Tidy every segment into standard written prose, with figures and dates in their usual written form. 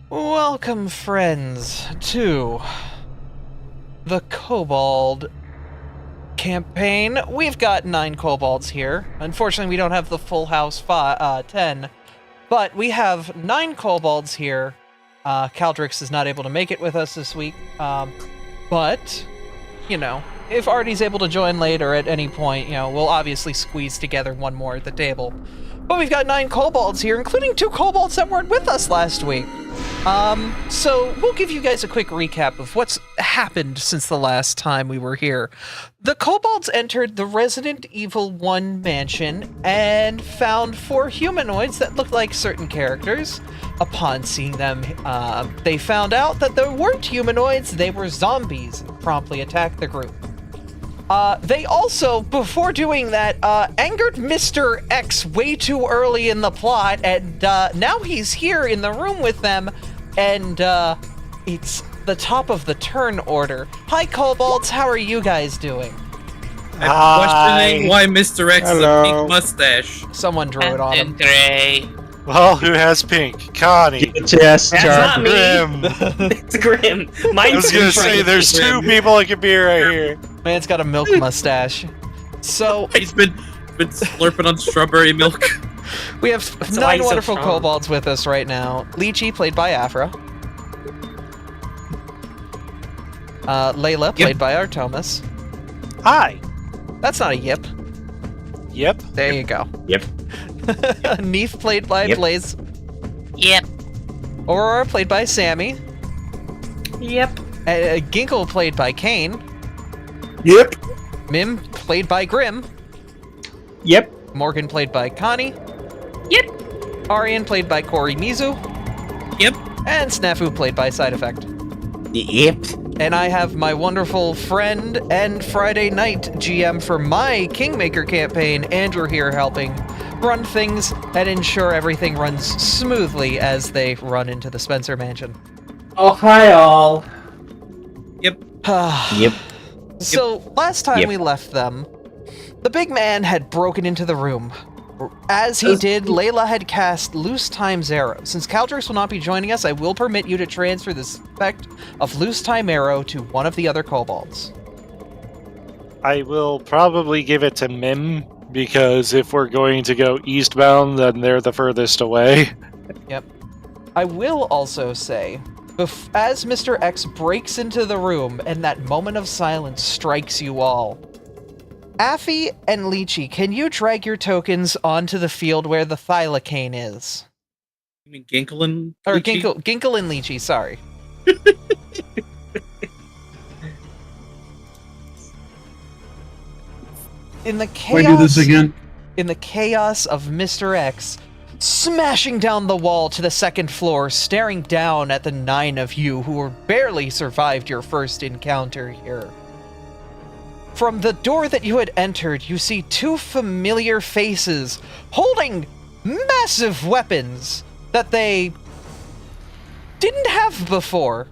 Welcome, friends, to the Kobold campaign. We've got 9 kobolds here. Unfortunately, we don't have the full house 10, but we have 9 kobolds here. Caldrix is not able to make it with us this week, but, you know, if Artie's able to join later at any point, you know, we'll obviously squeeze together one more at the table. But we've got 9 kobolds here, including 2 kobolds that weren't with us last week. So we'll give you guys a quick recap of what's happened since the last time we were here. The kobolds entered the Resident Evil 1 mansion and found 4 humanoids that looked like certain characters. Upon seeing them, they found out that they weren't humanoids, they were zombies, and promptly attacked the group. They also, before doing that, angered Mr. X way too early in the plot, and now he's here in the room with them, and it's the top of the turn order. Hi, kobolds, how are you guys doing? I'm questioning why Mr. X has a pink mustache. Someone drew it on him. Gray. Well, who has pink? Connie. Yes, That's not me. Grim. It's Grim. I was gonna say, there's 2 people that could be right here. Man's got a milk mustache. So He's been slurping on strawberry milk. we have That's why 9 he's so wonderful strong. kobolds with us right now. Lychee, played by Abra. Layla, played by Artomis. Hi. That's not a yip. Yep. There you go. Yep. Neef, played by Yep. Blaze. Yep. Aurora, played by Sammy. Yep. Ginkle, played by Kane. Yep. Mim, played by Grim. Yep. Morgan, played by Connie. Yep. Arian, played by Corey Mizu. Yep. And Snafu, played by Side Effect. Yep. And I have my wonderful friend and Friday night GM for my Kingmaker campaign, Andrew, here helping run things and ensure everything runs smoothly as they run into the Spencer Mansion. Oh, hi all. Yep. Yep. So, last time Yep. we left them, the big man had broken into the room. As he did, Layla had cast Loose Time's Arrow. Since Caldrix will not be joining us, I will permit you to transfer the effect of Loose Time Arrow to one of the other kobolds. I will probably give it to Mim, because if we're going to go eastbound, then they're the furthest away. Yep. I will also say, as Mr. X breaks into the room and that moment of silence strikes you all, Affy and Lychee, can you drag your tokens onto the field where the thylacine is? You mean Ginkle and Or Lychee? Ginkle and Lychee, sorry. In the chaos, Can I do this again? in the chaos of Mr. X smashing down the wall to the 2nd floor, staring down at the 9 of you who were barely survived your first encounter here. From the door that you had entered, you see 2 familiar faces holding massive weapons that they didn't have before.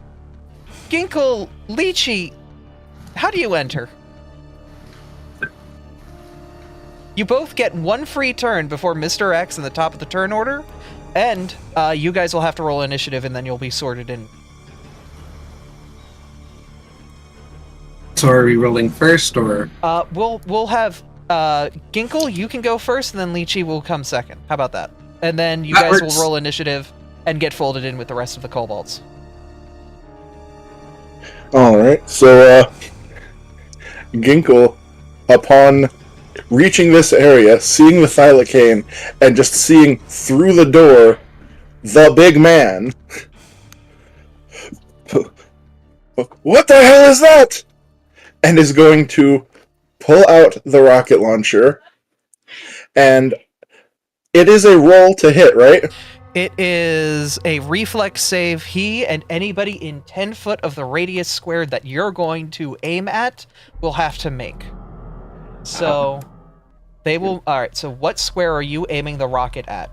Ginkle, Lychee, how do you enter? You both get 1 free turn before Mr. X in the top of the turn order, and you guys will have to roll initiative and then you'll be sorted in. So are we rolling first, or? We'll have Ginkle, you can go first, and then Lychee will come second. How about that? And then you That guys works. will roll initiative and get folded in with the rest of the kobolds. Alright, so, Ginkle, upon reaching this area, seeing the thylacine, and just seeing through the door the big man. What the hell is that? And is going to pull out the rocket launcher, and it is a roll to hit, right? It is a reflex save. He and anybody in 10 foot of the radius squared that you're going to aim at will have to make. So, they will... Alright, so what square are you aiming the rocket at?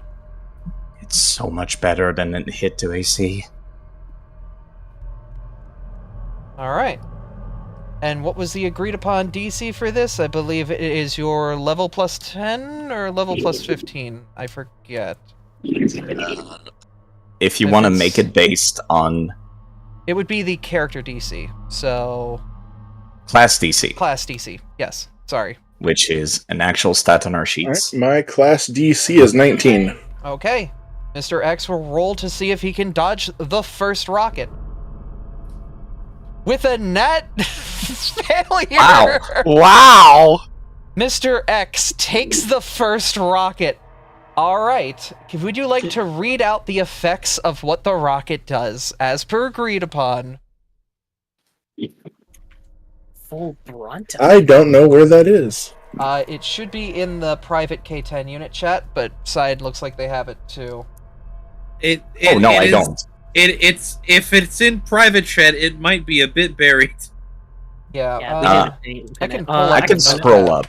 It's so much better than a hit to AC. Alright. And what was the agreed upon DC for this? I believe it is your level plus 10 or level plus 15. I forget. If you If want to it's- make it based on... It would be the character DC. So Class DC, Class DC. Yes. Sorry. which is an actual stat on our All sheets. right, my class DC is 19. Okay. Mr. X will roll to see if he can dodge the first rocket. With a net failure. Wow. Wow! Mr. X takes the first rocket. All right. Would you like to read out the effects of what the rocket does, as per agreed upon? Full brunt. I don't know where that is. It should be in the private K-10 unit chat, but Side looks like they have it too. I don't. It's if it's in private chat, it might be a bit buried. Yeah. Yeah, I can pull I can scroll up.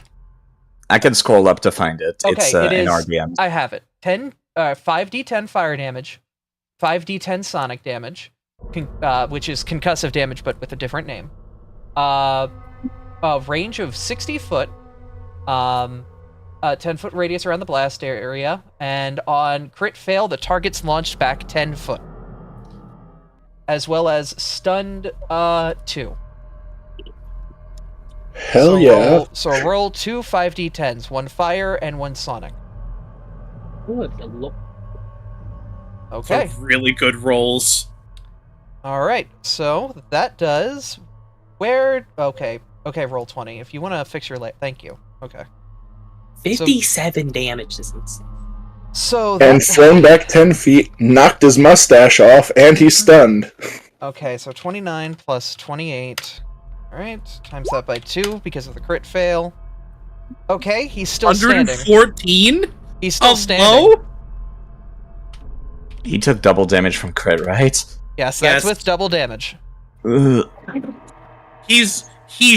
I can scroll up to find it. Okay, It's it in is. RDM. I have it. 5d10 fire damage, 5d10 sonic damage, which is concussive damage but with a different name. A range of 60 foot, 10-foot radius around the blast area, and on crit fail, the target's launched back 10 foot. As well as stunned 2. Hell yeah. So roll 2 5d10s, 1 fire and 1 sonic. Okay. So really good rolls. Alright, so that does... Okay, roll 20. If you want to fix your... Thank you. Okay. 57 damage is insane. So And thrown back 10 feet, knocked his mustache off, and he's stunned. Okay, so 29 plus 28. Alright, times that by 2 because of the crit fail. Okay, he's still standing. 114? He's still standing. Hello? He took double damage from crit, right? Yes, that's Yes. with double damage. Ugh. He's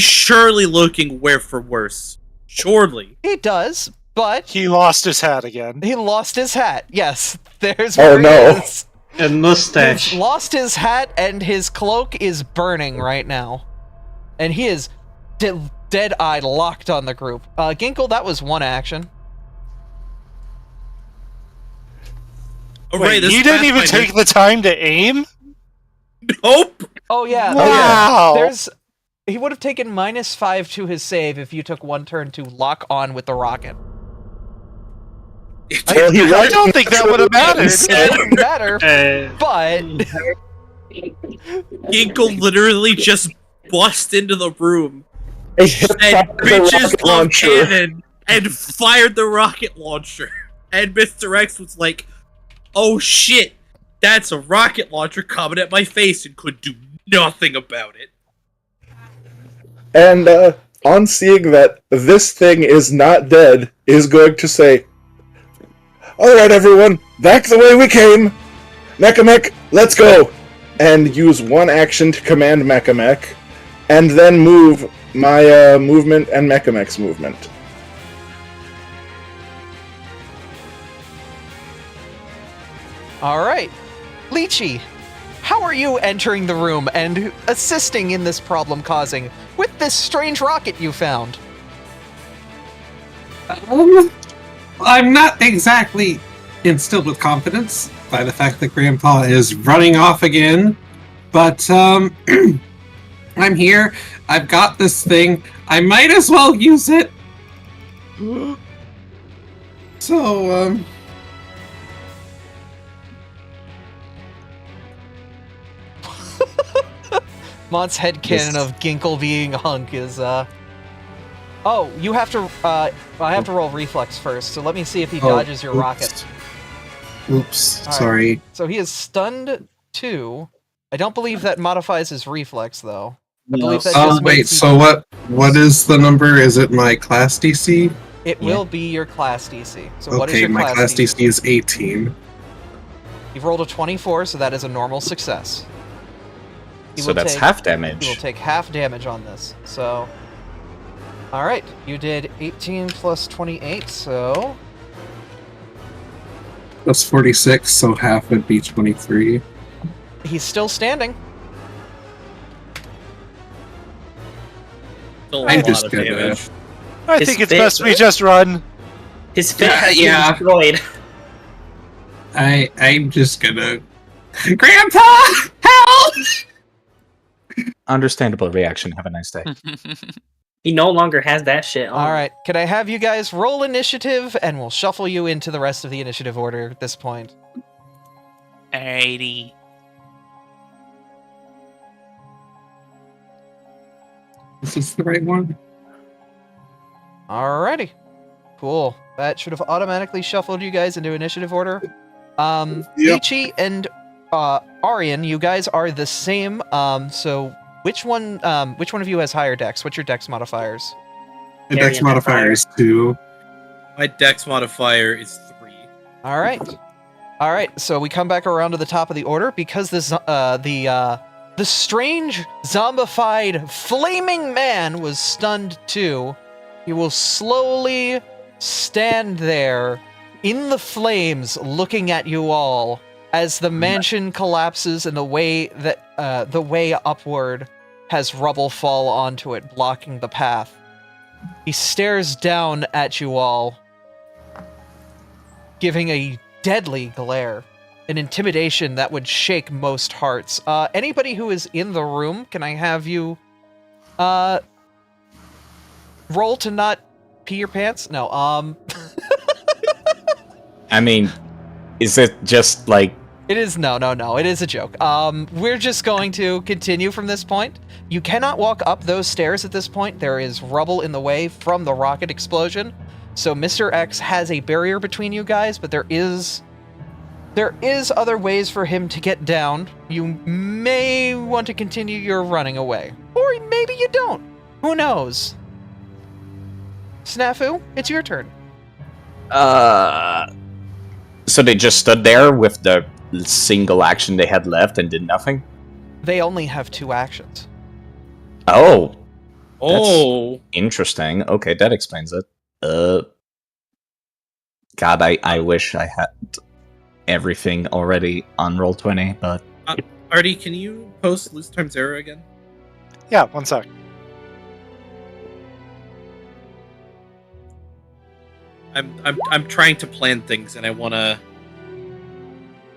surely looking where for worse. Surely. He does, but He lost his hat again. he lost his hat. Yes, there's Oh, where he no. is. And mustache. He's lost his hat, and his cloak is burning right now. And he is dead-eyed locked on the group. Ginkle, that was one action. Oh, Wait, this you didn't even Pathfinder- take the time to aim? Nope. Oh, yeah. Wow! He would have taken -5 to his save if you took one turn to lock on with the rocket. Well, he I don't think that would have mattered. It didn't matter, but... Ginkle literally just bust into the room A hip and hop with a bitches rocket of launcher. cannon and fired the rocket launcher. And Mr. X was like, oh shit, that's a rocket launcher coming at my face, and could do nothing about it. And on seeing that this thing is not dead, is going to say, "Alright everyone, back the way we came! Mechamech, let's go!" And use one action to command Mechamech, and then move my movement and Mechamech's movement. Alright. Lychee, how are you entering the room and assisting in this problem causing with this strange rocket you found? I'm not exactly instilled with confidence by the fact that Grandpa is running off again, but I'm here. I've got this thing. I might as well use it. So, Mont's headcanon of Ginkle being hunk is, Oh, you have to, I have to roll reflex first, so let me see if he dodges your rocket. Oops, All right. sorry. So he is stunned 2. I don't believe that modifies his reflex, though. I believe that just Wait, makes so what is the number? Is it my class DC? It will be your class DC. So what is Okay, your my class DC is 18. You've rolled a 24, so that is a normal success. He So will that's take- half He will damage. take half damage on this. So, all right, you did 18 plus 28, so That's 46, so half would be 23. he's still standing. Still a I lot just of got damage. I His think it's face- best we just run. His face is Yeah. destroyed. I'm just gonna... Grandpa! Help! understandable reaction. Have a nice day. He no longer has that shit on. All right, can I have you guys roll initiative, and we'll shuffle you into the rest of the initiative order at this point. Alrighty. Is this the right one? Alrighty. Cool. That should have automatically shuffled you guys into initiative order. Yep. Ichi and Arian, you guys are the same. So which one of you has higher dex? What's your dex modifiers? The dex modifier is 2. My dex modifier is 3. All right. So we come back around to the top of the order because the strange zombified flaming man was stunned too. He will slowly stand there in the flames, looking at you all as the mansion collapses and the way upward has rubble fall onto it, blocking the path. He stares down at you all, giving a deadly glare, an intimidation that would shake most hearts. Anybody who is in the room, can I have you roll to not pee your pants? No, I mean, is it just like... It is no. It is a joke. We're just going to continue from this point. You cannot walk up those stairs at this point. There is rubble in the way from the rocket explosion. So Mr. X has a barrier between you guys, but there is other ways for him to get down. You may want to continue your running away, or maybe you don't. Who knows? Snafu, it's your turn. So they just stood there with the single action they had left and did nothing? They only have 2 actions. Oh. Oh. Interesting. Okay, that explains it. God, I wish I had everything already on Roll20, but... Artie, can you post Loose Time Zero again? Yeah, one sec. I'm trying to plan things, and I want to...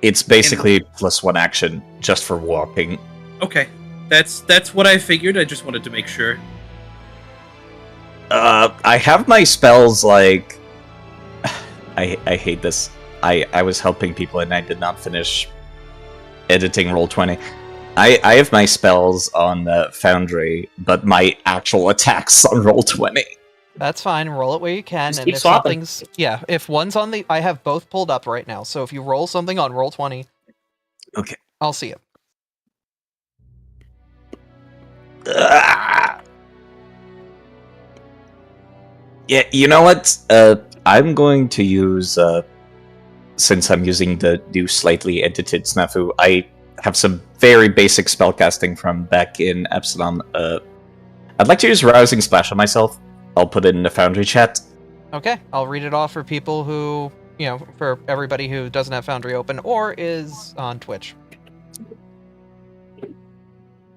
It's basically +1 action, just for walking. Okay. That's what I figured. I just wanted to make sure. I have my spells, like... I hate this. I was helping people and I did not finish editing Roll20. I have my spells on Foundry, but my actual attacks on Roll20. That's fine. Roll it where you can. Just And keep if swapping. something's... Yeah, if one's on the... I have both pulled up right now, so if you roll something on Roll20... Okay. I'll see it. Yeah, you know what? I'm going to use... since I'm using the new slightly edited Snafu, I have some very basic spellcasting from back in Epsilon. I'd like to use Rousing Splash on myself. I'll put it in the Foundry chat. Okay, I'll read it off for people who... for everybody who doesn't have Foundry open or is on Twitch.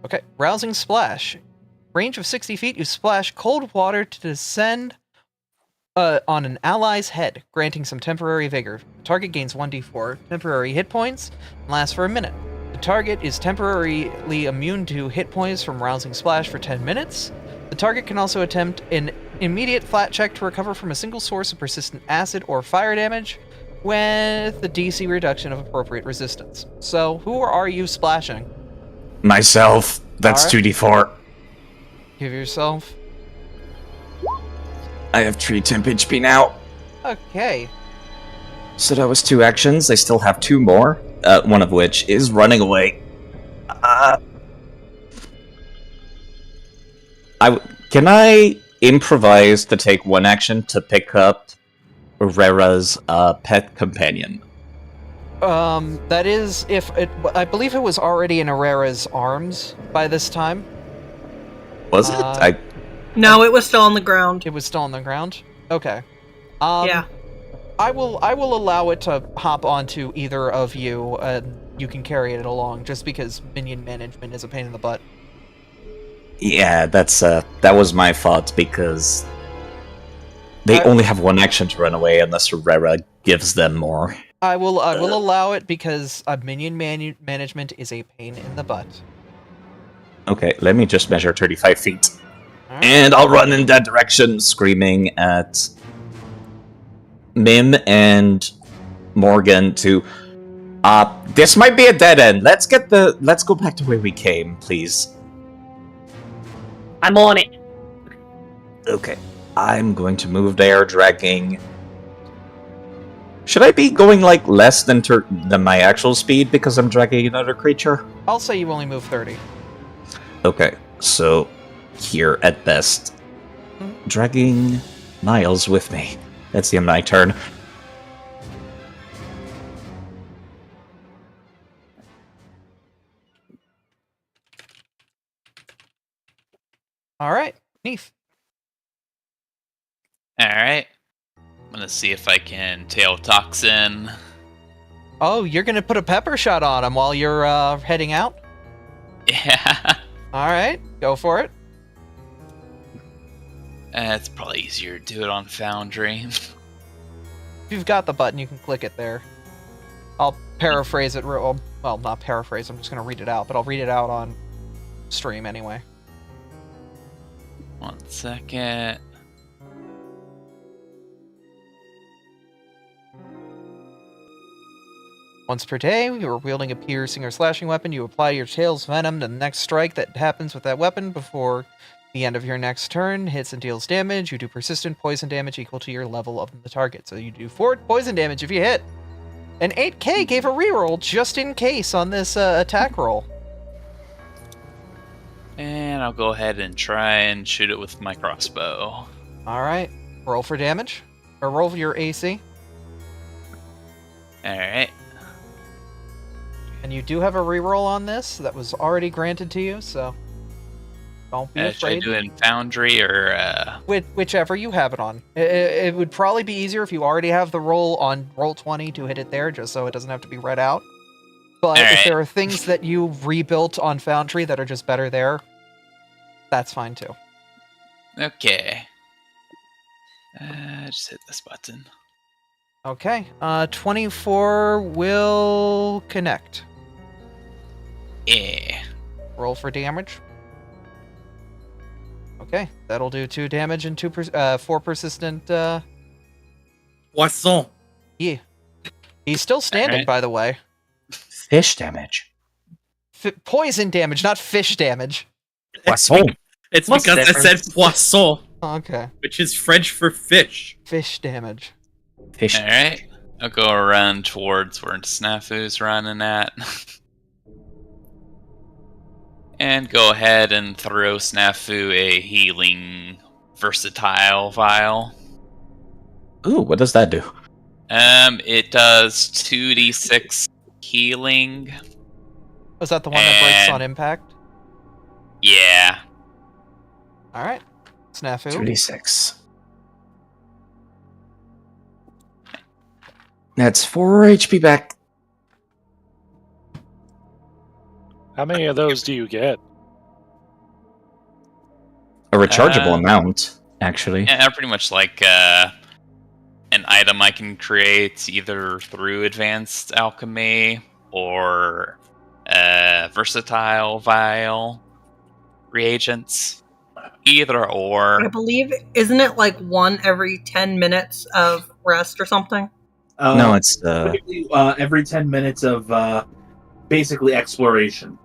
Okay, Rousing Splash. Range of 60 feet, you splash cold water to descend on an ally's head, granting some temporary vigor. The target gains 1d4 temporary hit points and lasts for a minute. The target is temporarily immune to hit points from Rousing Splash for 10 minutes. The target can also attempt an immediate flat check to recover from a single source of persistent acid or fire damage with the DC reduction of appropriate resistance. So, who are you splashing? Myself. That's Alright. 2d4. Give yourself... I have 3 temp HP now. Okay. So that was 2 actions. I still have 2 more. One of which is running away. Can I improvise to take 1 action to pick up Rera's pet companion? That is if it... I believe it was already in Arera's arms by this time. Was it? No, it was still on the ground. It was still on the ground? Okay. Yeah. I will allow it to hop onto either of you, and you can carry it along, just because minion management is a pain in the butt. Yeah, that was my fault, because they only have 1 action to run away unless Rera gives them more. I will allow it because minion management is a pain in the butt. Okay, let me just measure 35 feet. Alright. And I'll run in that direction, screaming at Mim and Morgan to... this might be a dead end. Let's go back to where we came, please. I'm on it. Okay, I'm going to move there, dragging... Should I be going, like, less than my actual speed because I'm dragging another creature? I'll say you only move 30. Okay, so here at best. Dragging Niles with me. That's the end of my turn. Alright, Neef. Alright. I'm gonna see if I can tail toxin. Oh, you're gonna put a pepper shot on him while you're heading out? Yeah. Alright, go for it. It's probably easier to do it on Foundry. If you've got the button, you can click it there. I'll paraphrase it well, not paraphrase, I'm just gonna read it out, but I'll read it out on stream anyway. 1 second. Once per day, you are wielding a piercing or slashing weapon. You apply your tail's venom to the next strike that happens with that weapon before the end of your next turn. Hits and deals damage. You do persistent poison damage equal to your level of the target. So you do 4 poison damage if you hit. And 8k gave a reroll just in case on this attack roll. And I'll go ahead and try and shoot it with my crossbow. Alright, roll for damage. Or roll for your AC. Alright. And you do have a reroll on this that was already granted to you, so don't be Should I afraid. do it in Foundry or... Whichever you have it on. It would probably be easier if you already have the roll on roll 20 to hit it there, just so it doesn't have to be read out. But if there are things that you rebuilt on Foundry that are just better there, that's fine too. Okay. Just hit this button. Okay, 24 will connect. Yeah. Roll for damage. Okay, that'll do 2 damage and 4 persistent. Poisson. Yeah, he's still standing, Alright. by the way. Fish damage. Poison damage, not fish damage. Poisson. It's What's because the I said poisson, Okay, which is French for fish. fish damage. Fish. Alright. I'll go around towards where Snafu's running at. And go ahead and throw Snafu a healing versatile vial. Ooh, what does that do? It does 2d6 healing. Was that the one that breaks And- on impact? Yeah. Alright. Snafu. 2d6. That's 4 HP back. How many of those do you get? A rechargeable Uh, amount, actually. Yeah, pretty much like an item I can create either through advanced alchemy or versatile vial reagents. Either or. I believe, isn't it like 1 every 10 minutes of rest or something? No, it's Typically, every 10 minutes of basically exploration.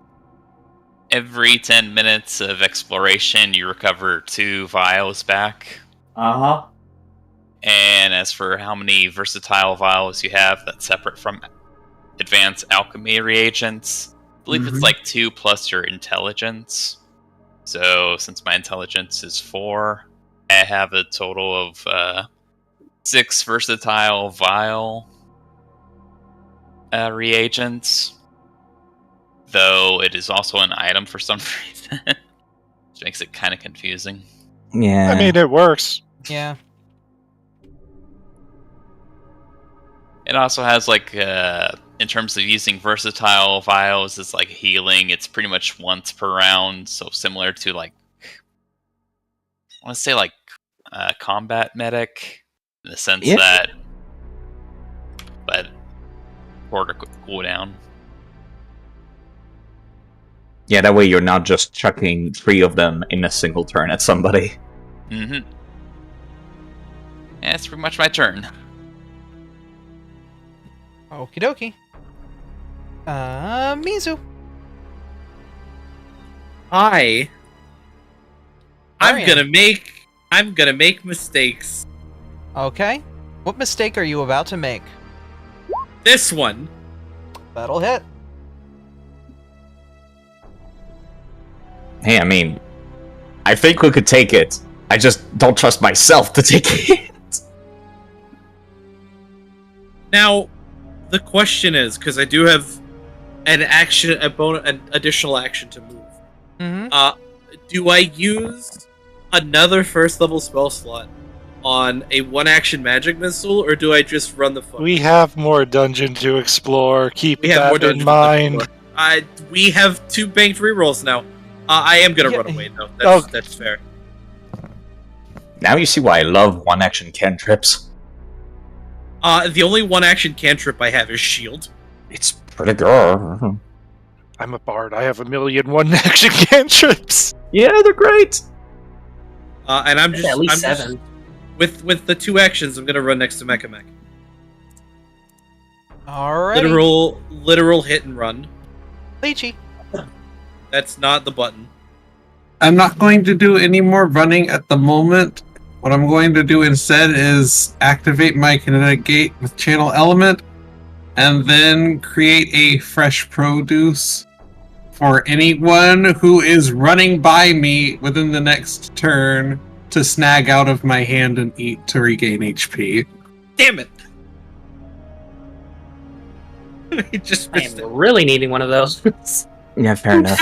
Every 10 minutes of exploration, you recover 2 vials back. Uh-huh. And as for how many versatile vials you have, that's separate from advanced alchemy reagents. I believe it's like 2 plus your intelligence. So since my intelligence is 4, I have a total of 6 versatile vial reagents. Though it is also an item for some reason. Which makes it kind of confusing. yeah. I mean, it works. Yeah. It also has like in terms of using versatile vials as like healing, it's pretty much once per round, so similar to like I want to say like combat medic in the sense Yeah. that, but shorter cooldown. Yeah, that way you're not just chucking 3 of them in a single turn at somebody. Mm-hmm. Yeah, it's pretty much my turn. Okie dokie. Mizu. I'm Arian. gonna make mistakes. Okay. What mistake are you about to make? This one. That'll hit. Hey, I mean, I think we could take it. I just don't trust myself to take it. Now, the question is, because I do have an additional action to move. Mm-hmm. Do I use another first level spell slot on a 1-action magic missile, or do I just run the fuck? We have more dungeon to explore. Keep that in mind. We have 2 banked rerolls now. I am gonna run away though. That's fair. Now you see why I love 1-action cantrips. The only 1-action cantrip I have is shield. It's pretty good. I'm a bard. I have a million 1-action cantrips. Yeah, they're great. And I'm just at least 7. With the 2 actions, I'm gonna run next to Mecha Mech. Alright. Literal hit and run. Lychee. That's not the button. I'm not going to do any more running at the moment. What I'm going to do instead is activate my kinetic gate with channel element, and then create a fresh produce for anyone who is running by me within the next turn to snag out of my hand and eat to regain HP. Damn it! He just I missed am it. really needing one of those. Yeah, fair enough.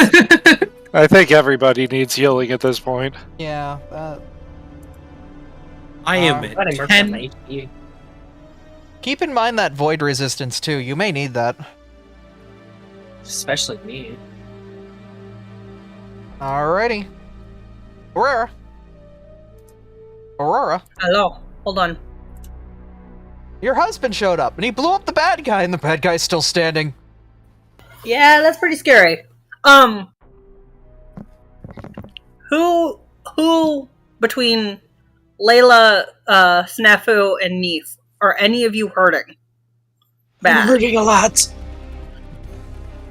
I think everybody needs healing at this point. Yeah. I am Glad I at marked 10. my HP. Keep in mind that void resistance too. You may need that. Especially me. Alrighty. Aurora. Hello. Hold on. Your husband showed up and he blew up the bad guy, and the bad guy's still standing. Yeah, that's pretty scary. Who between Layla, Snafu, and Neef, are any of you hurting? Bad. I'm hurting a lot.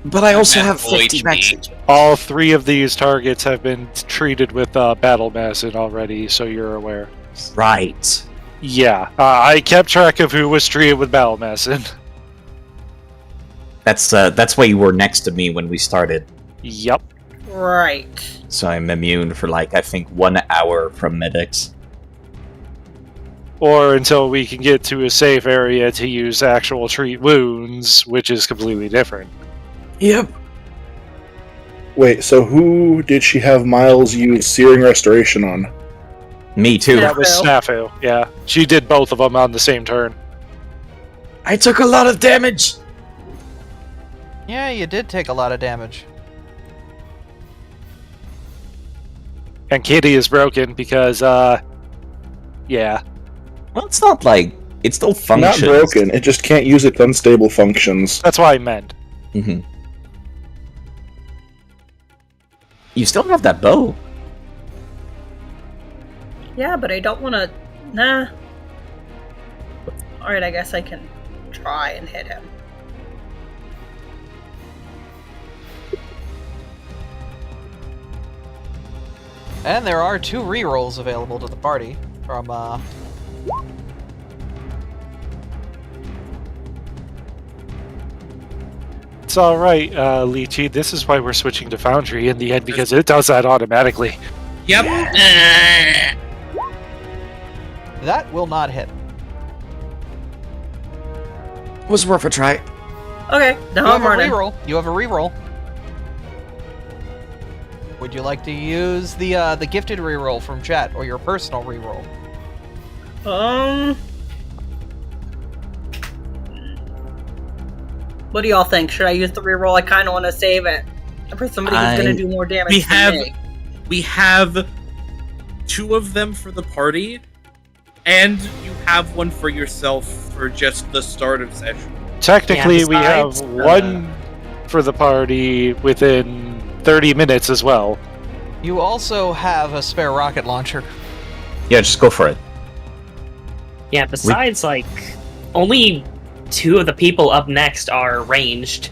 But I also I'm at have full 50 HP. max. All 3 of these targets have been treated with battle medicine already, so you're aware. Right. Yeah, I kept track of who was treated with battle medicine. That's why you were next to me when we started. Yep. Right. So I'm immune for I think 1 hour from medics. Or until we can get to a safe area to use actual treat wounds, which is completely different. Yep. Wait, so who did she have Miles use Searing Restoration on? Me too. Yeah. That was Snafu, yeah. She did both of them on the same turn. I took a lot of damage. Yeah, you did take a lot of damage. And Kitty is broken because, yeah. Well, it's not it still Not functions. broken, it just can't use its unstable functions. That's what I meant. Mm-hmm. You still have that bow. Yeah, but I don't want to. Nah. Alright, I guess I can try and hit him. And there are 2 rerolls available to the party from It's alright, Lychee. This is why we're switching to Foundry in the end, because it does that automatically. Yep. that will not hit. Was worth a try. Okay, You now have I'm a running. reroll. You have a reroll. Would you like to use the gifted reroll from chat or your personal reroll? What do y'all think? Should I use the reroll? I kind of want to save it for somebody who's going to do more damage. We have 2 of them for the party, and you have one for yourself for just the start of session. Technically, Yeah, we have besides, one for the party within 30 minutes as well. You also have a spare rocket launcher. Yeah, just go for it. Yeah, besides, like, only 2 of the people up next are ranged.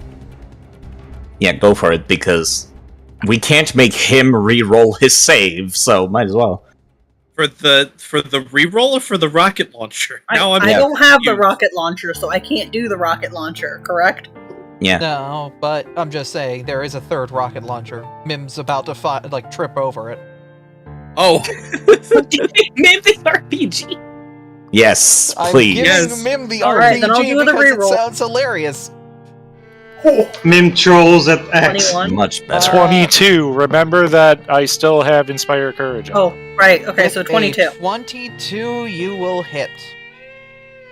Yeah, go for it, because we can't make him re-roll his save, so might as well. For the reroll or for the rocket launcher? I don't have the rocket launcher, so I can't do the rocket launcher, correct? Yeah. No, but I'm just saying, there is a third rocket launcher. Mim's about to, trip over it. Oh. Mim the RPG! Yes, I'm please. giving Yes. Mim the Alright, RPG then I'll do the because it reroll. sounds hilarious. Mim trolls at X. 21. Much better. 22. Remember that I still have Inspire Courage on. Oh, right. Okay, so With a 22. 22, you will hit.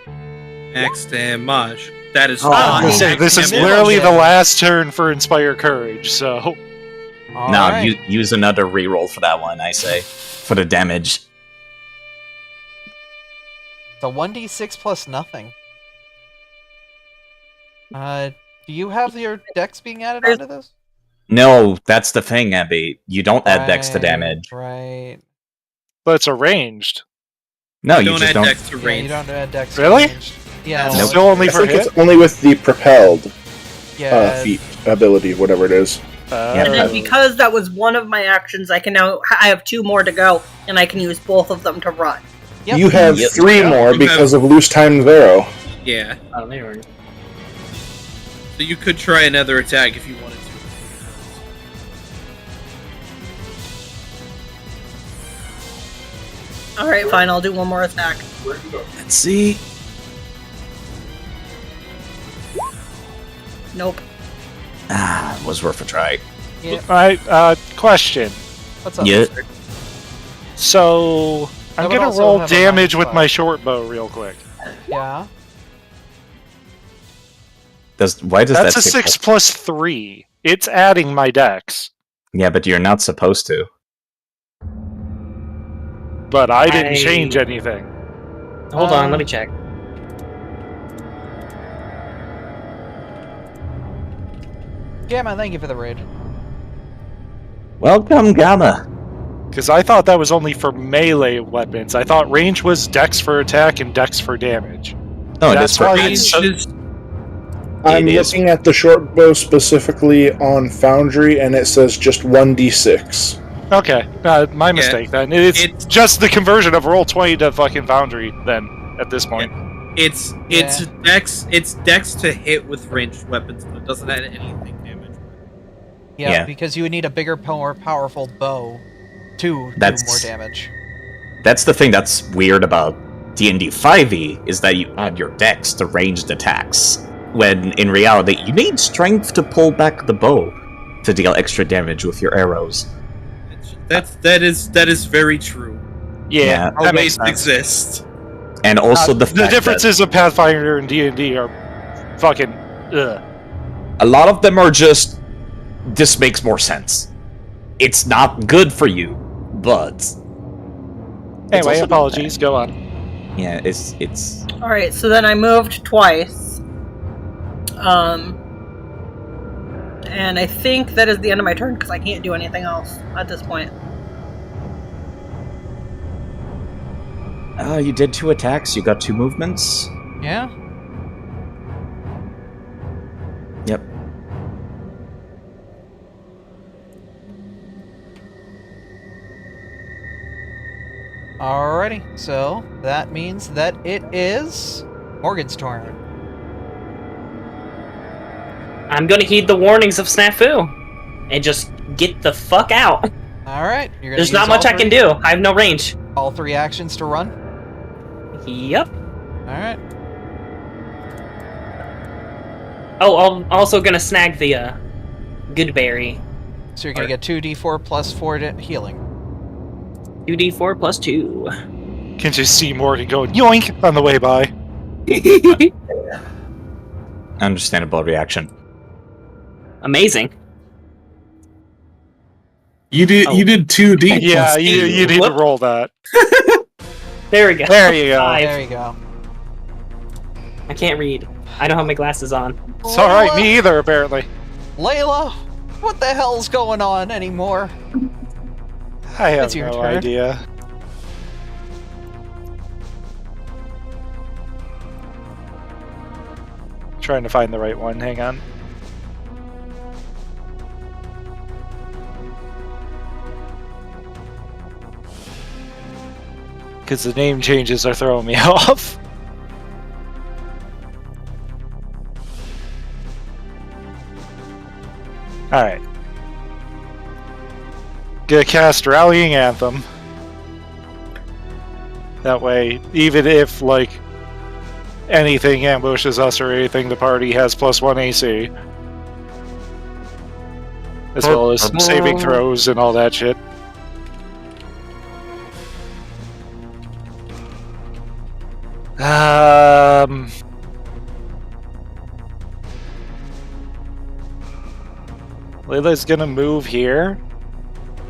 Max damage. That is I was not. gonna say, this is Damage. literally the last turn for Inspire Courage, so... No, Alright. use another reroll for that one, I say. For the damage. It's a 1d6 plus nothing. Do you have your dex being added onto this? No, that's the thing, Abby. You don't add dex to damage. Right. But it's arranged. No, you Don't just add don't. dex to Yeah, range. you don't add dex. to Really? range. Yeah. No. no. Still only I for think hit? it's only with the propelled Yeah. feat ability, whatever it is. And then because that was one of my actions, I have 2 more to go, and I can use both of them to run. Yep. You have Yep. 3 more You because have- of loose time Vero. Yeah. Oh, there we go. So you could try another attack if you wanted to. Alright, fine, I'll do one more attack. Let's see. Nope. Was worth a try. Yeah. Alright, question. What's up? Yeah. So, I I'm would gonna also roll have a damage with 95. my short bow real quick. Yeah. Why does That's that a 6 plus 3. It's adding my dex. Yeah, but you're not supposed to. But I didn't I- change anything. Hold on, let me check. Gamma, thank you for the raid. Welcome, Gamma. Because I thought that was only for melee weapons. I thought range was dex for attack and dex for damage. No, That's that's for why range. it's Range is- I'm It is- looking at the short bow specifically on Foundry, and it says just 1d6. Okay, my mistake then. It's It's- just the conversion of roll 20 to fucking Foundry then, at this point. It's dex to hit with ranged weapons, but it doesn't add anything damage. Yeah, because you would need a bigger, more powerful bow to do more That's- damage. That's the thing that's weird about D&D 5e, is that you add your dex to ranged attacks, when in reality you need strength to pull back the bow to deal extra damage with your arrows. That is very true. Yeah, Yeah. that makes Base sense. exists. And also the The fact differences of Pathfinder and D&D are fucking... Ugh. that a lot of them are just, this makes more sense. It's not good for you, but... it's Anyway, also not apologies, go on. bad. Yeah, it's... Alright, so then I moved twice. And I think that is the end of my turn because I can't do anything else at this point. You did 2 attacks, you got 2 movements. Yeah? Yep. Alrighty, so that means that it is Morgan's turn. I'm gonna heed the warnings of Snafu and just get the fuck out. Alright, you're gonna There's use not much all I can three- do. I have no range. All 3 actions to run? Yep. Alright. Oh, I'm also gonna snag the good berry. So you're gonna get 2d4 plus 4 healing. 2d4 plus 2. Can just see Morgan going yoink on the way by. Understandable reaction. Amazing. You did 2D. Yeah, plus you need to Whoop. roll that. There we go. There you go. 5. There you go. I can't read. I don't have my glasses on. It's alright, me either, apparently. Layla, What the hell's going on anymore? I have It's your no turn. idea. Trying to find the right one. Hang on. Because the name changes are throwing me off. Alright. Gonna cast Rallying Anthem. That way, even if, like, anything ambushes us or anything, the party has +1 AC. As well as saving throws and all that shit. Layla's gonna move here.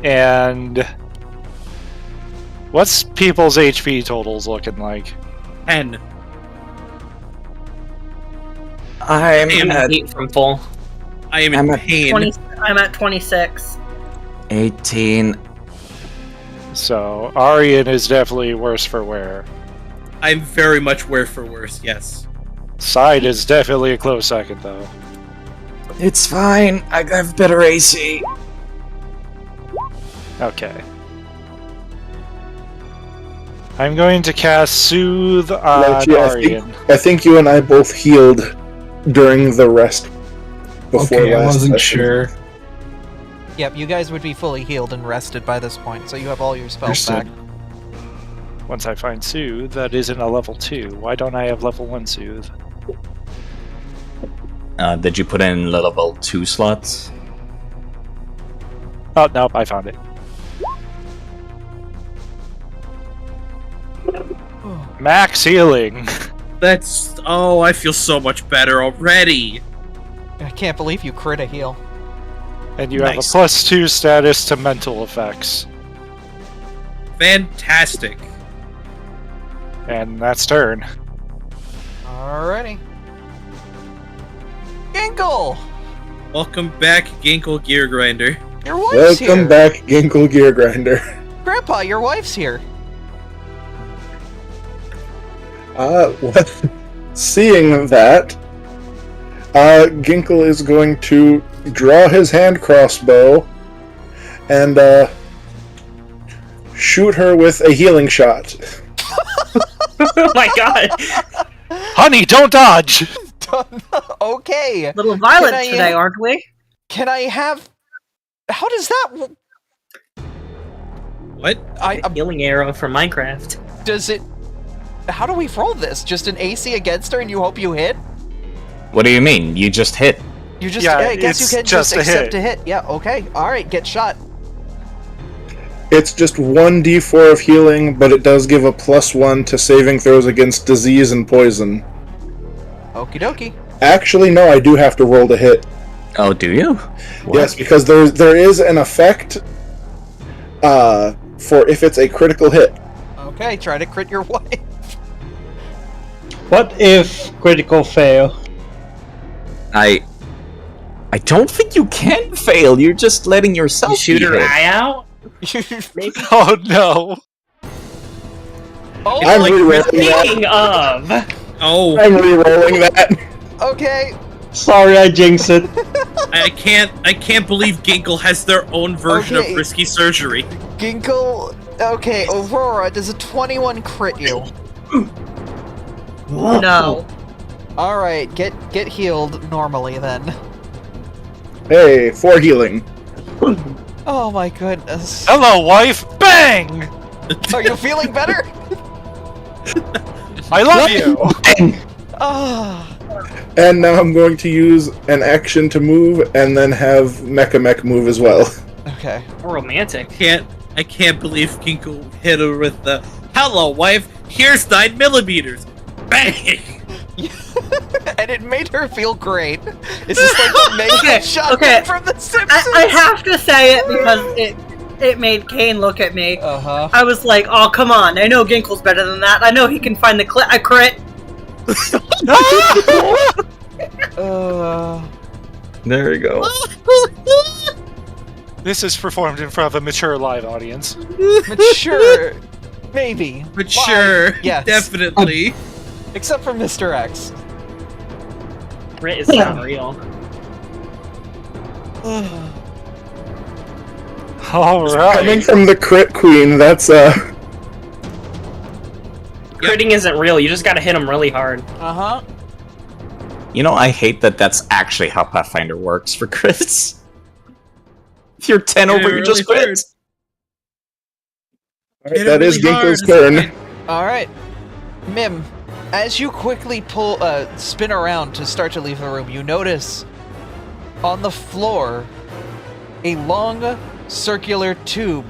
And what's people's HP totals looking like? 10. I'm at 8 from full. I am in pain. I'm at 26. 18. So Aryan is definitely worse for wear. I'm very much worse for worse, yes. Side is definitely a close second, though. It's fine. I have better AC. Okay. I'm going to cast Soothe on Lachie, Aryan. I think you and I both healed during the rest before Okay, I last wasn't session. sure. Yep, you guys would be fully healed and rested by this point, so you have all your spells back. Understood. Once I find Soothe, that isn't a level 2. Why don't I have level 1 Soothe? Did you put in level 2 slots? Oh, nope, I found it. Max healing! That's... Oh, I feel so much better already. I can't believe you crit a heal. And you have a Nice. +2 status to mental effects. Fantastic. And that's turn. Alrighty. Ginkle! Welcome back, Ginkle Gear Grinder. Your wife's here! Welcome back, Ginkle Gear Grinder. Grandpa, your wife's here! Seeing that, Ginkle is going to draw his hand crossbow and shoot her with a healing shot. Oh my god! Honey, don't dodge! Okay! Little violent Can I, today, aren't we? Can I have... How does that... What? Healing arrow from Minecraft. Does it... How do we roll this? Just an AC against her and you hope you hit? What do you mean? You just hit. You just... Yeah, I guess you it's can just just a accept hit. a hit. Yeah, okay. Alright, get shot. It's just 1d4 of healing, but it does give a +1 to saving throws against disease and poison. Okie dokie. Actually, no, I do have to roll to hit. Oh, do you? What? Yes, because there is an effect for if it's a critical hit. Okay, try to crit your wife. What if critical fail? I don't think you can fail. You're just letting yourself You shoot be her hit. eye out? Maybe. Oh no! Oh, I'm like re-rolling that. Speaking of... Oh, I'm re-rolling that. okay. Sorry, I jinxed it. I can't believe Ginkle has their own version Okay. of risky surgery. Ginkle... Okay, Aurora, does a 21 crit you? No. Alright, get healed normally then. Hey, 4 healing. Oh my goodness. Hello, wife! Bang! Are you feeling better? I love you! Ah. And now I'm going to use an action to move, and then have Mecha Mech move as well. Okay. Romantic. I can't believe Ginkle hit her with the "Hello, wife. Here's 9mm." Bang! And it made her feel great. Is this like the mega Okay, shotgun okay. from The Simpsons? I have to say it because it made Kane look at me. Uh-huh. I was like, oh, come on. I know Ginkle's better than that. I know he can find the a crit. There we go. This is performed in front of a mature live audience. Mature, maybe. Mature, Why? Yes. definitely. Except for Mr. X. Crit is not real. Alright. Coming from the crit queen, that's Critting isn't real. You just gotta hit him really hard. Uh-huh. You know, I hate that that's actually how Pathfinder works for crits. If you're 10 over, you just crit. that is Ginkgo's turn. Alright. Mim, as you quickly spin around to start to leave the room, you notice on the floor a long circular tube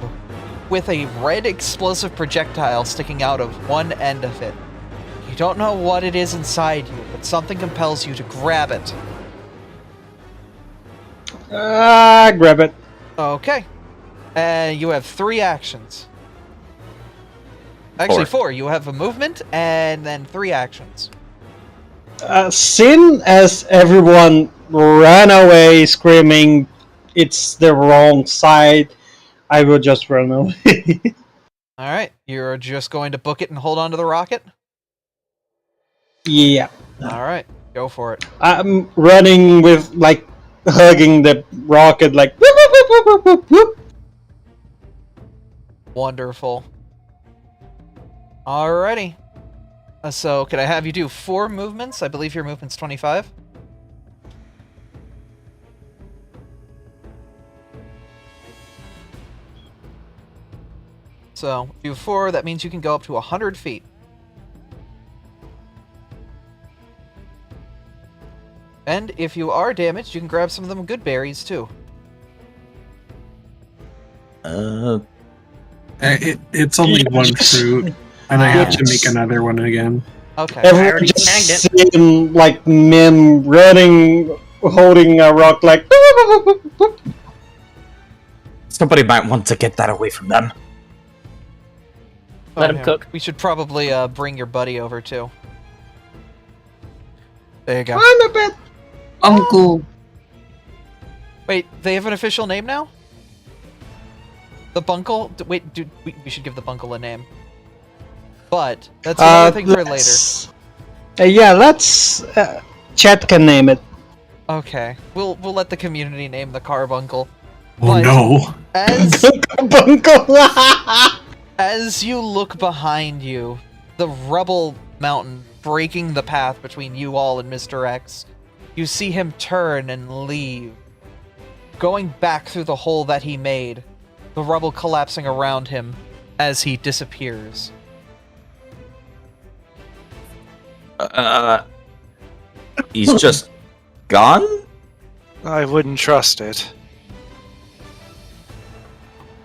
with a red explosive projectile sticking out of one end of it. You don't know what it is inside you, but something compels you to grab it. Grab it. Okay. And you have 3 actions. Actually, 4. You have a movement and then 3 actions. Sin as everyone ran away screaming, it's the wrong side, I will just run away. Alright, you're just going to book it and hold on to the rocket? Yeah. Alright, go for it. I'm running with, like, hugging the rocket, like, whoop, whoop, whoop, whoop, whoop, whoop. Wonderful. Alrighty. So, could I have you do 4 movements? I believe your movement's 25. So, do 4, that means you can go up to 100 feet. And if you are damaged, you can grab some of them good berries, too. It's only one fruit, and I have to make another one again. Okay. Everyone just seeing, like, Mim running, holding a rock, like, whoop, whoop, whoop, whoop. Somebody might want to get that away from them. Let him cook. We should probably bring your buddy over, too. There you go. I'm a bit... Uncle. Wait, they have an official name now? The Bunkle? Wait, dude, we should give the Bunkle a name. But, that's another thing for later. Yeah, let's... Chat can name it. Okay, we'll let the community name the Carbuncle. Oh no. As you look behind you, the rubble mountain breaking the path between you all and Mr. X, you see him turn and leave, going back through the hole that he made, the rubble collapsing around him as he disappears. He's just gone? I wouldn't trust it.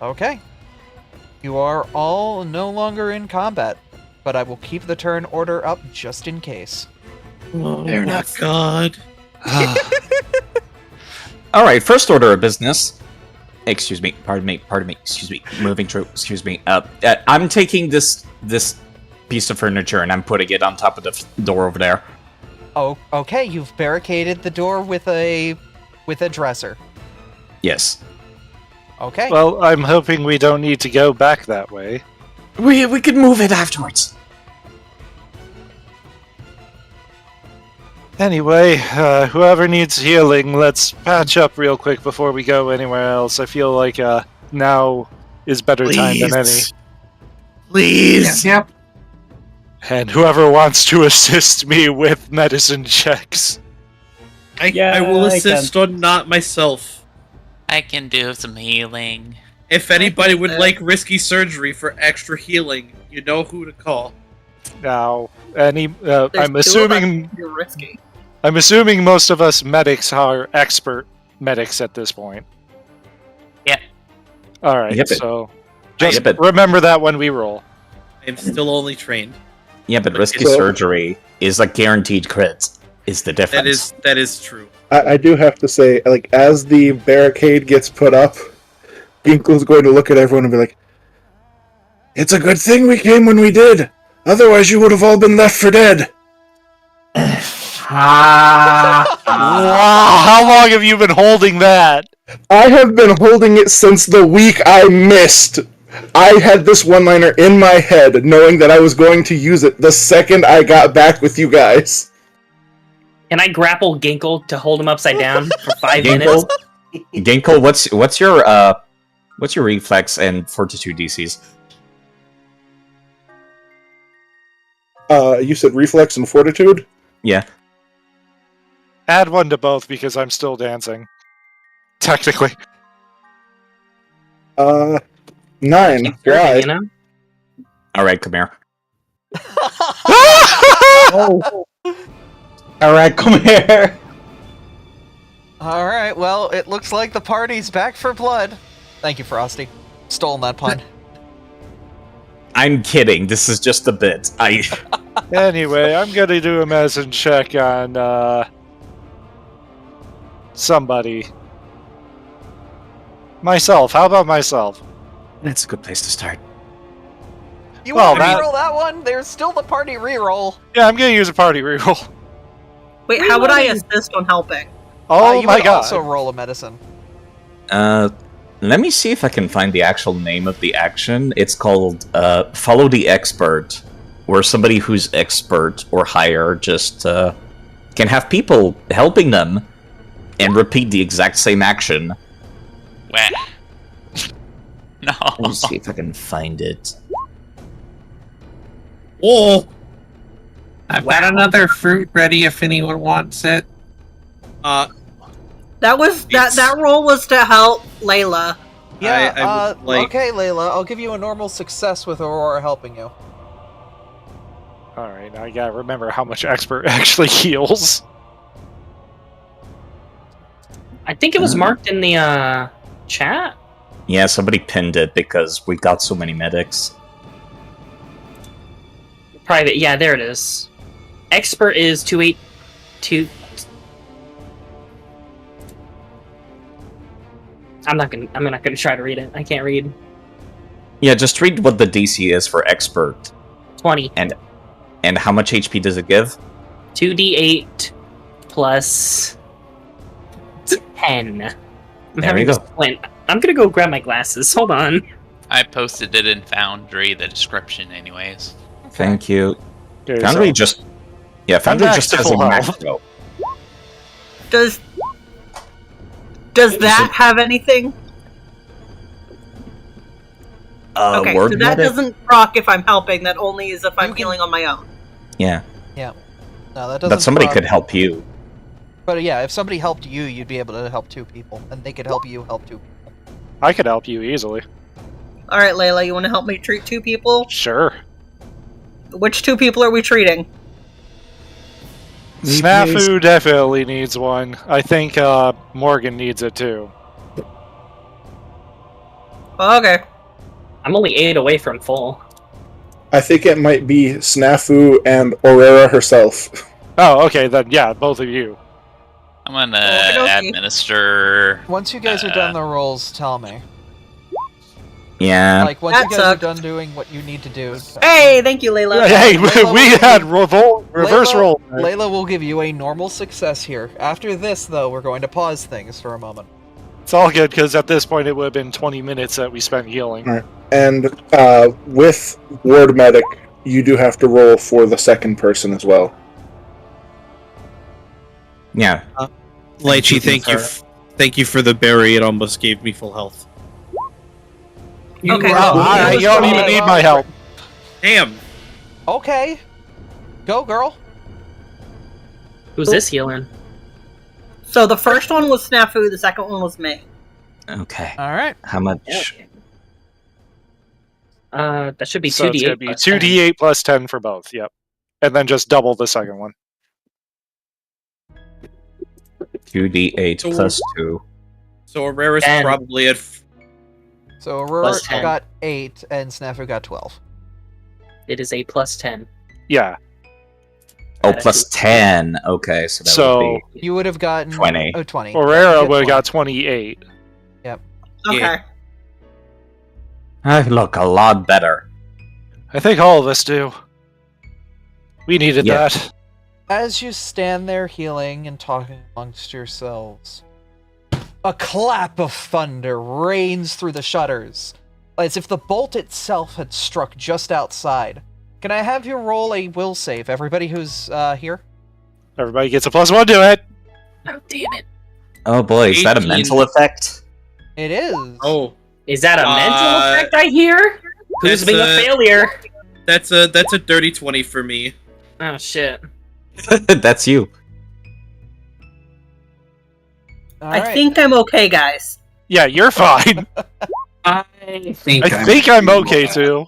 Okay. You are all no longer in combat, but I will keep the turn order up just in case. Oh my god. Alright, first order of business. Excuse me, pardon me, excuse me, moving through, excuse me. I'm taking this piece of furniture and I'm putting it on top of the door over there. Oh, okay, you've barricaded the door with a dresser. Yes. Okay. Well, I'm hoping we don't need to go back that way. We could move it afterwards. Anyway, whoever needs healing, let's patch up real quick before we go anywhere else. I feel like now is better time than any. Please. Yep. And whoever wants to assist me with medicine checks. I will assist on not myself. I can do some healing. If anybody would like risky surgery for extra healing, you know who to call. Now, There's I'm two of assuming us. You're risky. I'm assuming most of us medics are expert medics at this point. Yeah. All right, Yep. so just Yep. remember that when we roll. I'm still only trained. Yeah, but risky So- surgery is a guaranteed crit. Is the difference. That is true. I do have to say, like, as the barricade gets put up, Ginkgo's going to look at everyone and be like, "It's a good thing we came when we did. Otherwise, you would have all been left for dead." Wow, how long have you been holding that? I have been holding it since the week I missed. I had this one-liner in my head, knowing that I was going to use it the second I got back with you guys. Can I grapple Ginkle to hold him upside down for 5 minutes? Ginkle, what's your reflex and fortitude DCs? You said reflex and fortitude? Yeah. Add one to both because I'm still dancing. Technically. 9. Keep moving, Why? you know? All right, come here. All right, come here. All right, well, it looks like the party's back for blood. Thank you, Frosty. Stolen that pun. I'm kidding. This is just a bit. Anyway, I'm gonna do a medicine check on somebody. Myself. How about myself? That's a good place to start. You Well, want to that- reroll that one? There's still the party reroll. Yeah, I'm gonna use a party reroll. Wait, how would I assist on helping? Oh you my would god. also roll a medicine. Let me see if I can find the actual name of the action. It's called Follow the Expert, where somebody who's expert or higher just can have people helping them and repeat the exact same action. Wah. No. Let me see if I can find it. Oh, I've got another fruit ready if anyone wants it. That was that roll was to help Layla. Yeah, I would like- okay, Layla, I'll give you a normal success with Aurora helping you. Alright, now I gotta remember how much expert actually heals. I think it was marked in the chat. Yeah, somebody pinned it because we got so many medics. Private, yeah, there it is. Expert is 282. I'm not gonna try to read it. I can't read. Yeah, just read what the DC is for expert. 20. And how much HP does it give? 2d8 plus 10. There you go. I'm gonna go grab my glasses. Hold on. I posted it in Foundry, the description, anyways. Thank you. Okay, Foundry so- just... Yeah, Foundry back just to has a full health. macro. Does that have anything? Okay, word so that medic? doesn't proc if I'm helping. That only is if I'm You can- healing on my own. Yeah, No, that doesn't. but somebody proc- could help you. But yeah, if somebody helped you, you'd be able to help 2 people, and they could help you help 2 people. I could help you easily. All right, Layla, you want to help me treat 2 people? Sure. Which 2 people are we treating? Snafu definitely needs one. I think Morgan needs it too. Okay. I'm only 8 away from full. I think it might be Snafu and Aurora herself. Oh, okay, then yeah, both of you. I'm gonna Okey-dokey. administer. Once you guys are done the rolls, tell me. Yeah. Like, once That you guys sucked. are done doing what you need to do. Hey, thank you, Layla. Hey, Layla we will had be- reverse Layla- roll. Layla will give you a normal success here. After this, though, we're going to pause things for a moment. It's all good because at this point it would have been 20 minutes that we spent healing. Alright. And with Ward Medic, you do have to roll for the second person as well. Yeah. Lychee, thank you for the berry. It almost gave me full health. Okay. You don't even need my help. Damn. Okay. Go, girl. Who's this healing? So the first one was Snafu, the second one was me. Okay. All right. How much? That should be So it's 2d8. gonna be plus 10. 2d8 plus 10 for both, yep. And then just double the second one. 2d8 So- plus 2. So Aurera's 10. probably at. So Aurora Plus 10. got 8, and Snafu got 12. It is a plus 10. Yeah. Oh, plus 10. Okay, so that So- would You would have gotten 20. Oh, 20. Aurora You would have 20. got 28. Okay. Yeah. be... I look a lot better. I think all of us do. We needed Yeah. that. As you stand there healing and talking amongst yourselves, a clap of thunder rains through the shutters, as if the bolt itself had struck just outside. Can I have you roll a will save, everybody who's here? Everybody gets a +1 to it. Oh, damn it. Oh boy, is that a 18. mental effect? It is. Oh, Is that a mental effect I hear? Who's that's being a failure? that's a dirty 20 for me. Oh, shit. That's you. I think I'm okay, guys. Yeah, you're fine. I I think I'm okay too.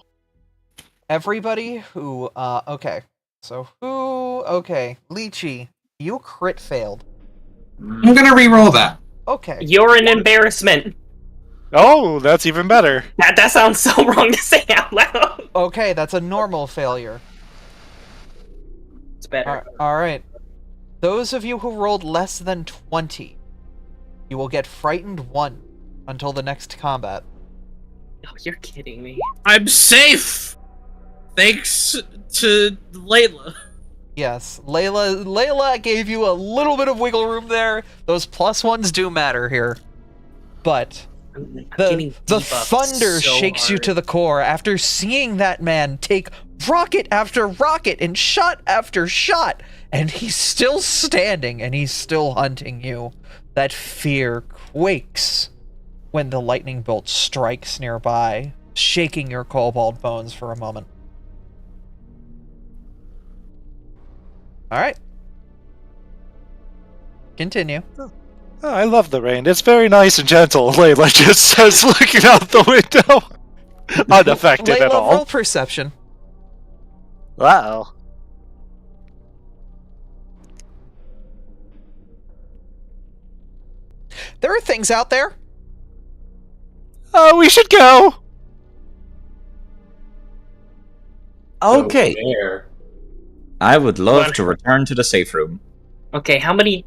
Everybody who, okay. So okay. Lychee, you crit failed. I'm gonna re-roll that. Okay. You're an embarrassment. Oh, that's even better. That sounds so wrong to say out loud. Okay, that's a normal failure. It's better. Alright. Those of you who rolled less than 20, you will get frightened 1 until the next combat. Oh, you're kidding me. I'm safe! Thanks to Layla. Yes, Layla gave you a little bit of wiggle room there. Those +1s do matter here. But I'm the getting debuffed thunder so shakes you hard. to the core after seeing that man take rocket after rocket and shot after shot, and he's still standing and he's still hunting you. That fear quakes when the lightning bolt strikes nearby, shaking your kobold bones for a moment. Alright. Continue. Oh, I love the rain. It's very nice and gentle, Layla just says, looking out the window. Unaffected at Layla, all. roll perception. Wow. There are things out there. Oh, we should go. Okay. There. I would love to return to the safe room. Okay, how many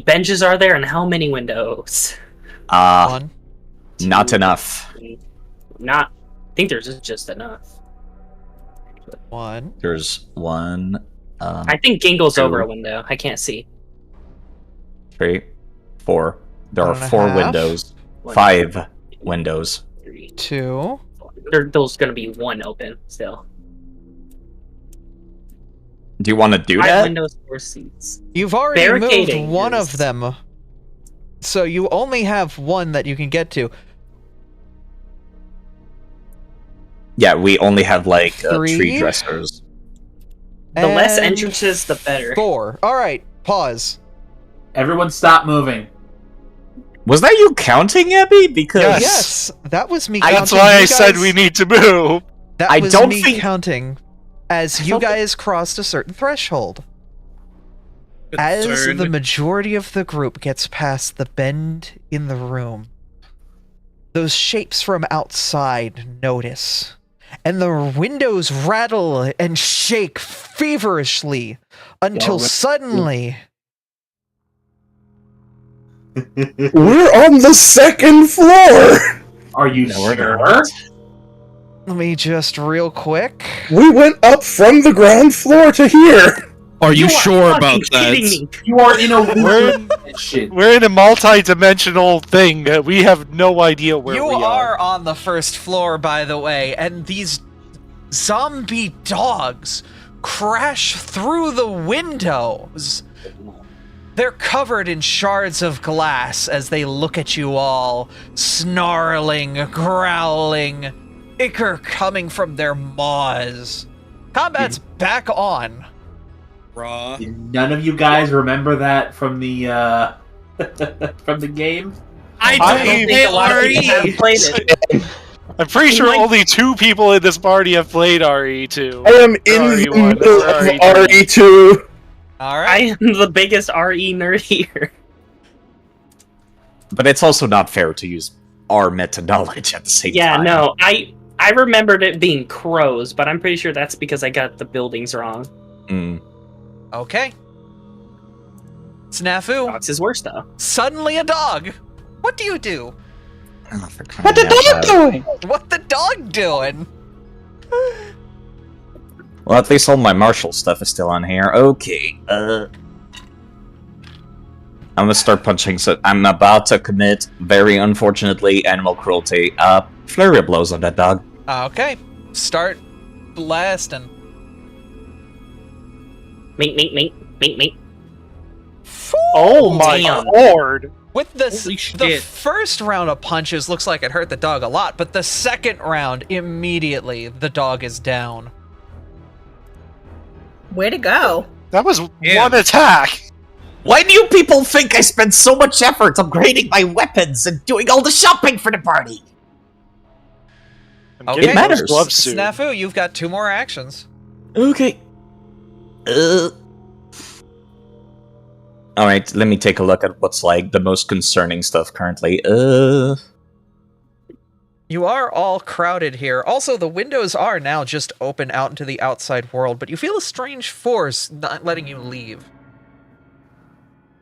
benches are there and how many windows? One. Not enough. Not. I think there's just enough. One. There's 1, I think Gingle's 2, over a window. I can't see. 3, 4. There are 1.5. 4 windows. 5 windows. 3, 2. 4. There's gonna be 1 open still. Do you want to do 5 that? windows, 4 seats. You've already moved Barricading one is- of them. So you only have 1 that you can get to. Yeah, we only have like 3. 3 dressers. The less And entrances, the better. 4. Alright, pause. Everyone stop moving. Was that you counting, Abby? Because Yes, that was me counting. That's why You I said guys- we need to move. That I was don't me think- counting as you guys crossed a certain threshold. As Concerned. the majority of the group gets past the bend in the room, those shapes from outside notice, and the windows rattle and shake feverishly until suddenly We're on the 2nd floor! Are you No, we're sure? not. let me just real quick. We went up from the ground floor to here! Are you are sure fucking about that? kidding me. You are in a We're weird shit. We're in a multi-dimensional thing. We have no idea where You we are on the 1st floor, by the way, and these zombie dogs crash through the windows. They're covered in shards of glass as they look at you all, snarling, growling, ichor coming from their maws. Combat's back on. Raw. None of you guys remember that from the from the game? I I don't think think a lot of people have played it. I'm pretty sure Like- only 2 people in this party have played RE2. I am in RE1 the middle or of RE2. RE2. All right. I am the biggest RE nerd here. But it's also not fair to use our meta knowledge at the same Yeah, time. no, I remembered it being crows, but I'm pretty sure that's because I got the buildings wrong. Mm. Okay. Snafu. Dogs is worse though. Suddenly a dog. What do you do? Oh, for What the crying out dog loud. doing? What the dog doing? Well, at least all my martial stuff is still on here. Okay, I'm gonna start punching, so I'm about to commit, very unfortunately, animal cruelty. Flurry of blows on that dog. Okay, start blasting. Meat. Oh my Damn. lord! With the Holy the shit. first round of punches looks like it hurt the dog a lot, but the second round, immediately, the dog is down. Way to go. That was Yeah. one attack! Why do you people think I spend so much effort upgrading my weapons and doing all the shopping for the party? I'm Okay. getting It matters. those gloves soon. Snafu, you've got 2 more actions. Okay. Alright, let me take a look at what's like the most concerning stuff currently. You are all crowded here. Also, the windows are now just open out into the outside world, but you feel a strange force not letting you leave.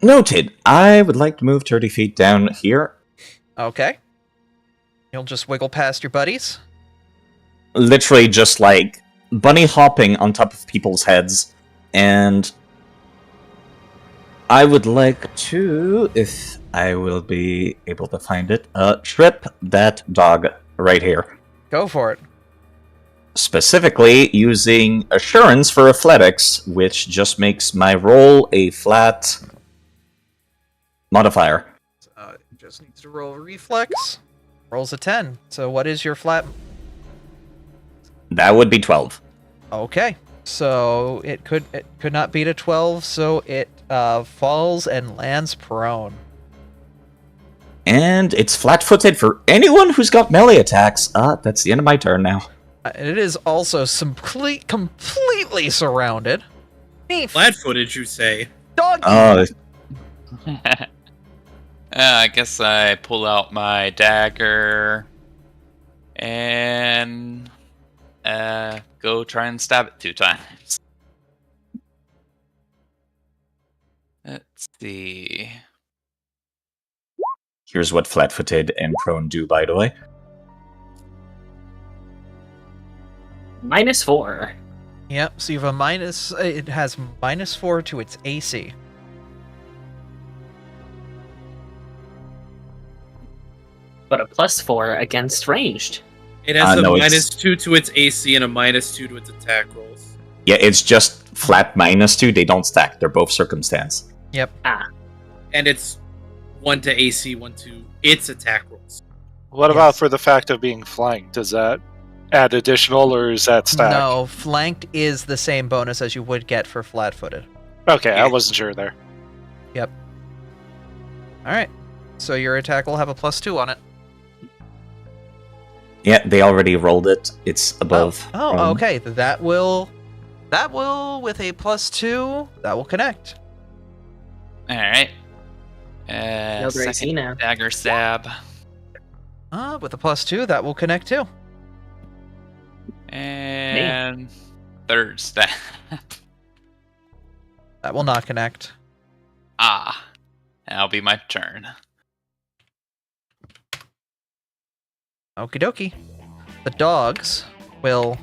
Noted. I would like to move 30 feet down here. Okay. You'll just wiggle past your buddies. Literally just like bunny hopping on top of people's heads. And I would like to, if I will be able to find it, trip that dog right here. Go for it. Specifically using Assurance for Athletics, which just makes my roll a flat modifier. It just needs to roll reflex. Rolls a 10. So what is your flat? That would be 12. Okay. So it could not beat a 12, so it falls and lands prone. And it's flat-footed for anyone who's got melee attacks. That's the end of my turn now. It is also completely surrounded. Flat-footed, you say? Dog. I guess I pull out my dagger and go try and stab it 2 times. Let's see. Here's what flat-footed and prone do, by the way. -4. Yep, so you have a minus. It has -4 to its AC. But a +4 against ranged. It has a no, -2 to its AC and a -2 to its attack rolls. Yeah, it's just flat -2. They don't stack. They're both circumstance. Yep. And it's 1 to AC, 1 to its attack rolls. What about for the fact of being flanked? Does that add additional, or is that stack? No, flanked is the same bonus as you would get for flat-footed. Okay, I wasn't sure there. Yep. All right. So your attack will have a +2 on it. Yeah, they already rolled it. It's above. Oh, okay. That will, with a +2, that will connect. All right. Another AC Second now. dagger stab. With a +2, that will connect too. And third stab. That will not connect. That'll be my turn. Okie dokie. The dogs will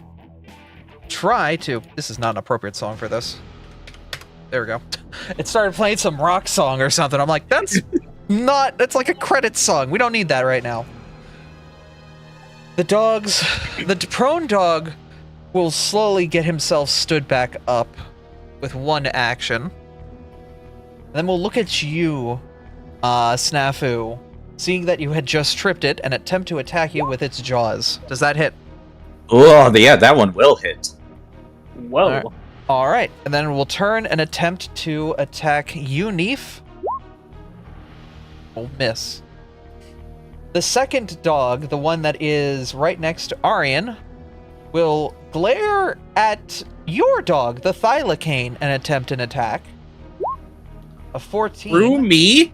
try to... This is not an appropriate song for this. There we go. It started playing some rock song or something. I'm like, that's not... That's like a credit song. We don't need that right now. The dogs... The prone dog will slowly get himself stood back up with one action. And then we'll look at you, Snafu, seeing that you had just tripped it and attempt to attack you with its jaws. Does that hit? Oh, yeah, that one will hit. Whoa. All right, and then we'll turn and attempt to attack you, Neef. We'll miss. The second dog, the one that is right next to Arian, will glare at your dog, the Thylacane, and attempt an attack. A 14. Through me?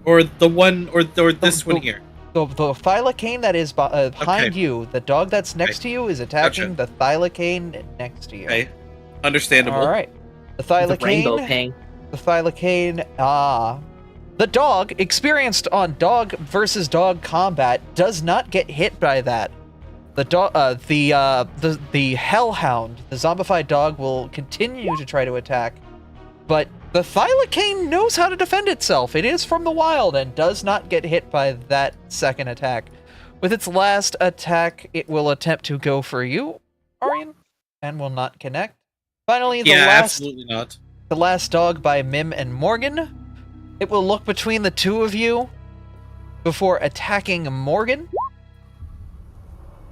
Or the one, or this one here? The Thylacane that is behind Okay. you, the dog that's next to you, is attacking Gotcha. the Thylacane next to you. Okay. Understandable. All right. The Rainbow Thylacane. ping. The Thylacane. The dog, experienced on dog versus dog combat, does not get hit by that. the Hellhound, the zombified dog, will continue to try to attack, but the Thylacine knows how to defend itself. It is from the wild and does not get hit by that second attack. With its last attack, it will attempt to go for you, Arian, and will not connect. Finally, Absolutely not. the last dog by Mim and Morgan. It will look between the two of you before attacking Morgan.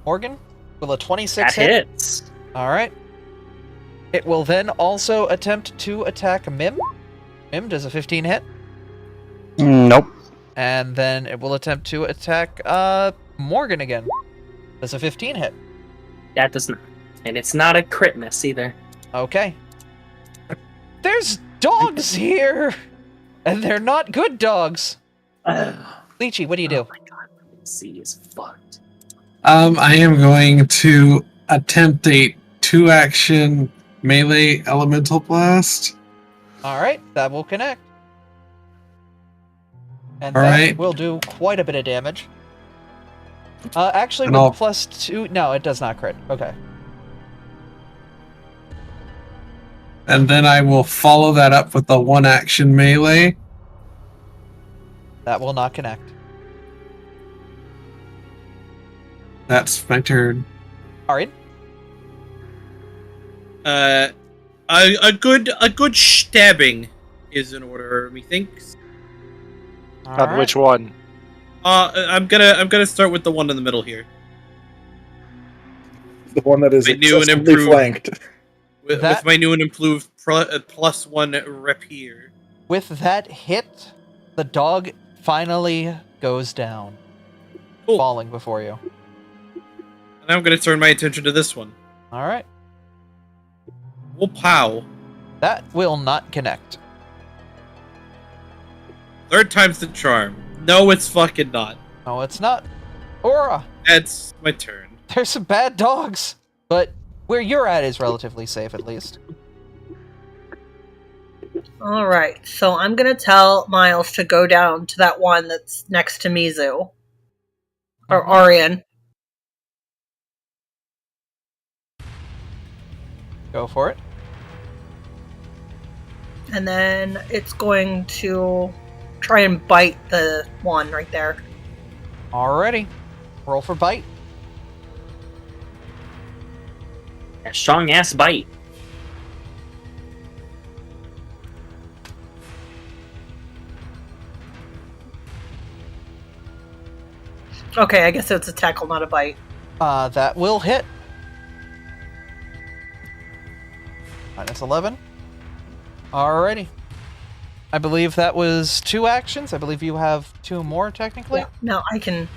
Morgan, will a 26 That hit? hits. All right. It will then also attempt to attack Mim. Mim, does a 15 hit? Nope. And then it will attempt to attack Morgan again. Does a 15 hit? That does not. And it's not a crit miss either. Okay. There's dogs here! And they're not good dogs. Lychee, what do you do? Oh my god, C is fucked. I am going to attempt a 2-action melee elemental blast. Alright, that will connect. And All that right. will do quite a bit of damage. Actually, And with I'll- +2... No, it does not crit. Okay. And then I will follow that up with the 1-action melee. That will not connect. That's my turn. Arian? A good stabbing is in order, methinks. On which one? I'm gonna start with the one in the middle here. The one that is My new and excessively improved- flanked. With That- my new and improved +1 rapier. With that hit, the dog finally goes down, Cool. falling before you. And I'm gonna turn my attention to this one. All right. Well, pow. That will not connect. Third time's the charm. No, it's fucking not. No, it's not. Aura, That's my turn. there's some bad dogs, but where you're at is relatively safe, at least. Alright, so I'm gonna tell Miles to go down to that one that's next to Mizu. Or Arian. Go for it. And then it's going to try and bite the one right there. Alrighty. Roll for bite. A strong ass bite. Okay, I guess it's a tackle, not a bite. That will hit. -11. Alrighty. I believe that was 2 actions. I believe you have 2 more, technically. Yeah, no, I can.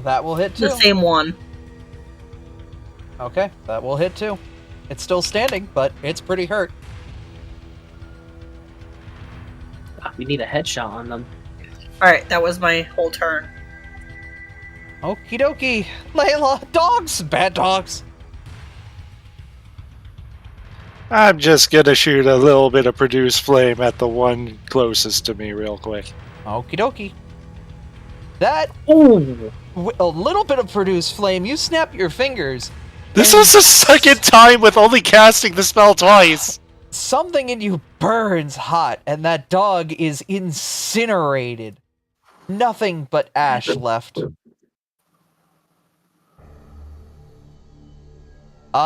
That will hit too. The same one. Okay, that will hit too. It's still standing, but it's pretty hurt. Ah, we need a headshot on them. Alright, that was my whole turn. Okie dokie. Layla, dogs! Bad dogs! I'm just gonna shoot a little bit of produce flame at the one closest to me real quick. Okie dokie. That, Ooh! a little bit of produce flame, you snap your fingers. This and was the second time with only casting the spell twice. something in you burns hot, and that dog is incinerated. Nothing but ash left.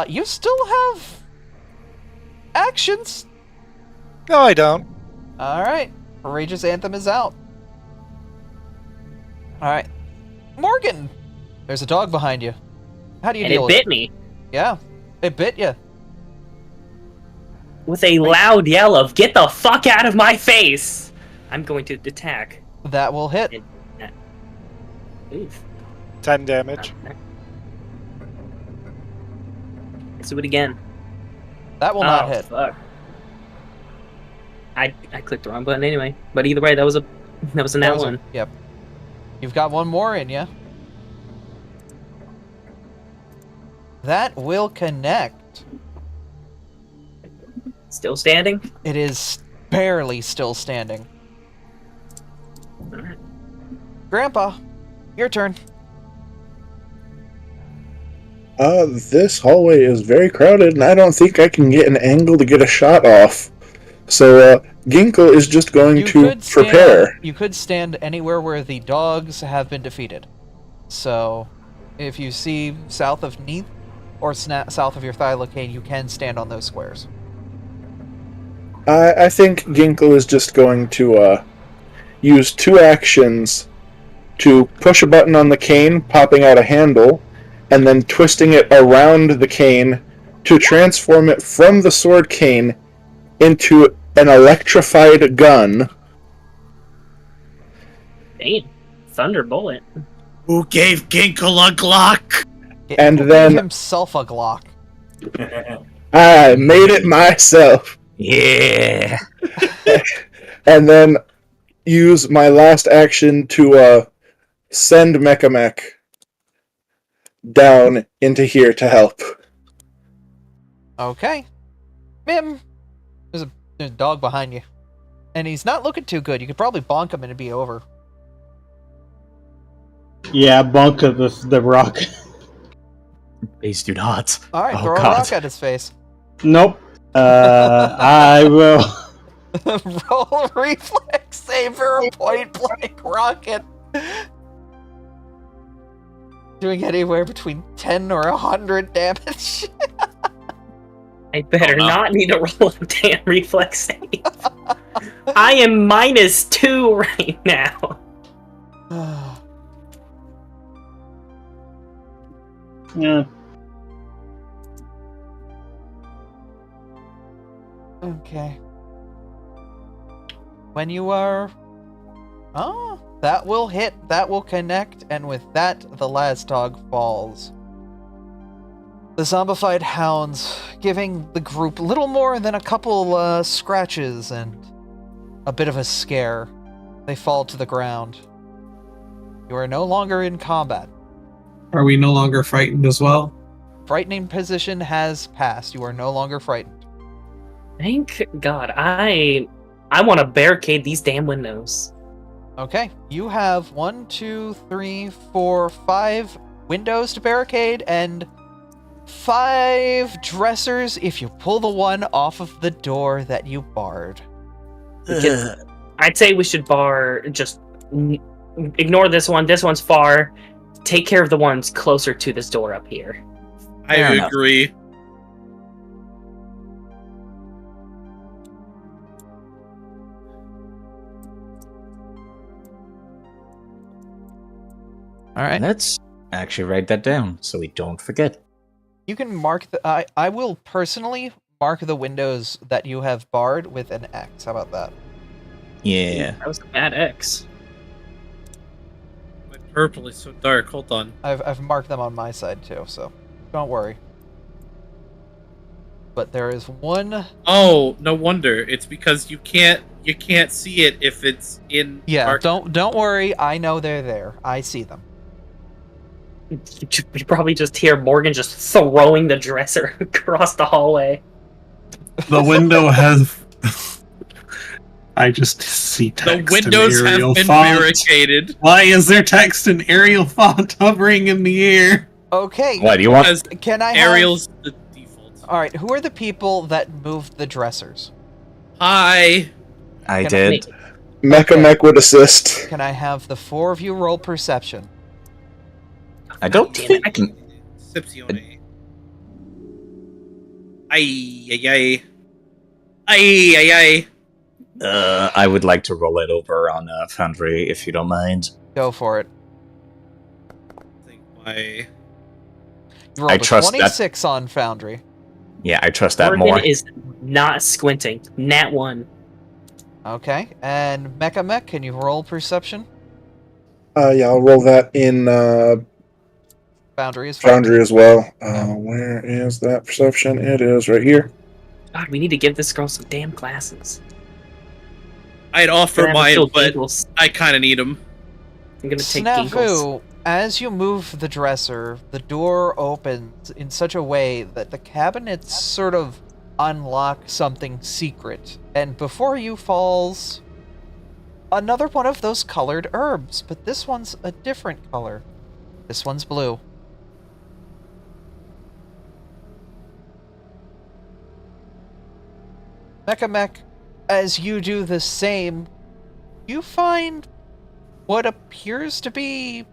You still have actions. No, I don't. Alright. Courageous Anthem is out. Alright. Morgan! There's a dog behind you. How do you And deal it with bit me Yeah. It bit you. with a loud yell of "Get the fuck out of my face!" I'm going to attack. That will hit. Oof. 10 damage. Let's do it again. That will not hit. Fuck. I clicked the wrong button anyway. But either way, that was a nat one. Yep. You've got one more in you. That will connect. Still standing? It is barely still standing. Alright. Grandpa, your turn. This hallway is very crowded, and I don't think I can get an angle to get a shot off. So, Ginkle is just going to prepare. You could stand anywhere where the dogs have been defeated. So, if you see south of Neath or south of your Thylacane, you can stand on those squares. I think Ginkle is just going to use 2 actions to push a button on the cane, popping out a handle, and then twisting it around the cane to transform it from the sword cane into an electrified gun. Damn. Thunder bullet. Who gave Ginkle a Glock? And Ginkle then- gave himself a Glock. I made it myself. Yeah. And then use my last action to send Mechamech down into here to help. Okay. Mim, there's a dog behind you. And he's not looking too good. You could probably bonk him and it'd be over. Yeah, bonk it with the rock. Please do not. Alright, Oh, throw a God. rock at his face. Nope. I will. Roll reflex save for a point blank rocket. Doing anywhere between 10 or 100 damage. I better Oh, no. not need to roll a damn reflex save. I am -2 right now. Yeah. Okay. When you are... Oh, that will hit, that will connect, and with that, the last dog falls. The zombified hounds giving the group little more than a couple scratches and a bit of a scare. They fall to the ground. You are no longer in combat. Are we no longer frightened as well? Frightening position has passed. You are no longer frightened. Thank God. I want to barricade these damn windows. Okay, you have 1, 2, 3, 4, 5 windows to barricade and 5 dressers if you pull the one off of the door that you barred. I'd say we should ignore this one. This one's far. Take care of the ones closer to this door up here. I Fair enough. agree. All right. Let's actually write that down so we don't forget. You can mark the... I will personally mark the windows that you have barred with an X. How about that? Yeah. That was a bad X. My purple is so dark. Hold on. I've marked them on my side too, so don't worry. But there is one... Oh, no wonder. It's because you can't see it if it's in Yeah, dark. don't worry. I know they're there. I see them. You probably just hear Morgan just throwing the dresser across the hallway. The window has. I just see text. The windows in have Arial been font. barricaded. Why is there text in Arial font hovering in the air? Okay. What do you want? Because Can I have... Ariel's the default. All right. Who are the people that moved the dressers? Hi. I Can did. Mechamech would assist. Can I have the 4 of you roll perception? I don't Damn it, think. Sipsione. Ay. Ay. I would like to roll it over on Foundry if you don't mind. Go for it. I think my... You rolled I a trust that- 26 on Foundry. Yeah, I trust that Morgan more. is not squinting. Nat 1. Okay. And Mechamech, can you roll perception? Yeah, I'll roll that in Foundry is fine. Foundry as well. Where is that perception? It is right here. God, we need to give this girl some damn glasses. I'd offer Gonna have her mine, fill but giggles. I kind of need them. I'm gonna take giggles. Snafu, As you move the dresser, the door opens in such a way that the cabinets sort of unlock something secret. And before you falls another one of those colored herbs, but this one's a different color. This one's blue. Mech, as you do the same, you find what appears to be...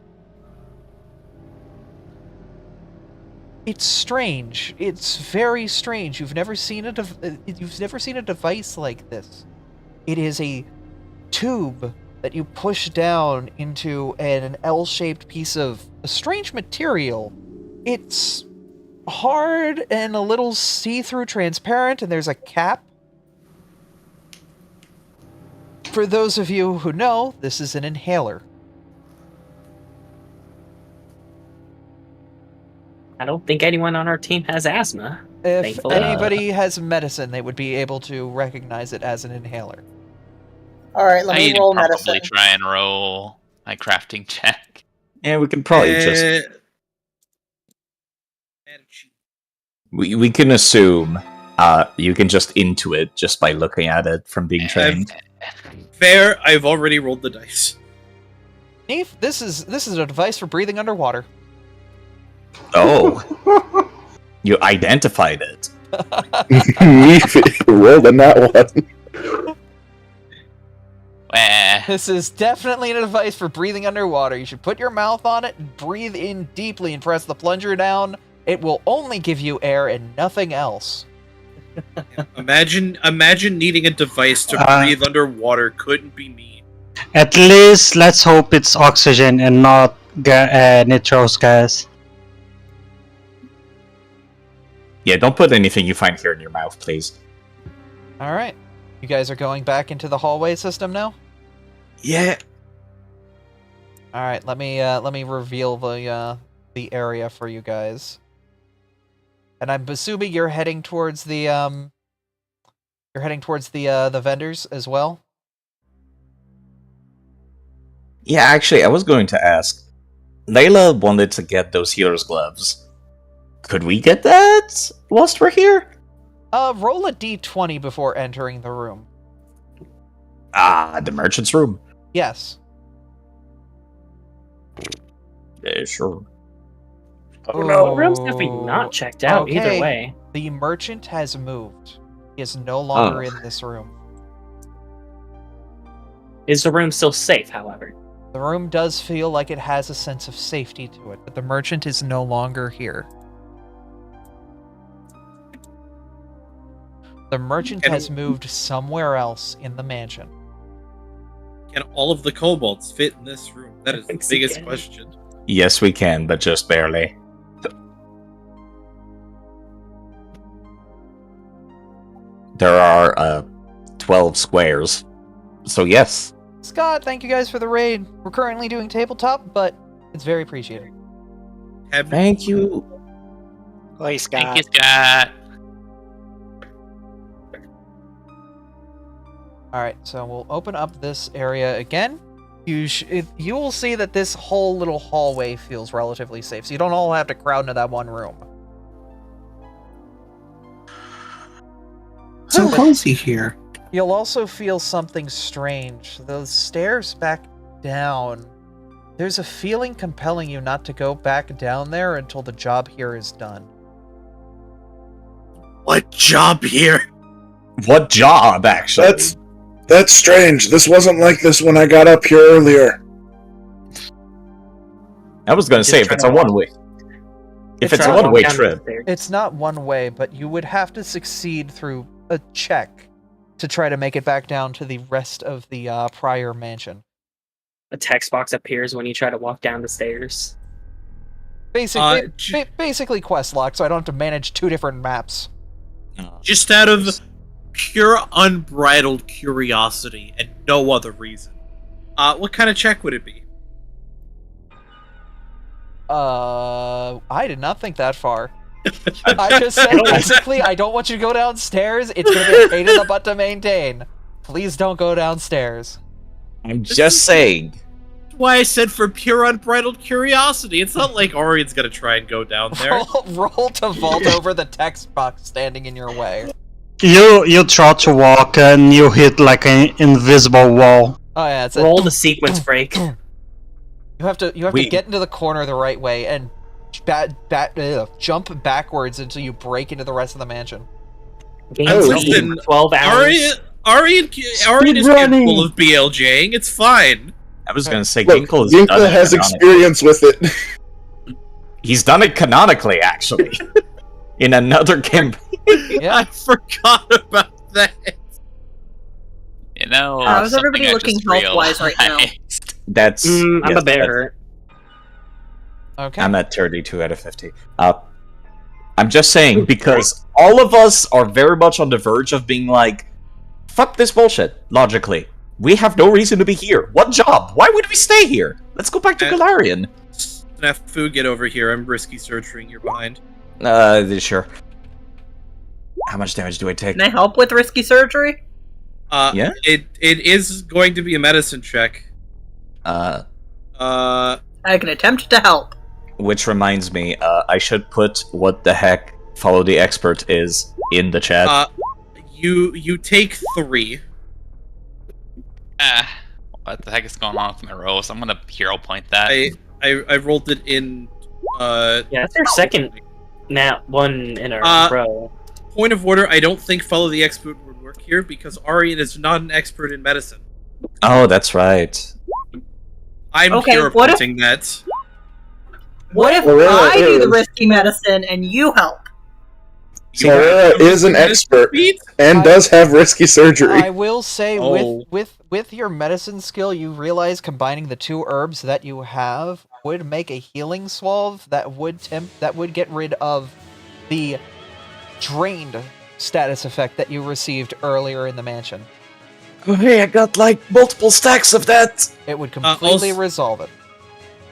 It's strange. It's very strange. You've never seen a device like this. It is a tube that you push down into an L-shaped piece of a strange material. It's hard and a little see-through transparent, and there's a cap. For those of you who know, this is an inhaler. I don't think anyone on our team has asthma. If Thankfully. anybody has medicine, they would be able to recognize it as an inhaler. Alright, let me I'd roll probably medicine. try and roll my crafting check. Yeah, we can probably just... We can assume you can just intuit just by looking at it from being trained. Fair, I've already rolled the dice. Neve, this is a device for breathing underwater. Oh. You identified it. Rolled a nat one. This is definitely a device for breathing underwater. You should put your mouth on it, breathe in deeply, and press the plunger down. It will only give you air and nothing else. Imagine needing a device to breathe underwater. Couldn't be me. At least let's hope it's oxygen and not nitrous gas. Yeah, don't put anything you find here in your mouth, please. All right, you guys are going back into the hallway system now. Yeah. All right, let me reveal the area for you guys. And I'm assuming you're heading towards the the vendors as well. Yeah, actually, I was going to ask. Layla wanted to get those healer's gloves. Could we get that whilst we're here? Roll a d20 before entering the room. The merchant's room. Yes. Yeah, sure. Oh no, room's definitely not checked out either Okay. way. The merchant has moved. He is no longer in this room. Is the room still safe, however? The room does feel like it has a sense of safety to it, but the merchant is no longer here. The merchant has moved somewhere else in the mansion. Can all of the kobolds fit in this room? That is the Thanks biggest again. question. Yes, we can, but just barely. There are 12 squares. So yes. Scott, thank you guys for the raid. We're currently doing tabletop, but it's very appreciated. Thank you. Play Scott. Thank you, Scott. Alright, so we'll open up this area again. You will see that this whole little hallway feels relatively safe, so you don't all have to crowd into that one room. So cozy here. You'll also feel something strange. Those stairs back down. There's a feeling compelling you not to go back down there until the job here is done. What job here? What job, actually? That's strange. This wasn't like this when I got up here earlier. I was going to say, if it's a one-way... If it's a one-way trip... It's not one way, but you would have to succeed through a check to try to make it back down to the rest of the prior mansion. A text box appears when you try to walk down the stairs. Basically quest lock, so I don't have to manage two different maps. Just out of pure unbridled curiosity and no other reason. What kind of check would it be? I did not think that far. I just said basically, I don't want you to go downstairs. It's gonna be a pain in the butt to maintain. Please don't go downstairs. I'm just saying. why I said for pure unbridled curiosity. It's not like Orian's gonna try and go down there. Roll to vault over the text box standing in your way. You try to walk and you hit like an invisible wall. Oh yeah, it's Roll the sequence break. You have to get into the corner the right way and jump backwards until you break into the rest of the mansion. Game Listen, speed for 12 hours. Arian is capable of BLJing. It's fine. I was gonna say, Look, Ginkle Ginkle has experience with it. He's done it canonically, actually. In another campaign. Yeah. I forgot about that. You know, How's something everybody I looking just health-wise right now? realized. That's... I'm yes, a bear that's- hurt. Okay. I'm at 32 out of 50. I'm just saying, because all of us are very much on the verge of being like, fuck this bullshit, logically. We have no reason to be here. What job? Why would we stay here? Let's go back to Galarian. Snafu, get over here. I'm risky surgerying. You're behind. Sure. How much damage do I take? Can I help with risky surgery? Yeah? It is going to be a medicine check. I can attempt to help. Which reminds me, I should put what the heck follow the expert is in the chat. You take 3. What the heck is going on with my rolls? I'm gonna hero point that. I rolled it in. Yeah, that's our second nat one in a row. Point of order: I don't think follow the expert would work here because Arian is not an expert in medicine. Oh, that's right. I'm Okay, hero what if- pointing that. What if Aurora I do the is. risky medicine and you help? Aurora is an expert and does have risky surgery. I will say, Oh. with your medicine skill, you realize combining the 2 herbs that you have would make a healing salve that would get rid of the drained status effect that you received earlier in the mansion. Oh, hey, I got like multiple stacks of that. It would completely also- resolve it.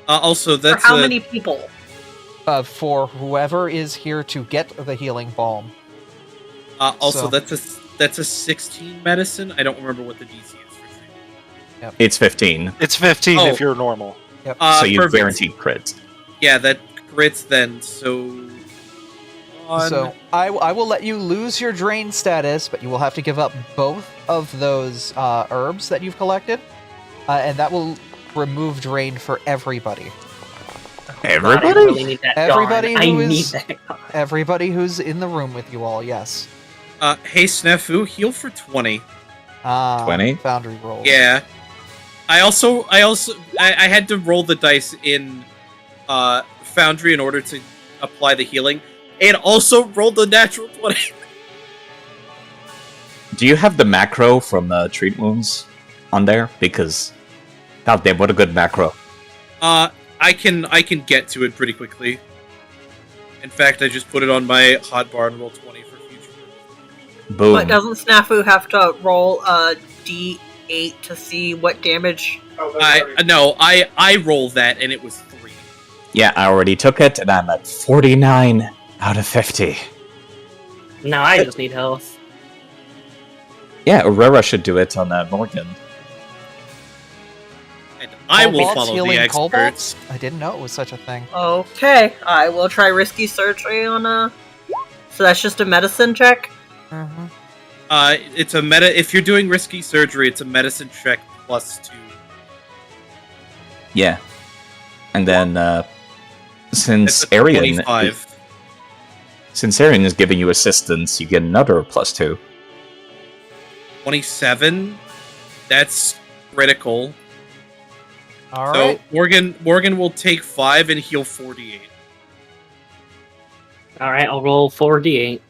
Also, For that's how many people? For whoever is here to get the healing balm. Also, So- that's a 16 medicine. I don't remember what the DC is for treatment. It's 15. It's 15 Oh. if you're normal. Yep. So you perfect. guaranteed crit. Yeah, that grits then. So. So I will let you lose your drain status, but you will have to give up both of those herbs that you've collected, and that will remove drain for everybody. God, I really need that Everybody gone. I who need is- that gone. Everybody who's in the room with you all, yes. Hey Snafu, heal for 20. 20? Foundry roll. Yeah. I had to roll the dice in Foundry in order to apply the healing. And also rolled the natural 20. Do you have the macro from Treat Wounds on there? Because, goddamn, what a good macro. I can get to it pretty quickly. In fact, I just put it on my hotbar and roll 20 for future. Boom. But doesn't Snafu have to roll a D8 to see what damage? I roll that and it was 3. Yeah, I already took it, and I'm at 49 out of 50. No, I just need health. Yeah, Aurora should do it on Morgan. And I will Kobolds follow the healing experts. kobolds? I didn't know it was such a thing. Okay, I will try risky surgery on a. So that's just a medicine check. Mm-hmm. It's a if you're doing risky surgery, it's a medicine check +2. Yeah. And then, since It's a Arian... 25. Since Arian is giving you assistance, you get another +2. 27. That's critical. All So right. Morgan will take 5 and heal 48. Alright, I'll roll 4d8.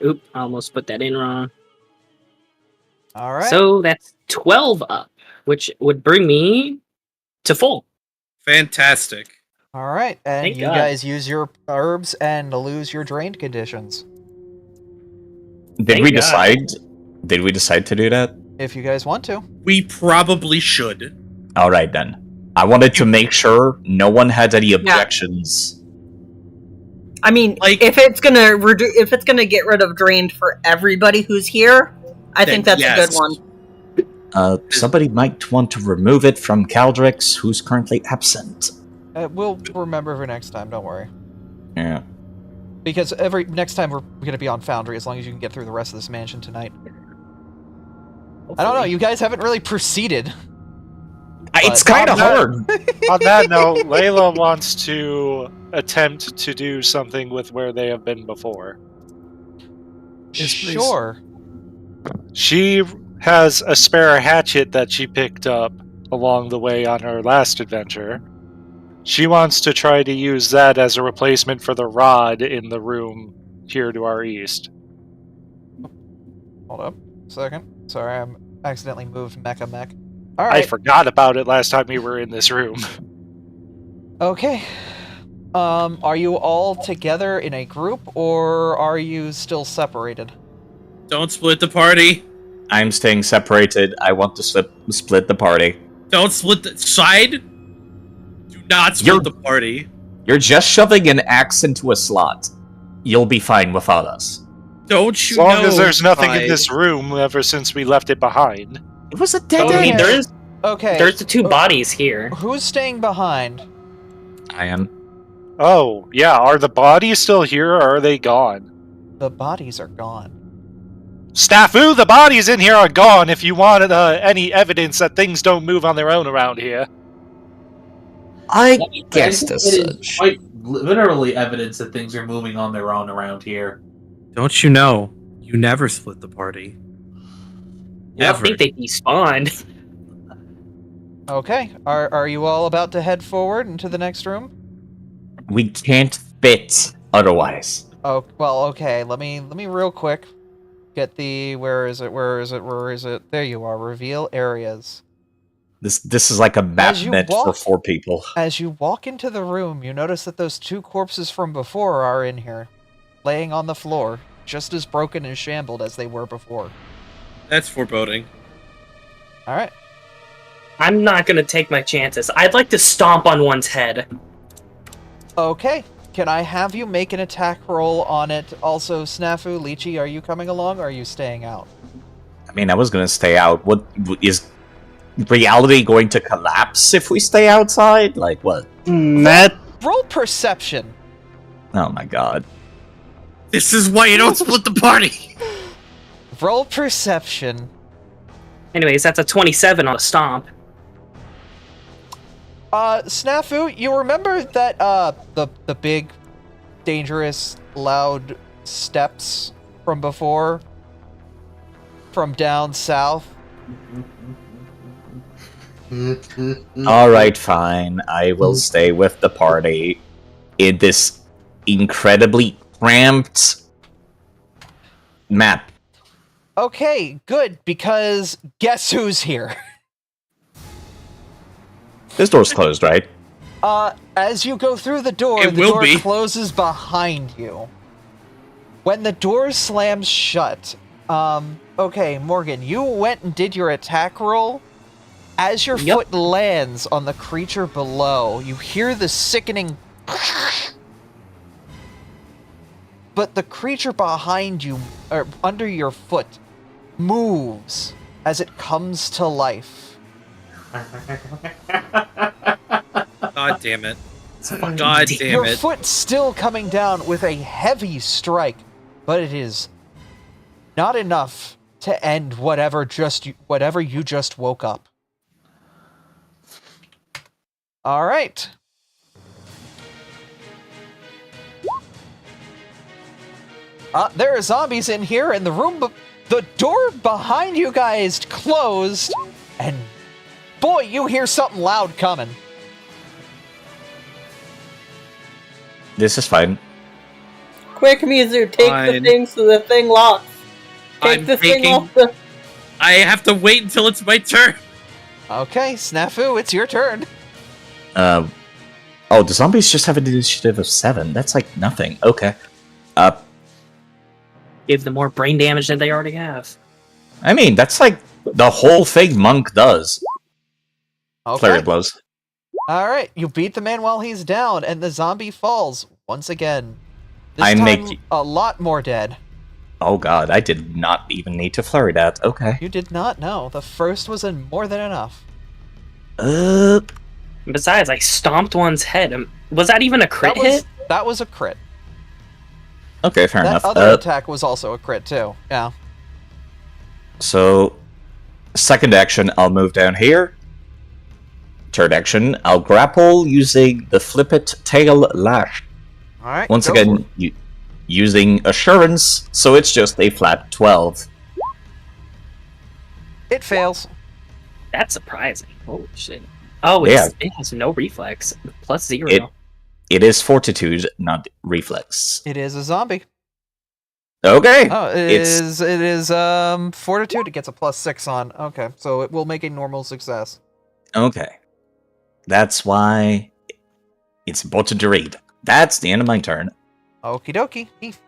Oop, I almost put that in wrong. All right. So that's 12 up, which would bring me to full. Fantastic. All right, and Thank you God. guys use your herbs and lose your drained conditions. Did Thank we God. decide? Did we decide to do that? If you guys want to. We probably should. All right then. I wanted to make sure no one had any objections. I mean, Like- if it's gonna get rid of drained for everybody who's here, I think Then that's a yes. good one. Somebody might want to remove it from Caldrix, who's currently absent. We'll remember for next time, don't worry. Yeah. Because next time we're going to be on Foundry, as long as you can get through the rest of this mansion tonight. I don't know, you guys haven't really proceeded. It's kind of hard. On that note, Layla wants to attempt to do something with where they have been before. Sure. She has a spare hatchet that she picked up along the way on her last adventure. She wants to try to use that as a replacement for the rod in the room here to our east. Hold up a second. Sorry, I accidentally moved Mecha Mech. Alright. I forgot about it last time we were in this room. Okay. Are you all together in a group, or are you still separated? Don't split the party. I'm staying separated. I want to split the party. Don't split the side. Do not split the party. You're just shoving an axe into a slot. You'll be fine without us. Don't you know? As long as there's nothing in this room ever since we left it behind. It was a dead end. I mean, there's the two Who- bodies here. Who's staying behind? I am. Oh, yeah. Are the bodies still here, or are they gone? The bodies are gone. Snafu, the bodies in here are gone if you want any evidence that things don't move on their own around here. I guess it as is such. quite literally evidence that things are moving on their own around here. Don't you know? You never split the party. I think they despawned. Okay. Are you all about to head forward into the next room? We can't fit otherwise. Oh, well, okay. Let me real quick get the where is it? There you are. Reveal areas. This is like a map As you meant walk- for 4 people. As you walk into the room, you notice that those 2 corpses from before are in here, laying on the floor, just as broken and shambled as they were before. That's foreboding. All right. I'm not gonna take my chances. I'd like to stomp on one's head. Okay. Can I have you make an attack roll on it? Also, Snafu, Lychee, are you coming along or are you staying out? I mean, I was gonna stay out. What is reality going to collapse if we stay outside? Like what? Roll perception. Oh my god. This is why you don't split the party. Roll perception. Anyways, that's a 27 on a stomp. Snafu, you remember that the big, dangerous, loud steps from before? From down south? Alright, fine. I will stay with the party in this incredibly cramped map. Okay, good, because guess who's here? This door's closed, right? As you go through the door, It the will door be. closes behind you. When the door slams shut, okay, Morgan, you went and did your attack roll. As your foot lands on the creature below, you hear the sickening but the creature behind you, or under your foot, moves as it comes to life. God damn it. God damn Your it. foot still coming down with a heavy strike, but it is not enough to end whatever you just woke up. All right. There are zombies in here, and the door behind you guys closed, and boy, you hear something loud coming. This is fine. Quick, Mizu, take the Fine. thing so the thing locks. Take I'm the thing taking- off the... I have to wait until it's my turn. Okay, Snafu, it's your turn. Oh, the zombies just have an initiative of 7. That's like nothing. Okay. Give them more brain damage than they already have. I mean, that's like the whole thing Monk does. Flurry Okay. of blows. All right, you beat the man while he's down, and the zombie falls once again. This I time, make- a lot more dead. Oh god, I did not even need to flurry that. Okay. You did not know. The first was more than enough. Besides, I stomped one's head. Was that even a crit hit? That was a crit. Okay, fair That enough. other attack was also a crit too. Yeah. So, second action, I'll move down here. Third action, I'll grapple using the Flip It Tail Lash. Alright. Once again, using Assurance, so it's just a flat 12. It fails. That's surprising. Holy shit. Oh, it has no reflex. +0. It is Fortitude, not Reflex. It is a zombie. Okay. Oh, it is Fortitude. It gets a +6 on. Okay, so it will make a normal success. Okay. That's why it's about to read. That's the end of my turn. Okie dokie. Heath.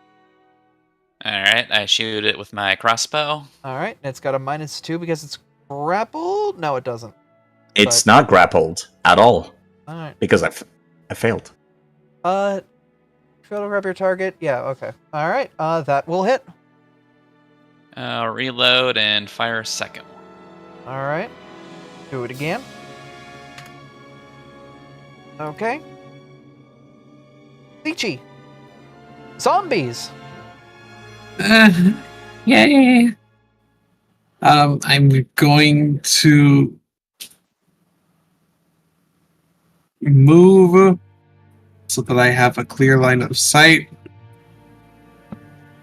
Alright, I shoot it with my crossbow. Alright, it's got a -2 because it's grappled? No, it doesn't. It's not grappled at all. Alright. Because I failed. Fail to grab your target? Yeah, okay. Alright, that will hit. Reload and fire a second one. Alright. Do it again. Okay. Lychee. Zombies! Yay! I'm going to move so that I have a clear line of sight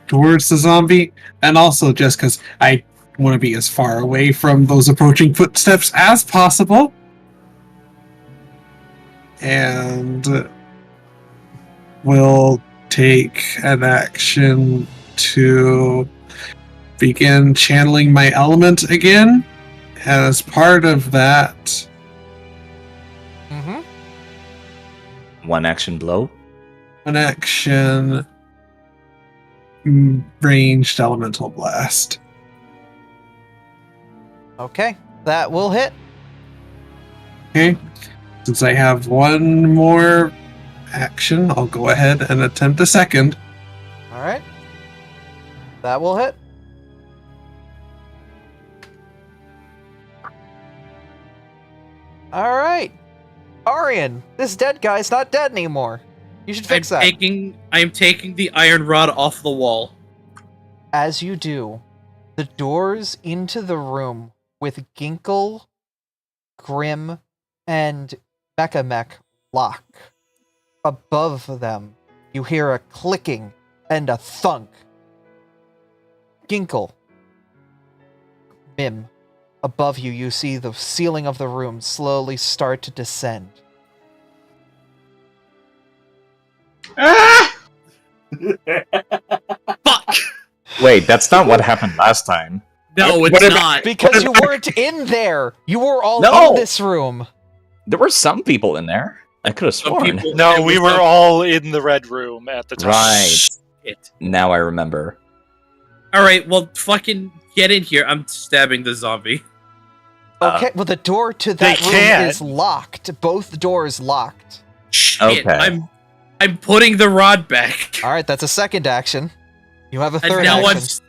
towards the zombie, and also just because I want to be as far away from those approaching footsteps as possible. And will take an action to begin channeling my element again. As part of that, One action blow. an action ranged elemental blast. Okay, that will hit. Okay, since I have one more action, I'll go ahead and attempt a second. Alright. That will hit. Alright. Arian, this dead guy's not dead anymore. You should fix that. I'm taking the iron rod off the wall. As you do, the doors into the room with Ginkle, Grim, and Mechamech lock. Above them, you hear a clicking and a thunk. Ginkle. Mim. Above you, you see the ceiling of the room slowly start to descend. Fuck! Wait, that's not what happened last time. No, it's not. Because you weren't in there! You were all No! in this room! There were some people in there. I could have sworn. No, we were all in the red room at the time. Right. Now I remember. Alright, well, fucking get in here. I'm stabbing the zombie. Okay, well the door to that room can't. is locked. Both doors locked. Shit, Okay. I'm putting the rod back. Alright, that's a second action. You have a And third now action.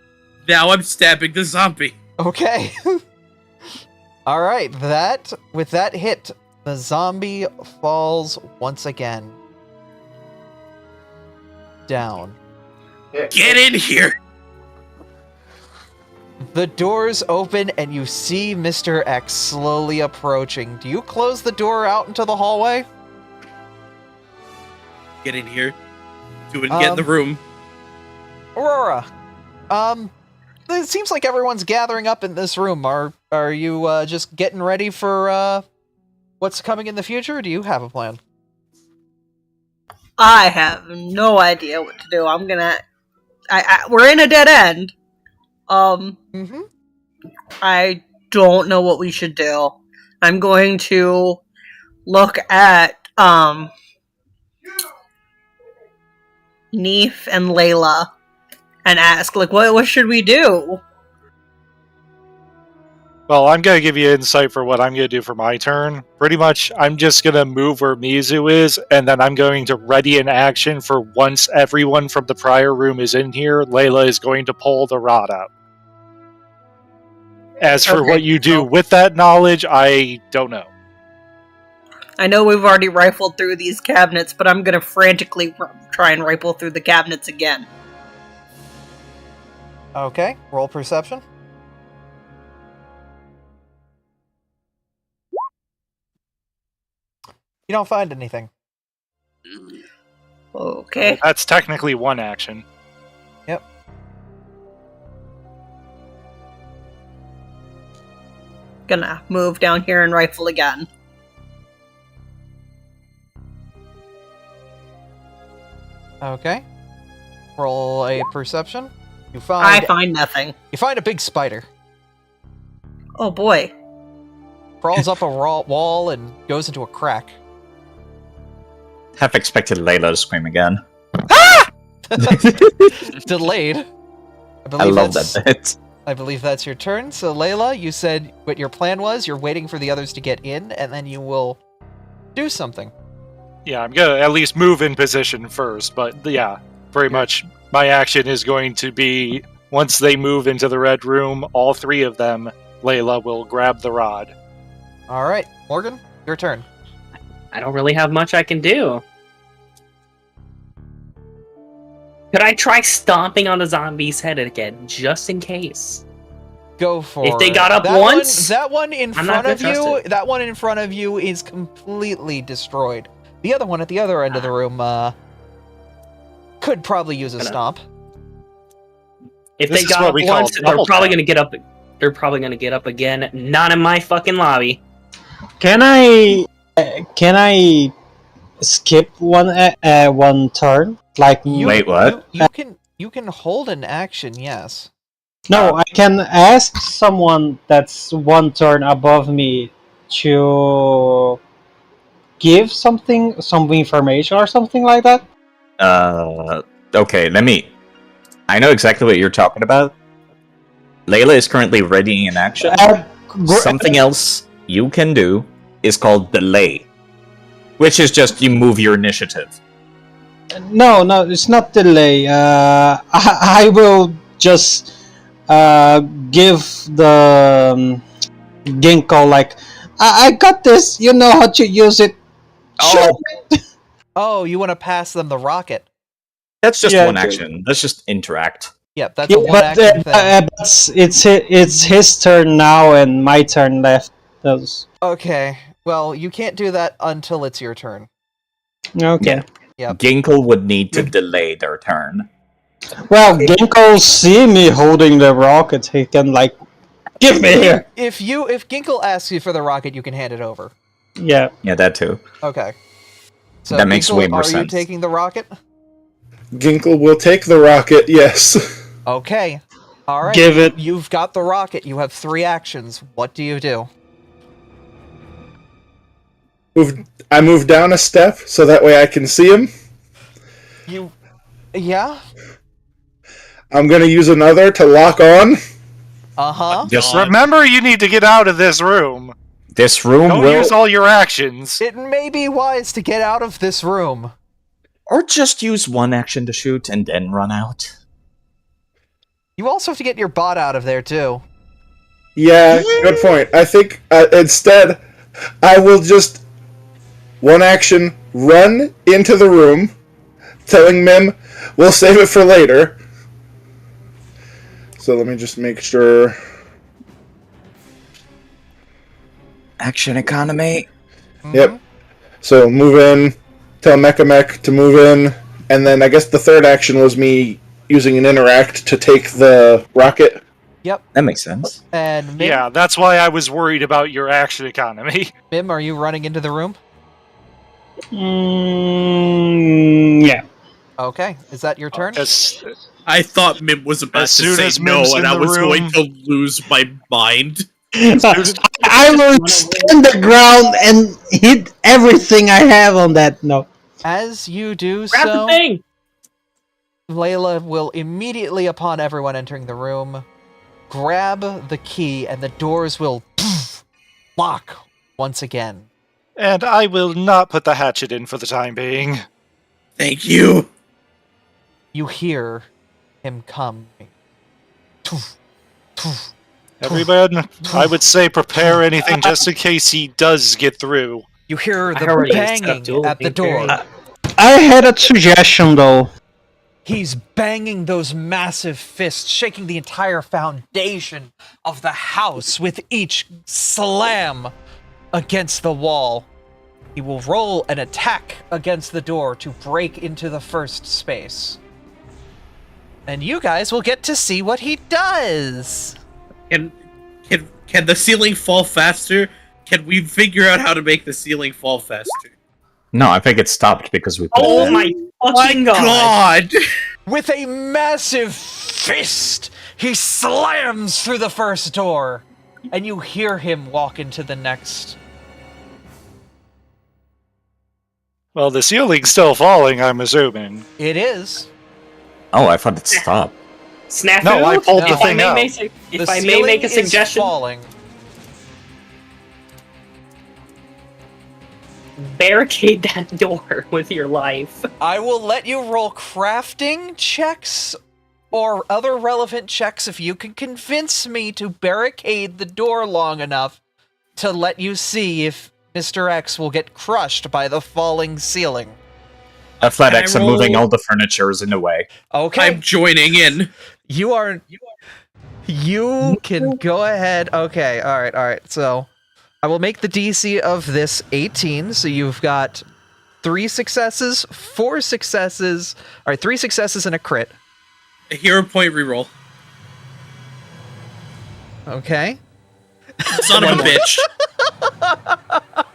now I'm stabbing the zombie. Okay. Alright, with that hit, the zombie falls once again. Down. Get in here! The doors open and you see Mr. X slowly approaching. Do you close the door out into the hallway? Get in here. Get in the room. Aurora, it seems like everyone's gathering up in this room. Are you just getting ready for what's coming in the future, or do you have a plan? I have no idea what to do. We're in a dead end. I don't know what we should do. I'm going to look at Neef and Layla and ask, like, what should we do? Well, I'm going to give you insight for what I'm going to do for my turn. Pretty much, I'm just going to move where Mizu is, and then I'm going to ready an action for once everyone from the prior room is in here, Layla is going to pull the rod out. As for Okay, what you do so- with that knowledge, I don't know. I know we've already rifled through these cabinets, but I'm gonna frantically try and rifle through the cabinets again. Okay, roll perception. You don't find anything. Okay. That's technically one action. Yep. Gonna move down here and rifle again. Okay. Roll a perception. You I find find nothing. you find a big spider. Oh boy. Crawls up a wall and goes into a crack. Half expected Layla to scream again. Delayed. I love that bit. I believe that's your turn. So Layla, you said what your plan was. You're waiting for the others to get in, and then you will do something. Yeah, I'm going to at least move in position first, but yeah, very much my action is going to be, once they move into the red room, all three of them, Layla will grab the rod. All right, Morgan, your turn. I don't really have much I can do. Could I try stomping on the zombie's head again, just in case? Go for If they it. got up That once, that one in I'm not front of gonna trust you, it. that one in front of you is completely destroyed. The other one at the other end of the room could probably use a Gonna- stomp. If This they is got what up we call once, they're double probably tap. gonna get up. They're probably gonna get up again. Not in my fucking lobby. Can I skip one turn? Like Wait, what? You can hold an action, yes. no, I can ask someone that's one turn above me to give some information or something like that. Okay, I know exactly what you're talking about. Layla is currently readying an action. Something else you can do is called delay, which is just you move your initiative. No, it's not delay. I will just give the ginkgo like I got this. You know how to use it. Oh, Oh, you want to pass them the rocket? that's just Yeah, one action. Let's just interact. Yep, that's Yeah, a one but action thing. it's his turn now and my turn left. Okay, well, you can't do that until it's your turn. Okay. Yeah. Yep. Ginkle would need to delay their turn. Well, Ginkgo see me holding the rocket. He can like give me here. If Ginkle asks you for the rocket, you can hand it over. Yeah. Yeah, that too. Okay. So That makes Ginkle, way more are you sense. taking the rocket? Ginkle will take the rocket, yes. Okay. All right. Give it. You've got the rocket. You have 3 actions. What do you do? I move down a step so that way I can see him. Yeah? I'm going to use another to lock on. Uh-huh. Just remember you need to get out of this room. This room Don't will... use all your actions. It may be wise to get out of this room. Or just use one action to shoot and then run out. You also have to get your bot out of there, too. Yeah, good point. I think instead I will just one action run into the room, telling Mim we'll save it for later. So let me just make sure. Action economy. Yep. So move in, tell Mechamech to move in, and then I guess the third action was me using an interact to take the rocket. Yep. That makes sense. And Mim, Yeah, that's why I was worried about your action economy. Mim, are you running into the room? Yeah. Okay. Is that your turn? I thought Mim was about As to soon say as no, Mim's and in I the was going room- to lose my mind. I will stand the ground and hit everything I have on that. No. As you do Grab the so, thing! Layla will immediately, upon everyone entering the room, grab the key and the doors will lock once again. And I will not put the hatchet in for the time being. Thank you. You hear him come. Everyone, I would say prepare anything just in case he does get through. You hear I the already set up banging dual at the link door. period. I had a suggestion though. He's banging those massive fists, shaking the entire foundation of the house with each slam against the wall. He will roll an attack against the door to break into the first space. And you guys will get to see what he does. Can the ceiling fall faster? Can we figure out how to make the ceiling fall faster? No, I think it stopped because we put Oh it my fucking god! With a massive fist, he slams through the first door, and you hear him walk into the next. Well, the ceiling's still falling, I'm assuming. It is. Oh, I thought it stopped. Snafu, No, I pulled the if I thing may out. make The if I may make a ceiling is suggestion, falling. barricade that door with your life. I will let you roll crafting checks or other relevant checks if you can convince me to barricade the door long enough to let you see if Mr. X will get crushed by the falling ceiling. Athletics Can I and moving roll- all the furniture is in the way. Okay. I'm joining in. You can go ahead. Okay, alright. So, I will make the DC of this 18, so you've got 3 successes, 4 successes, alright, 3 successes and a crit. A hero point reroll. Okay. Son of a bitch.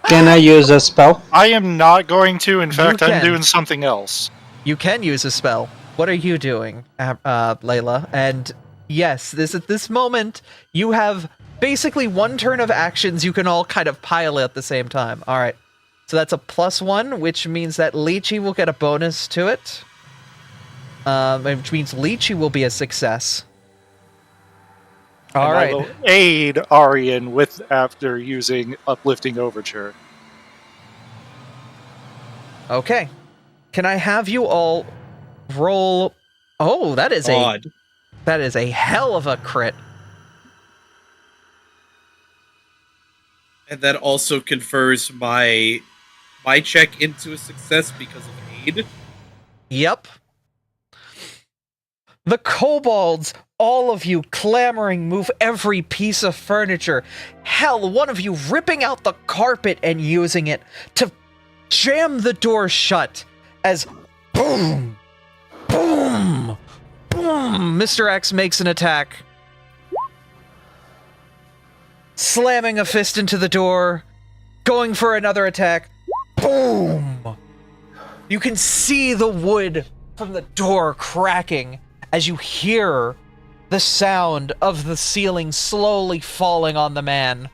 Can I use a spell? I am not going to. In fact, I'm can. doing something else. You can use a spell. What are you doing, Layla? And yes, at this moment, you have basically one turn of actions you can all kind of pile at the same time. All right. So that's a +1, which means that Lychee will get a bonus to it. Which means Lychee will be a success. All And right. I will aid Arian with after using Uplifting Overture. Okay. Can I have you all roll? Oh, that is Odd. a hell of a crit. And that also confers my check into a success because of aid. Yep. The kobolds, all of you clamoring, move every piece of furniture. Hell, one of you ripping out the carpet and using it to jam the door shut as boom, boom, boom, Mr. X makes an attack. Slamming a fist into the door, going for another attack. Boom! You can see the wood from the door cracking as you hear the sound of the ceiling slowly falling on the man.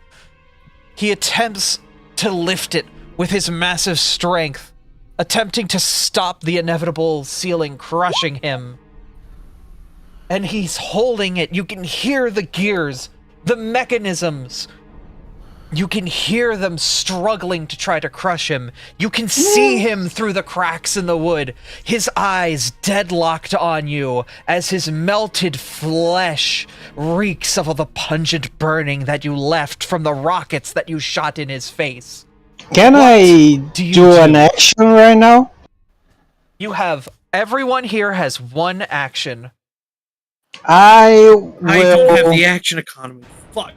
He attempts to lift it with his massive strength, attempting to stop the inevitable ceiling crushing him. And he's holding it. You can hear the gears, the mechanisms. You can hear them struggling to try to crush him. You can see him through the cracks in the wood, his eyes deadlocked on you as his melted flesh reeks of all the pungent burning that you left from the rockets that you shot in his face. Can I do you do an do? action right now? You have... Everyone here has one action. I will. I don't have the action economy. Fuck.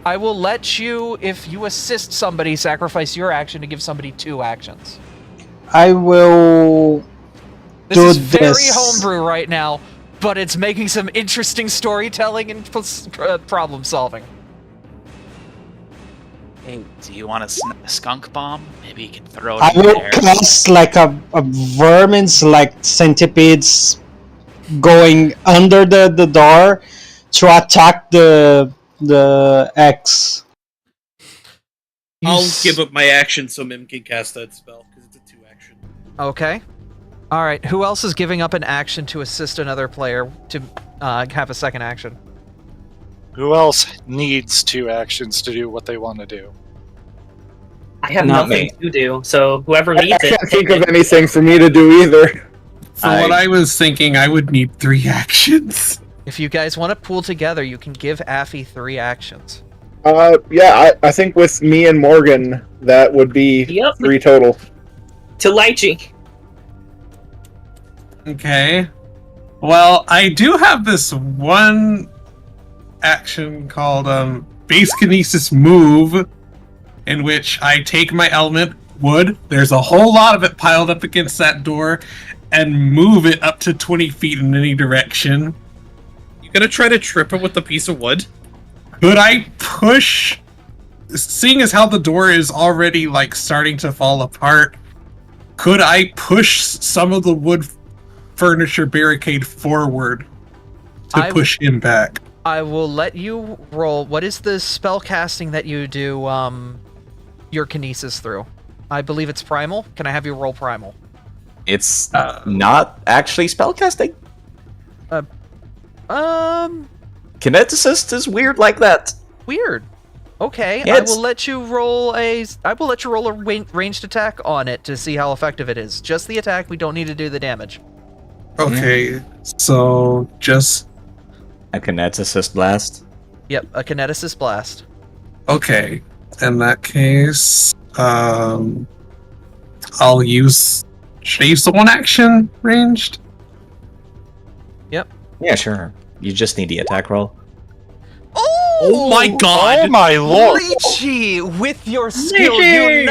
I will let you, if you assist somebody, sacrifice your action to give somebody 2 actions. I will. This do is very this. homebrew right now, but it's making some interesting storytelling and problem solving. Hey, do you want a skunk bomb? Maybe you can throw I it in will there. cast like a vermin's like centipedes going under the door to attack the X. I'll give up my action so Mim can cast that spell, because it's a 2 action. Okay. Alright, who else is giving up an action to assist another player to have a second action. Who else needs 2 actions to do what they want to do? I have Not nothing me. to do, so whoever I needs it. can't think of anything for me to do either. For what I was thinking, I would need 3 actions. If you guys want to pool together, you can give Affy 3 actions. Yeah, I think with me and Morgan, that would be Yep. 3 total. To Lychee. Okay. Well, I do have this one action called Base Kinesis Move, in which I take my element, wood, there's a whole lot of it piled up against that door, and move it up to 20 feet in any direction. You gonna try to trip it with the piece of wood? Could I push... Seeing as how the door is already, like, starting to fall apart, could I push some of the wood furniture barricade forward to push him back? I will let you roll. What is the spell casting that you do your kinesis through? I believe it's primal. Can I have you roll primal? It's not actually spellcasting. Kineticist is weird like that. Weird. Okay, Yeah, I will let you roll a ranged attack on it to see how effective it is. Just the attack. We don't need to do the damage. Okay, so just... A kineticist blast. Yep, a kineticist blast. Okay, in that case, I'll use... Should I use the 1 action ranged? Yep. Yeah, sure. You just need the attack roll. Oh my god! Oh my lord! Lychee, with your skill, you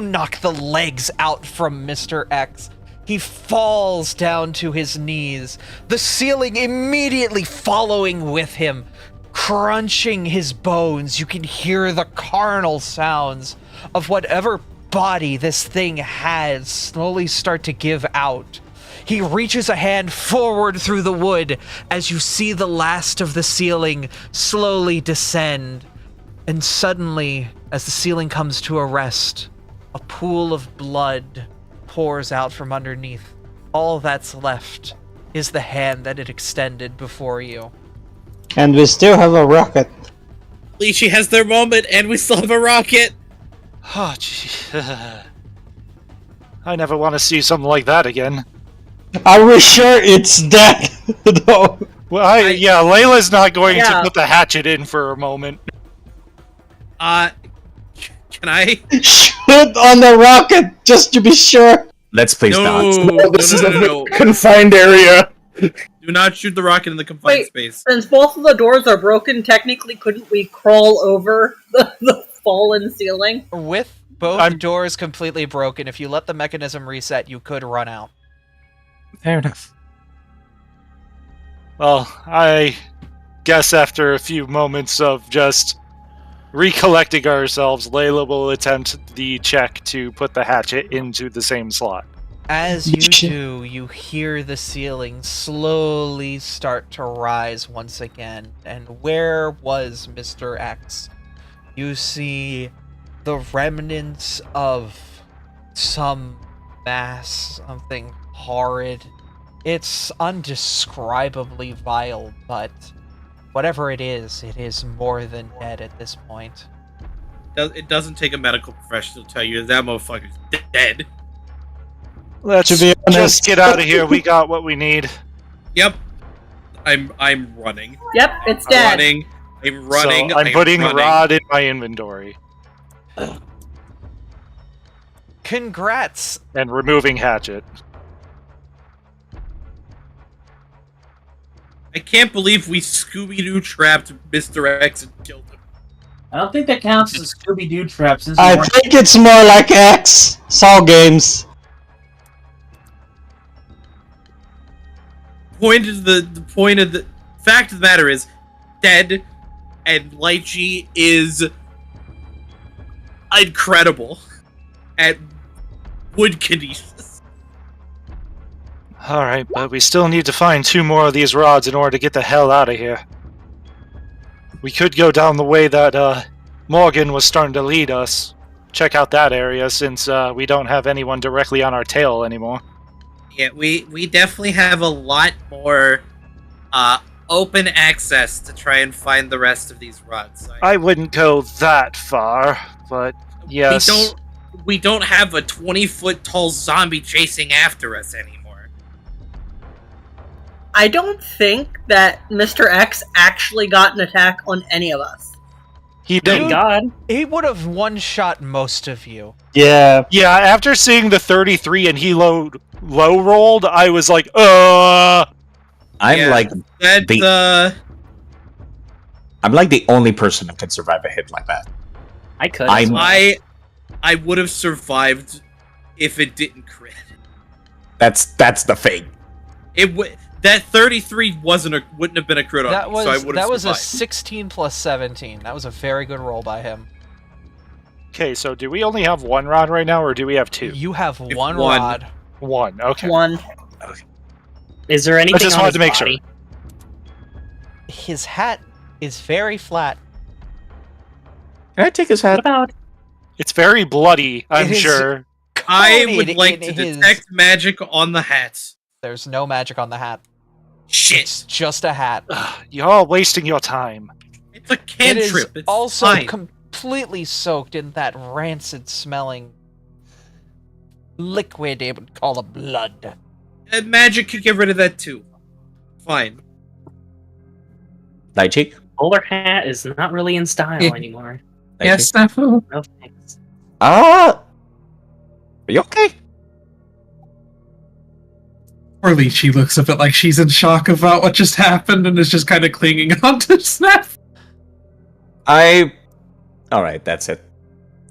knock the legs out from Mr. X. He falls down to his knees, the ceiling immediately following with him, crunching his bones. You can hear the carnal sounds of whatever body this thing has slowly start to give out. He reaches a hand forward through the wood as you see the last of the ceiling slowly descend. And suddenly, as the ceiling comes to a rest, a pool of blood pours out from underneath. All that's left is the hand that it extended before you. And we still have a rocket. Lychee has their moment, and we still have a rocket. Oh, gee. I never want to see something like that again. Are we sure it's dead? No. Well, yeah, Layla's not going to put the hatchet in for a moment. Can I? Shoot on the rocket, just to be sure. Let's please not. No, this is a confined area. Do not shoot the rocket in the confined Wait, space. since both of the doors are broken, technically couldn't we crawl over the fallen ceiling? With both doors completely broken, if you let the mechanism reset, you could run out. Fair enough. Well, I guess after a few moments of just recollecting ourselves, Layla will attempt the check to put the hatchet into the same slot. As you do, you hear the ceiling slowly start to rise once again. And where was Mr. X? You see the remnants of some mass, something horrid. It's undescribably vile, but whatever it is more than dead at this point. It doesn't take a medical professional to tell you that motherfucker's dead. Let's just get out of here. We got what we need. Yep. I'm running. Yep, it's I'm dead. running. I'm running. So I'm putting running. Rod in my inventory. Congrats! And removing hatchet. I can't believe we Scooby-Doo trapped Mr. X and killed him. I don't think that counts as Scooby-Doo traps. I think it's more like X. Saw games. The fact of the matter is, dead, and Lychee is incredible at wood kinesis. Alright, but we still need to find 2 more of these rods in order to get the hell out of here. We could go down the way that Morgan was starting to lead us. Check out that area since we don't have anyone directly on our tail anymore. Yeah, we definitely have a lot more open access to try and find the rest of these rods. I wouldn't go that far, but yes. We don't have a 20-foot tall zombie chasing after us anymore. I don't think that Mr. X actually got an attack on any of us. He Thank didn't. God. He would have one-shot most of you. Yeah. Yeah, after seeing the 33 and he low rolled, I was like, I'm Yeah, like I'm like the only person that can survive a hit like that. I could. I'm- as well. I would have survived if it didn't crit. That's the thing. That 33 wouldn't have been a crit on That me, so I was would have that was a survived. 16 plus 17. That was a very good roll by him. okay, so do we only have one rod right now, or do we have two? You have It's one one. rod. One, okay. One. Is there anything just on wanted his to make body? His hat is very flat. Can I take his What hat? about? It's very bloody, I'm It is- sure. I Coated would like to in his- detect magic on the hats. There's no magic on the hat. Shit. It's just a hat. You're all wasting your time. It's a It cantrip. is It's also fine. completely soaked in that rancid-smelling liquid they would call a blood. And magic could get rid of that too. Fine. Daichi? Bowler hat is not really in style Yeah. anymore. Daichi? Yes, Snafu. No thanks. Are you okay? Poor Lychee looks a bit like she's in shock about what just happened and is just kind of clinging on to Snap. Alright, that's it.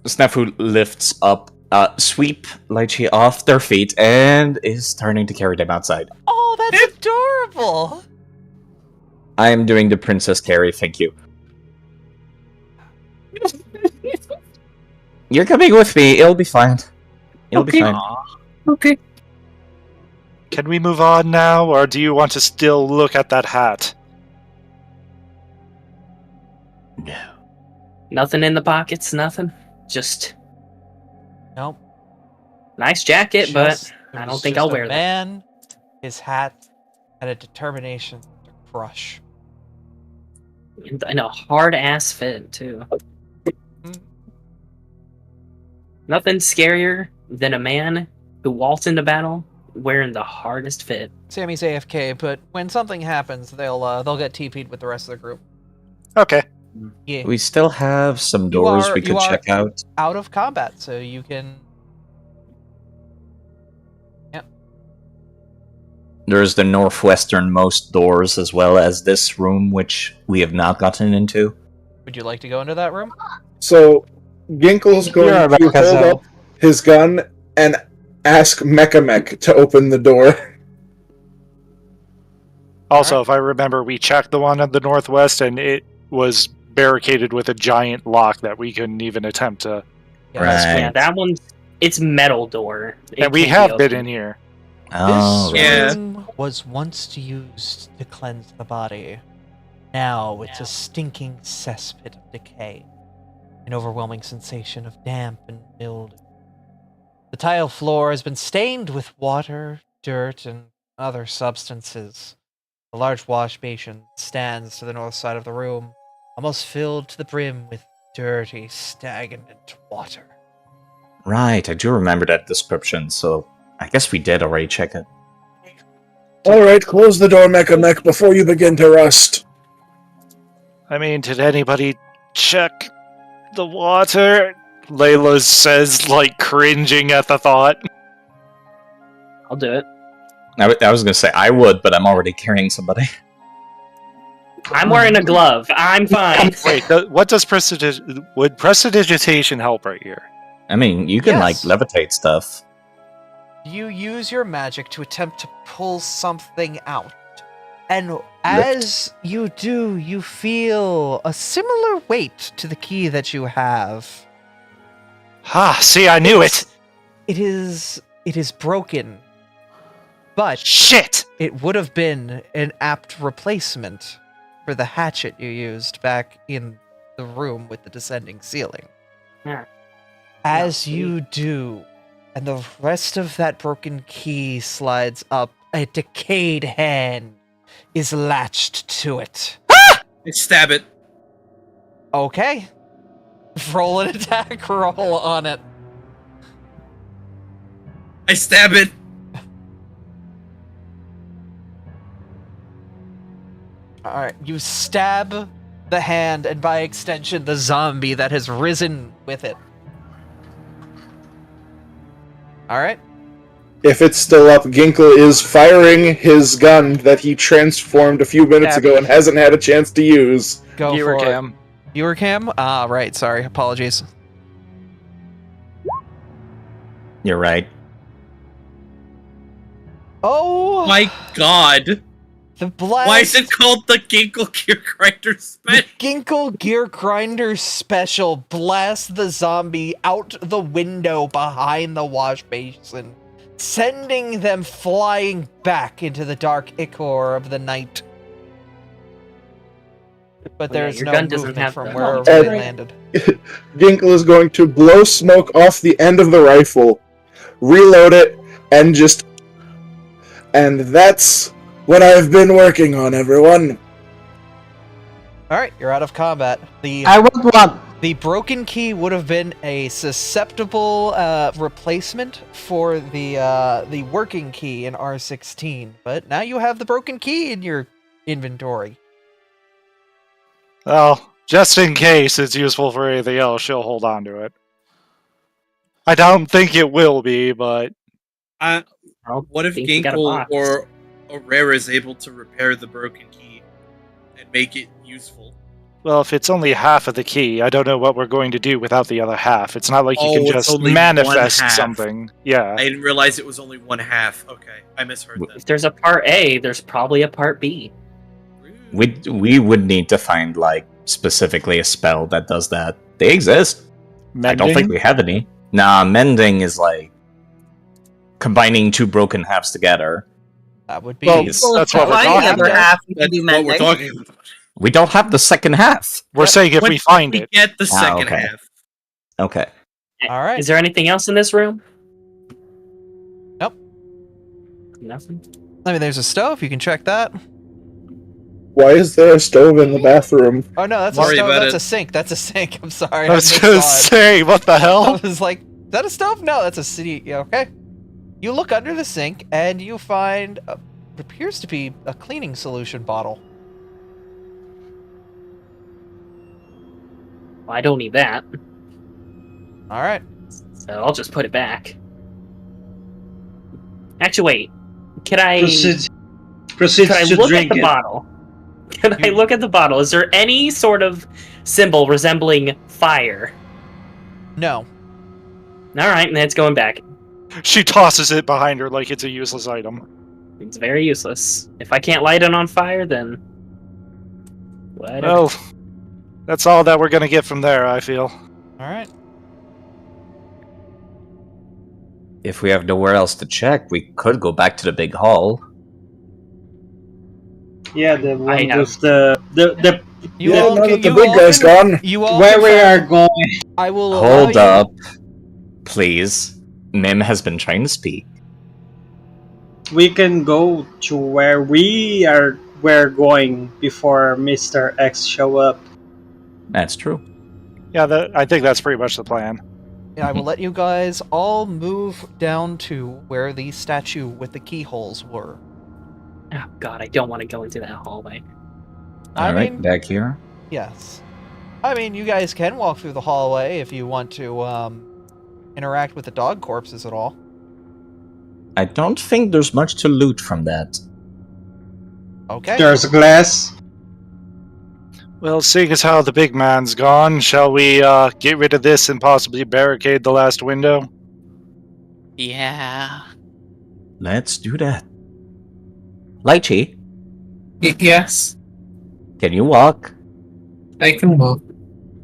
Snafu lifts up, sweep Lychee off their feet, and is starting to carry them outside. Oh, that's adorable! I am doing the princess carry, thank you. You're coming with me, it'll be fine. It'll be Okay. fine. Okay. Can we move on now, or do you want to still look at that hat? No. Nothing in the pockets. Nothing. Just Nope. nice jacket, Just- but it I was don't think just I'll a wear that. man, his hat, and a determination to crush. In a hard ass fit too. Mm. Nothing scarier than a man who waltzed into battle wearing the hardest fit. Sammy's AFK, but when something happens, they'll get TP'd with the rest of the group. Okay. Yeah, We still have some You doors are- we you could are- check out. out of combat, so you can. There's the northwesternmost doors as well as this room, which we have not gotten into. Would you like to go into that room? So, Ginkle's going You're a to hold Gazelle. up his gun and ask Mechamech to open the door. Also, if I remember, we checked the one at the northwest, and it was barricaded with a giant lock that we couldn't even attempt to. Right. Yeah, that one. It's metal door. It And we can't be have been opened. in here. Oh, This right. Yeah. room was once used to cleanse the body. Now it's a stinking cesspit of decay, an overwhelming sensation of damp and mildew. The tile floor has been stained with water, dirt, and other substances. A large wash basin stands to the north side of the room, almost filled to the brim with dirty, stagnant water. Right, I do remember that description, so I guess we did already check it. Alright, close the door, Mechamech, before you begin to rust. I mean, did anybody check the water? Layla says, like, cringing at the thought. I'll do it. I was gonna say I would, but I'm already carrying somebody. I'm wearing a glove. I'm fine. Wait, what does would prestidigitation help right here? I mean, you can, Yes. like, levitate stuff. You use your magic to attempt to pull something out. And as you do, you feel a similar weight to the key that you have. Ha! See, I knew it. It is broken. But Shit! it would have been an apt replacement for the hatchet you used back in the room with the descending ceiling. Yeah. As you do, and the rest of that broken key slides up, a decayed hand is latched to it. I stab it. Okay. Roll an attack roll on it. I stab it. Alright, you stab the hand and by extension the zombie that has risen with it. Alright. If it's still up, Ginkle is firing his gun that he transformed a few minutes ago and hasn't had a chance to use. Go Viewer for cam. it. Viewer cam? Ah, right, sorry. Apologies. You're right. Oh My God. The blast. Why is it called the Ginkle Gear Grinder The Special? Ginkle Gear Grinder Special blasts the zombie out the window behind the wash basin, sending them flying back into the dark ichor of the night. But there's your no gun doesn't movement have from the- wherever Oh, they right. landed. Ginkle is going to blow smoke off the end of the rifle, reload it, and just... And that's what I've been working on, everyone. Alright, you're out of combat. I would want. The broken key would have been a susceptible replacement for the working key in R16, but now you have the broken key in your inventory. Well, just in case it's useful for anything else, she'll hold on to it. I don't think it will be, but What if think we got a Ginkle box. or Aurora is able to repair the broken key and make it useful? well, if it's only half of the key, I don't know what we're going to do without the other half. It's not like you Oh, can it's just only one manifest half. something. Yeah. I didn't realize it was only one half. Okay, I misheard that. If there's a part A, there's probably a part B. We would need to find like specifically a spell that does that. They exist. I don't think Mending? we have any. Nah, mending is like combining two broken halves together. That would be... Well, Well, that's what we're Find the talking other about. half, we can That's do what we're mending. talking about. We don't have the second half. We're saying if When we find we it. get the second okay. half. Okay. Alright. Is there anything else in this room? Nope. Nothing. I mean, there's a stove. You can check that. Why is there a stove in the bathroom? Oh no, that's Worry a stove. about That's it. a sink. That's a sink. I'm sorry. I was missaw gonna it. say, what the I hell? was like, is that a stove? No, that's a city. Yeah, okay. You look under the sink and you find what appears to be a cleaning solution bottle. Well, I don't need that, All right. so I'll just put it back. Actually, wait. Can I? Proceeds Can I to look at drink the it. bottle? Can I look at the bottle? Is there any sort of symbol resembling fire? No. All right, and then it's going back. She tosses it behind her like it's a useless item. It's very useless. If I can't light it on fire, then whatever. Well, that's all that we're gonna get from there, I feel. All right. If we have nowhere else to check, we could go back to the big hall. Yeah, the one have- with the You Yeah, all now can, that the you big all guy's can- gone. You all where can we find- are going. I will Hold allow you- up. Please. Mim has been trying to speak. We can go to where we're going before Mr. X show up. That's true. Yeah, I think that's pretty much the plan. I will let you guys all move down to where the statue with the keyholes were. Oh god, I don't want to go into that hallway. I Alright, mean- back here. Yes. I mean, you guys can walk through the hallway if you want to interact with the dog corpses at all. I don't think there's much to loot from that. Okay. There's a glass. Well, seeing as how the big man's gone, shall we get rid of this and possibly barricade the last window? Yeah. Let's do that. Lychee, Yes, can you walk? I can walk.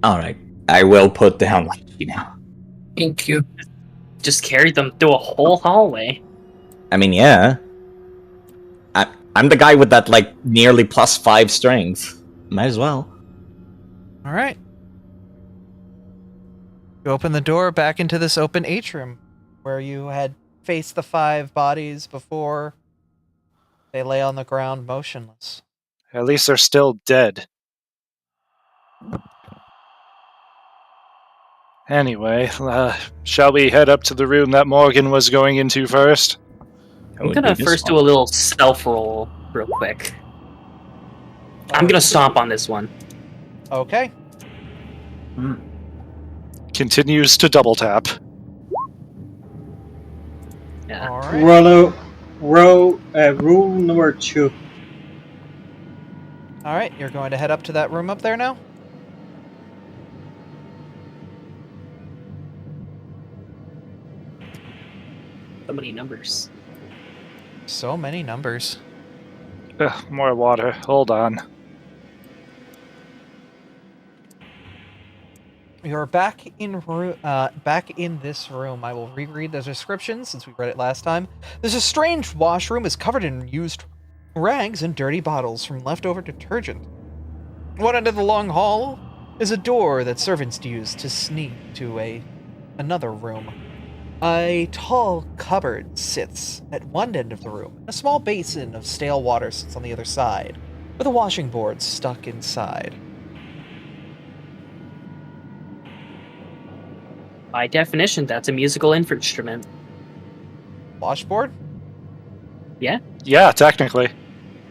Alright. I will put down Lychee now. Thank you. Just carry them through a whole hallway. I mean, yeah. I'm the guy with that, like, nearly +5 strength. Might as well. All right. You open the door back into this open atrium where you had faced the 5 bodies before. They lay on the ground motionless. At least they're still dead. Anyway, shall we head up to the room that Morgan was going into first? I'm gonna first do a little self roll real quick. I'm gonna stomp on this one. Okay. Continues to double tap. Yeah. All right. Rule number 2. All right. You're going to head up to that room up there now. So many numbers. So many numbers. Ugh, more water. Hold on. You're back in this room. I will reread the description since we read it last time. There's a strange washroom is covered in used rags and dirty bottles from leftover detergent. One end of the long hall is a door that servants use to sneak to another room. A tall cupboard sits at one end of the room. A small basin of stale water sits on the other side, with a washing board stuck inside. By definition, that's a musical instrument. Washboard? Yeah, technically.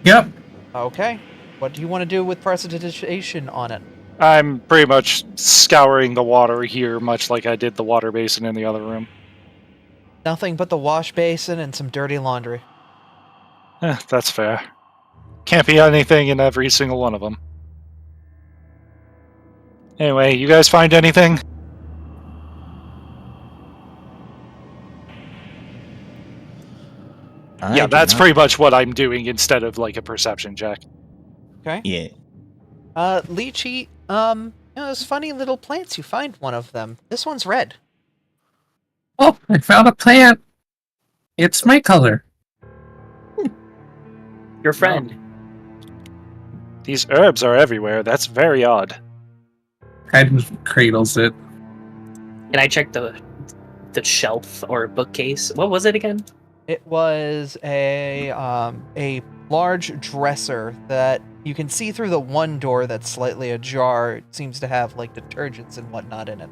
Yep. Okay. What do you want to do with prestidigitation on it? I'm pretty much scouring the water here, much like I did the water basin in the other room. Nothing but the wash basin and some dirty laundry. That's fair. Can't be anything in every single one of them. Anyway, you guys find anything? Yeah, that's pretty much what I'm doing instead of like a perception check. Okay. Yeah. Lychee, those funny little plants, you find one of them. This one's red. Oh, I found a plant. It's my color. Your friend. These herbs are everywhere. That's very odd. Kind of cradles it. Can I check the shelf or bookcase? What was it again? It was a large dresser that you can see through the one door that's slightly ajar. It seems to have like detergents and whatnot in it.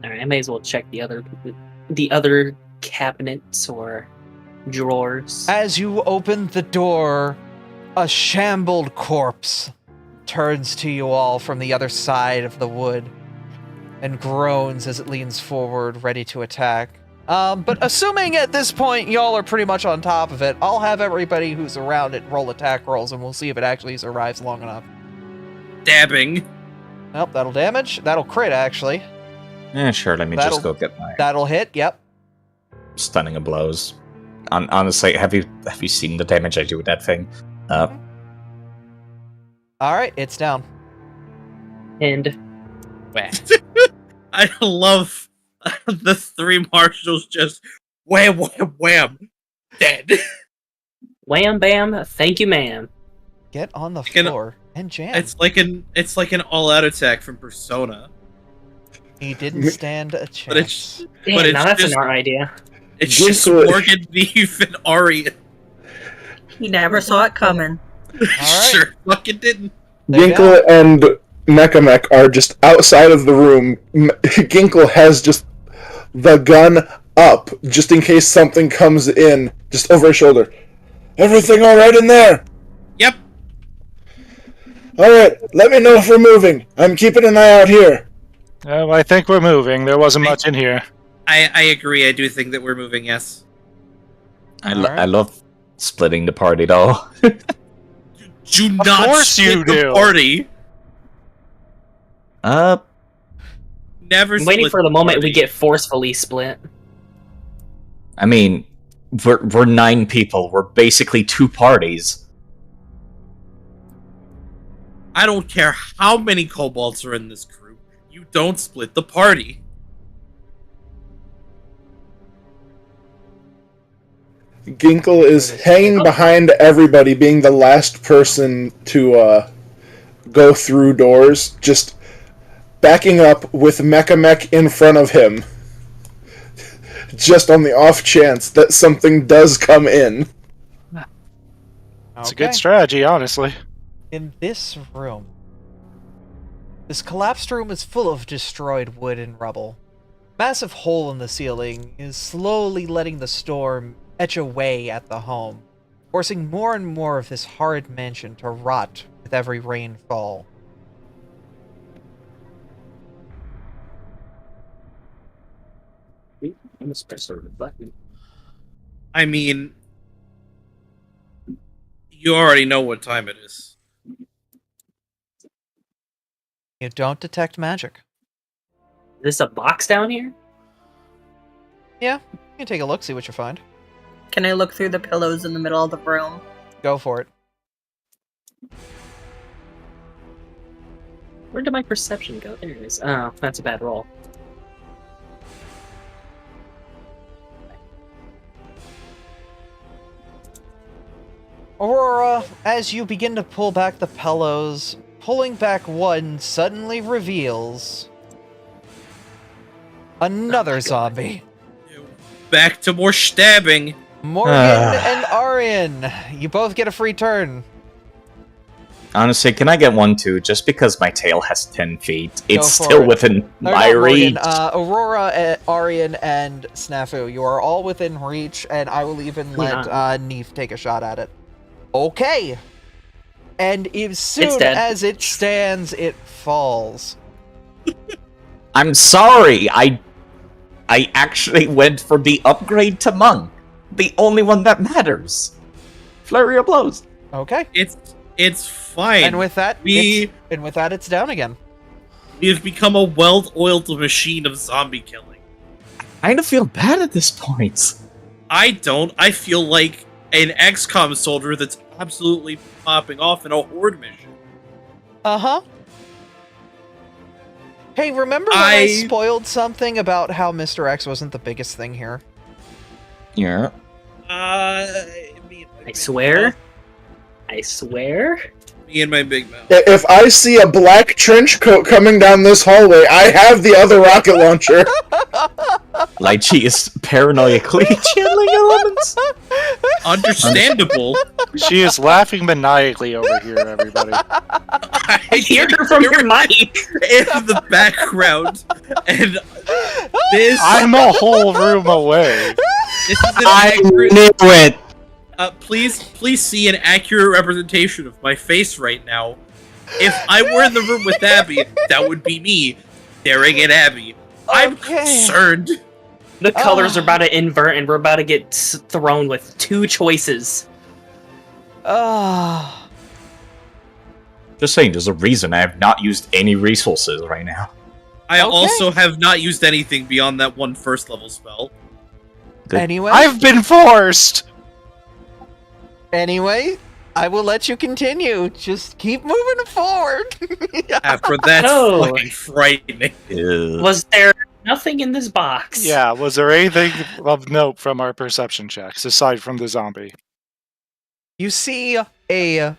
Alright, I may as well check the other cabinets or drawers. As you open the door, a shambled corpse turns to you all from the other side of the wood and groans as it leans forward, ready to attack. But assuming at this point y'all are pretty much on top of it, I'll have everybody who's around it roll attack rolls, and we'll see if it actually survives long enough. Dabbing. Nope, that'll damage. That'll crit, actually. Yeah, sure. Let me just go get my That'll hit, yep. stunning of blows. Honestly, have you seen the damage I do with that thing? Alright, it's down. And I love the three marshals just wham, wham, wham, dead. Wham bam, thank you, ma'am. Get on the floor and jam. It's like an all-out attack from Persona. He didn't stand a chance. Damn, now that's an art idea. It's just Morgan, Neve, and Ari. He never saw it coming. Sure fucking didn't. Ginkle and Mechamech are just outside of the room. Ginkle has just the gun up, just in case something comes in, just over his shoulder. Everything alright in there? Yep. Alright, let me know if we're moving. I'm keeping an eye out here. I think we're moving. There wasn't much in here. I agree. I do think that we're moving, yes. I love splitting the party, though. Do not course split you the do. party. Never I'm waiting split for the moment party. we get forcefully split. I mean, we're 9 people. We're basically 2 parties. I don't care how many kobolds are in this crew. You don't split the party. Ginkle is hanging behind everybody, being the last person to go through doors, just backing up with Mechamech in front of him. just on the off chance that something does come in. It's a good strategy, honestly. In this room, this collapsed room is full of destroyed wood and rubble. Massive hole in the ceiling is slowly letting the storm etch away at the home, forcing more and more of this horrid mansion to rot with every rainfall. I'm a special button. I mean, you already know what time it is. You don't detect magic. Is this a box down here? Yeah, you can take a look, see what you find. Can I look through the pillows in the middle of the room? Go for it. Where did my perception go? There it is. Oh, that's a bad roll. Aurora, as you begin to pull back the pillows, pulling back one suddenly reveals another zombie. Back to more stabbing. Morgan and Arian, you both get a free turn. Honestly, can I get one too? Just because my tail has 10 feet, it's for still it. within Or my not reach. Morgan, Aurora, Arian, and Snafu, you are all within reach, and I will even let Neef take a shot at it. Okay. And as soon as it stands, it falls. I'm sorry, I actually went for the upgrade to monk. The only one that matters. Flurry of blows. Okay. It's fine. And with that, it's down again. We have become a well-oiled machine of zombie killing. I kind of feel bad at this point. I don't. I feel like an XCOM soldier that's absolutely popping off in a horde mission. Uh-huh. Hey, remember when I spoiled something about how Mr. X wasn't the biggest thing here? Yeah. I swear. I swear. Me and my big mouth. If I see a black trench coat coming down this hallway, I have the other rocket launcher. Lychee is paranoiacally channeling elements. Understandable. She is laughing maniacally over here, everybody. I hear her from your mic in the background, and this. I'm a whole room away. This is an I accurate. knew it. Please see an accurate representation of my face right now. If I were in the room with Abby, that would be me staring at Abby. I'm concerned. The colors are about to invert, and we're about to get thrown with two choices. Just saying, there's a reason I have not used any resources right now. I also have not used anything beyond that one first level spell. Good. Anyway, I've been forced! Anyway, I will let you continue. Just keep moving forward. After that's fucking frightening. Was there nothing in this box? Yeah, was there anything of note from our perception checks, aside from the zombie? You see a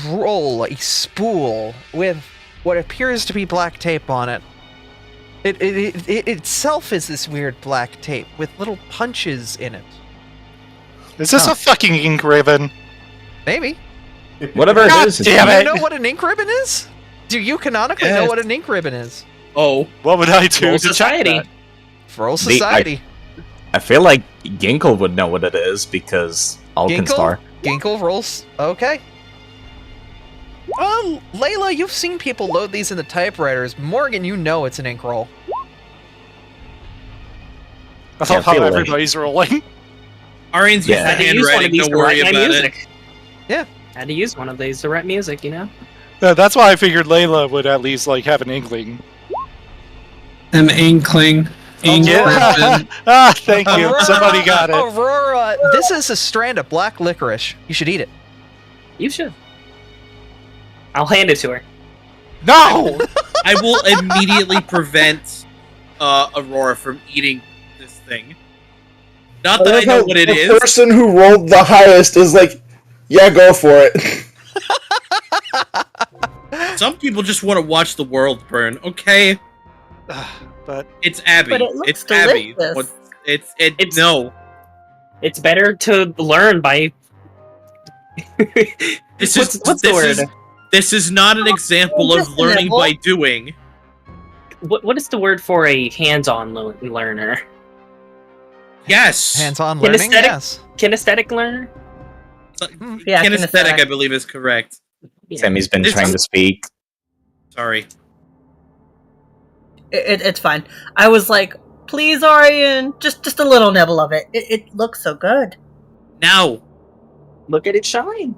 roll, a spool, with what appears to be black tape on it. It itself is this weird black tape with little punches in it. Is this a fucking ink ribbon? Maybe. Whatever it is. Do you know what an ink ribbon is? Do you canonically know what an ink ribbon is? Oh. What would I do Roll to Society. check that? Roll Society. I feel like Ginkle would know what it is because Alkenstar. Ginkle rolls. Okay. Well, Layla, you've seen people load these into typewriters. Morgan, you know it's an ink roll. I love how everybody's rolling. Arian's used the Had to use one of handwriting, these don't to worry write my about music. Yeah. Had to use one of these to write music, you know? Yeah, that's why I figured Layla would at least like have an inkling. An inkling. Ink ribbon. Thank you. Somebody got it. Aurora, this is a strand of black licorice. You should eat it. You should. I'll hand it to her. No! I will immediately prevent Aurora from eating this thing. Not that I know what it is. The person who rolled the highest is like, yeah, go for it. Some people just want to watch the world burn, okay? But it's Abby. But it looks it's Abby. delicious. No. It's better to learn by. This what's the word? This is not an example of learning by doing. What is the word for a hands-on learner? Yes. Hands-on learning. Yes. Kinesthetic learner. Yeah, kinesthetic, I believe, is correct. Yeah. Sammy's been trying to speak. Sorry. It's fine. I was like, please, Arian, just a little nibble of it. It looks so good. Now. Look at it shine.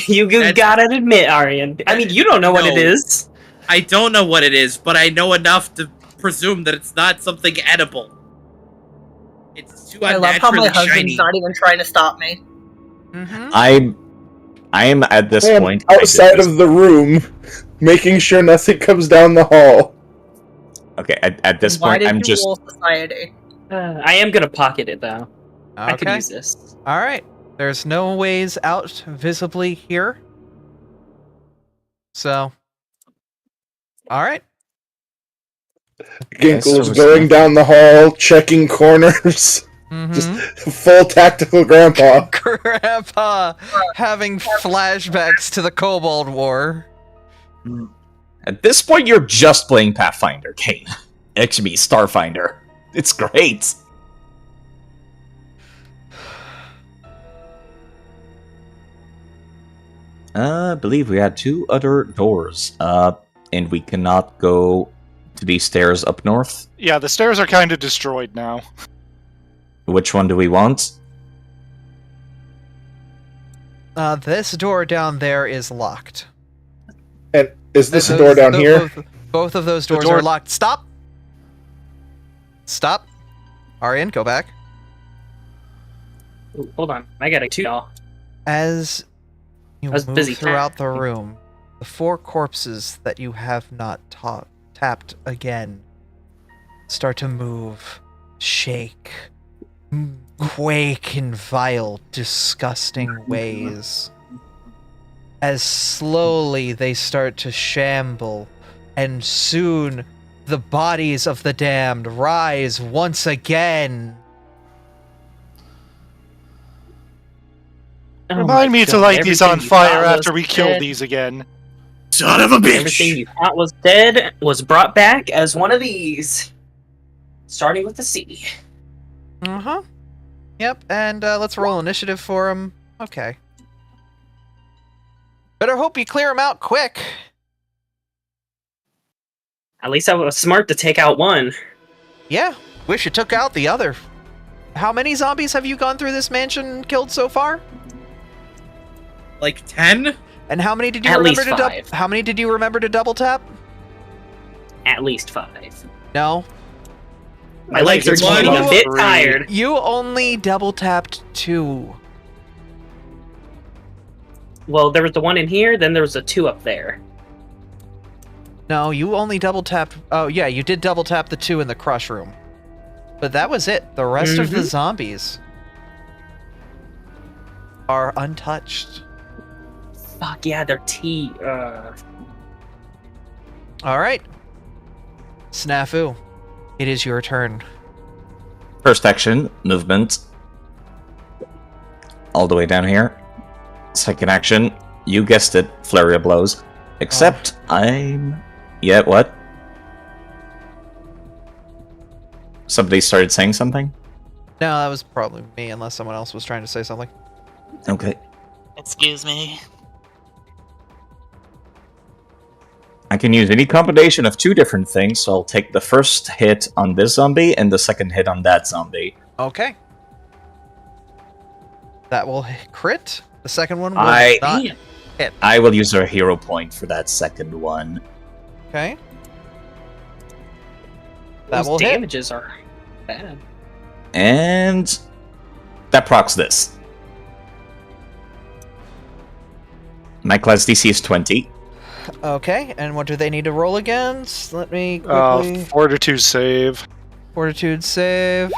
You gotta admit, Arian. I mean, you don't know what it is. I don't know what it is, but I know enough to presume that it's not something edible. It's too I love how my unnaturally husband's shiny. not even trying to stop me. I am at this I am point outside of the room, making sure nothing comes down the hall. Okay, at this Why point, did I'm you just rule society? I am gonna pocket it though. I could Okay. use this. All right. There's no ways out visibly here. So. All right. Ginkle's so going sad. down the hall, checking corners. Mm-hmm. Just full tactical grandpa. Grandpa having flashbacks to the Kobold War. At this point, you're just playing Pathfinder, Kane. Actually, Starfinder. It's great. I believe we had 2 other doors. And we cannot go to these stairs up north. Yeah, the stairs are kind of destroyed now. Which one do we want? This door down there is locked. And is this a Those- door down tho- here? Both of those doors door- are locked. Stop! Stop. Arian, go back. Ooh, hold on, I gotta two y'all. As you I was move busy throughout the tapping. room, the 4 corpses that you have not tapped again start to move, shake, quake in vile, disgusting ways. As slowly they start to shamble, and soon the bodies of the damned rise once again. Oh Remind my me to God, light these on everything you fire thought after was we kill dead- these again. Son of a bitch! Everything you thought was dead was brought back as one of these. Starting with the C. Uh-huh. Yep, and let's roll initiative for him. Okay. Better hope you clear him out quick. At least I was smart to take out one. Yeah, wish you took out the other. How many zombies have you gone through this mansion and killed so far? Like 10? And how many did you At remember least to 5. How many did you remember to double tap? At least 5. No. My legs are one getting a of bit 3. tired. You only double tapped 2. Well, there was the one in here, then there was a 2 up there. No, you only double tapped. Oh, yeah, you did double tap the 2 in the crush room. But that was it. The rest of the zombies are untouched. Fuck yeah, they're T. All right. Snafu, it is your turn. First action, movement. All the way down here. Second action, you guessed it, flurry of blows. Except I'm... Yeah, what? Somebody started saying something? No, that was probably me, unless someone else was trying to say something. Okay. Excuse me. I can use any combination of 2 different things, so I'll take the first hit on this zombie and the second hit on that zombie. Okay. That will crit. The second one will I- not hit. I will use a hero point for that second one. Okay. That Those will hit. damages are bad. And that procs this. My class DC is 20. Okay, and what do they need to roll against? Let me quickly... Fortitude save. Fortitude save.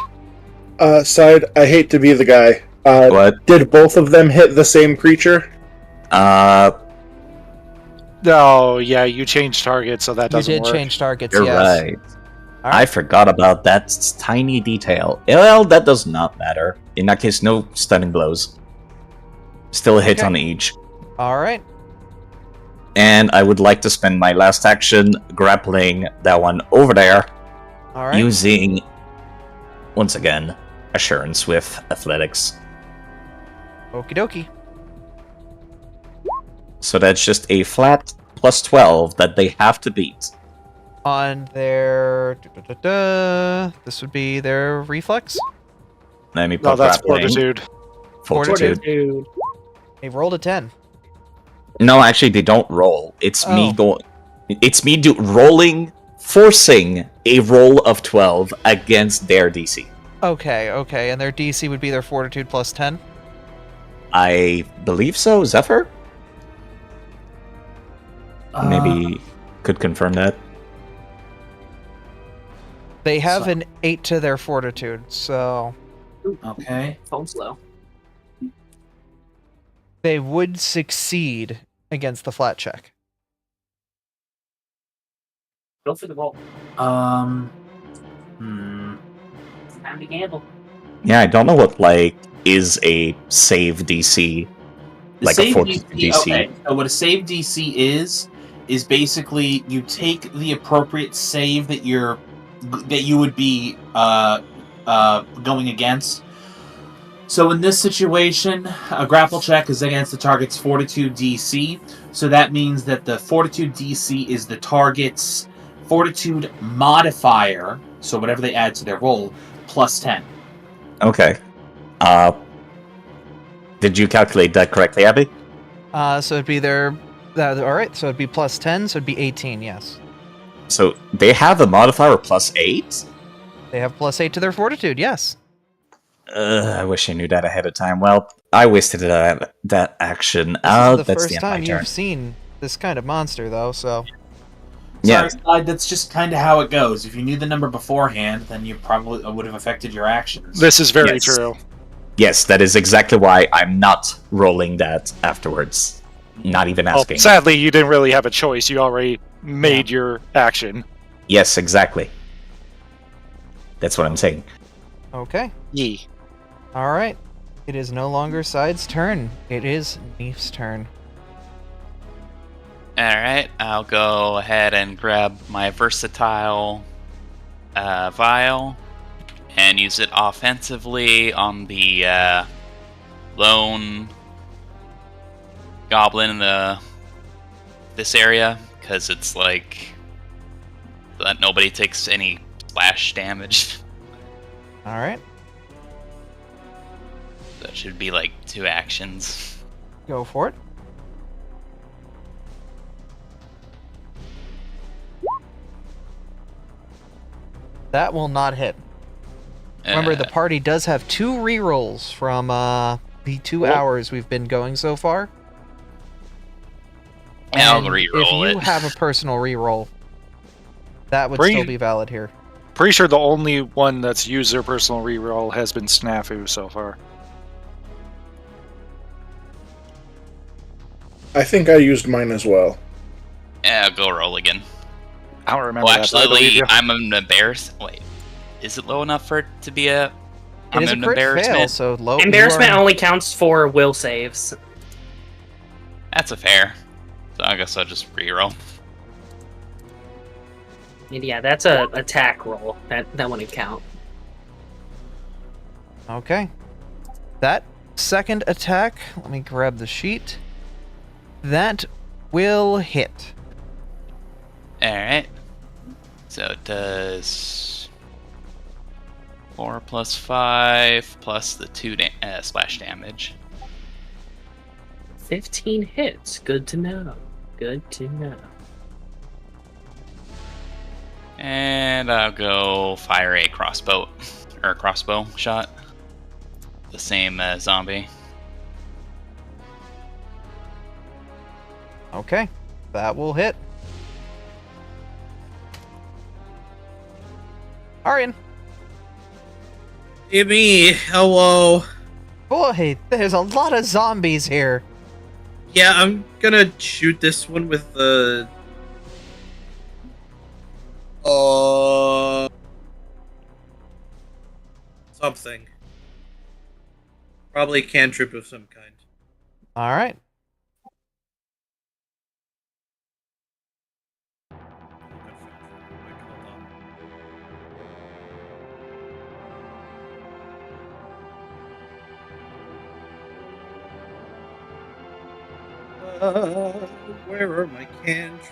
Side, I hate to be the guy. What? Did both of them hit the same creature? Oh, yeah, you changed target, so that You doesn't did work. change targets, You're yes. right. I forgot about that tiny detail. Well, that does not matter. In that case, no stunning blows. Still a hit Okay. on each. All right. And I would like to spend my last action grappling that one over there, All right. using, once again, Assurance with Athletics. Okie dokie. So that's just a flat plus 12 that they have to beat. On their... This would be their reflex. Let me No, put that's grappling. Fortitude. Fortitude. Dude. They rolled a 10. No, actually, they don't roll. It's me Oh. going. It's me rolling, forcing a roll of 12 against their DC. Okay, okay. And their DC would be their fortitude plus 10? I believe so. Zephyr? Maybe could confirm that. They have an 8 to their fortitude, so Okay. Phone's low. they would succeed against the flat check. Go for the roll. Hmm. Time to gamble. Yeah, I don't know what is a save DC, The like a save 14 DC. Okay, so what a save DC is basically you take the appropriate save that you would be going against. So in this situation, a grapple check is against the target's fortitude DC. So that means that the fortitude DC is the target's fortitude modifier. So whatever they add to their roll, plus 10. Okay. Did you calculate that correctly, Abby? So it'd be their... Alright, so it'd be plus 10, so it'd be 18, yes. So they have a modifier plus 8? They have plus 8 to their fortitude, yes. I wish I knew that ahead of time. Well, I wasted that action. This Oh, is the that's first the end of my time turn. you've seen this kind of monster, though, so... Yeah. Sorry, Clyde, that's just kind of how it goes. If you knew the number beforehand, then you probably would have affected your actions. This is very Yes. true. Yes, that is exactly why I'm not rolling that afterwards. Not even Well, asking. sadly, you didn't really have a choice. You already made your action. Yes, exactly. That's what I'm saying. Okay. Yee. Alright. It is no longer Side's turn. It is Neef's turn. Alright, I'll go ahead and grab my versatile vial and use it offensively on the lone goblin in this area, because it's like that nobody takes any splash damage. Alright. That should be like 2 actions. Go for it. That will not hit. Remember, the party does have 2 rerolls from the 2 hours we've been going so far. I'll And reroll if you it. have a personal reroll, that would Bring still it. be valid here. Pretty sure the only one that's used their personal reroll has been Snafu so far. I think I used mine as well. Yeah, I'll go roll again. I don't remember Well, that. but I believe actually, you. I'm an embarrassed. Wait, is it low enough for it to be a? It I'm is a an crit fail, embarrassment. so low. Embarrassment you are- only counts for will saves. That's a fair. So I guess I'll just reroll. And yeah, that's a attack roll. That wouldn't count. Okay. That second attack, let me grab the sheet. That will hit. Alright. So it does 4 plus 5 plus the 2 splash damage. 15 hits. Good to know. Good to know. And I'll go fire a crossbow shot. The same zombie. Okay. That will hit. Arian. Hey, me. Hello. Boy, there's a lot of zombies here. Yeah, I'm gonna shoot this one with the... Something. Probably a cantrip of some kind. All right. Where are my cantrips?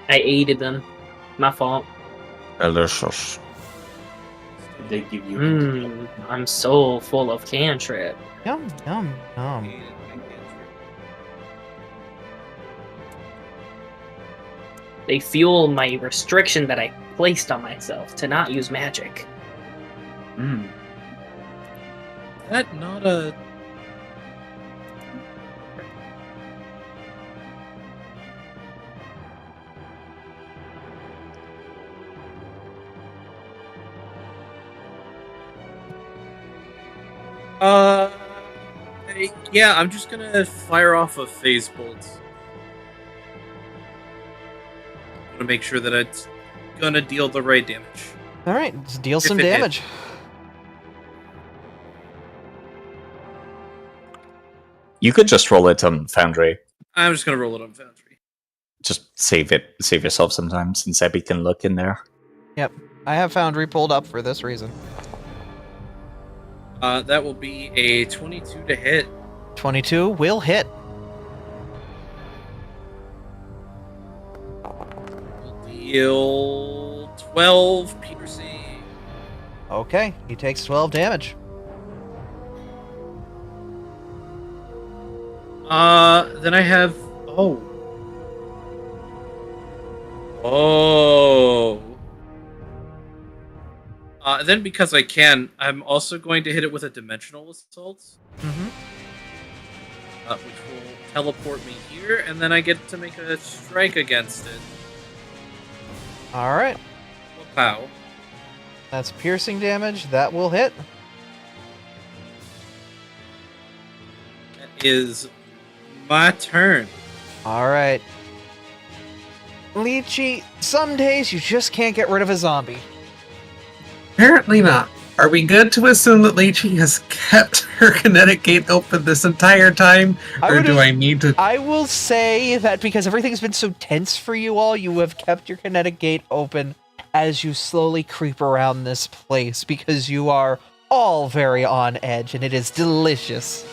I aided them. My fault. Delicious. They give you. I'm so full of cantrip. Yum, yum, yum. Hated my cantrip. They fuel my restriction that I placed on myself to not use magic. Mm. That not a. Yeah, I'm just gonna fire off a phase bolt. To make sure that it's gonna deal the right damage. All right, let's deal some it hit. damage. You could just roll it on Foundry. I'm just gonna roll it on Foundry. Just save yourself some time, since Abby can look in there. Yep, I have Foundry pulled up for this reason. That will be a 22 to hit. 22 will hit. Will deal 12 piercing. Okay, he takes 12 damage. Then I have. Oh. Then because I can, I'm also going to hit it with a dimensional assault, Mm-hmm. Which will teleport me here, and then I get to make a strike against it. All right, Wow. that's piercing damage. That will hit. That is my turn. All right. Lychee, some days you just can't get rid of a zombie. Apparently not. Are we good to assume that Lychee has kept her kinetic gate open this entire time? Or do I need to... I will say that because everything's been so tense for you all, you have kept your kinetic gate open as you slowly creep around this place because you are all very on edge and it is delicious.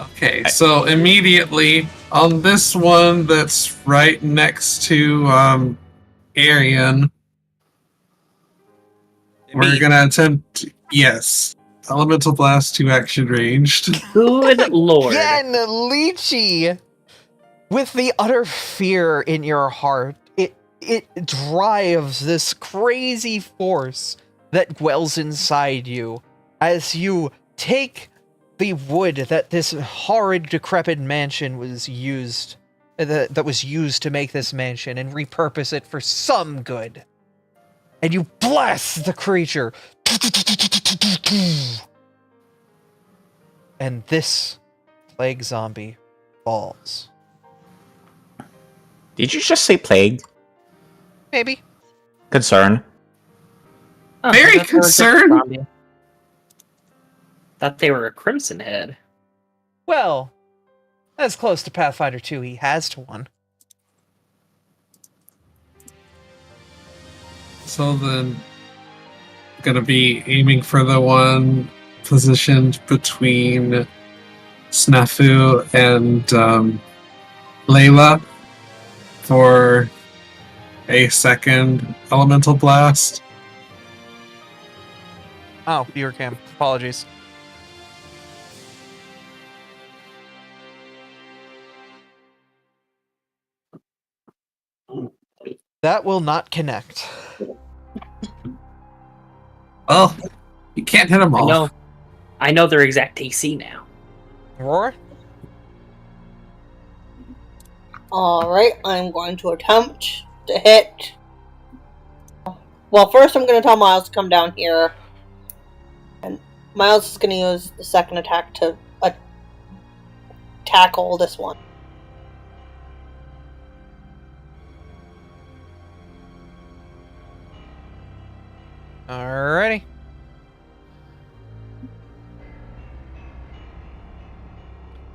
Okay, so immediately on this one that's right next to Arian, we're gonna attempt, yes, Elemental Blast 2 action ranged. Good lord. Again, Lychee! With the utter fear in your heart, it drives this crazy force that dwells inside you as you take the wood that this horrid, decrepit mansion was used, that was used to make this mansion, and repurpose it for some good. And you blast the creature. And this plague zombie falls. Did you just say plague? Maybe. Concern. Oh, Very I thought they were just concerned. zombie. Thought they were a Crimson Head. Well, as close to Pathfinder 2 he has to one. So then, gonna be aiming for the one positioned between Snafu and Layla for a second Elemental Blast. Oh, viewer cam. Apologies. That will not connect. Well, you can't hit them all. I know their exact AC now. Roar? Alright, I'm going to attempt to hit. Well, first I'm going to tell Miles to come down here. And Miles is going to use the second attack to tackle this one. Alrighty.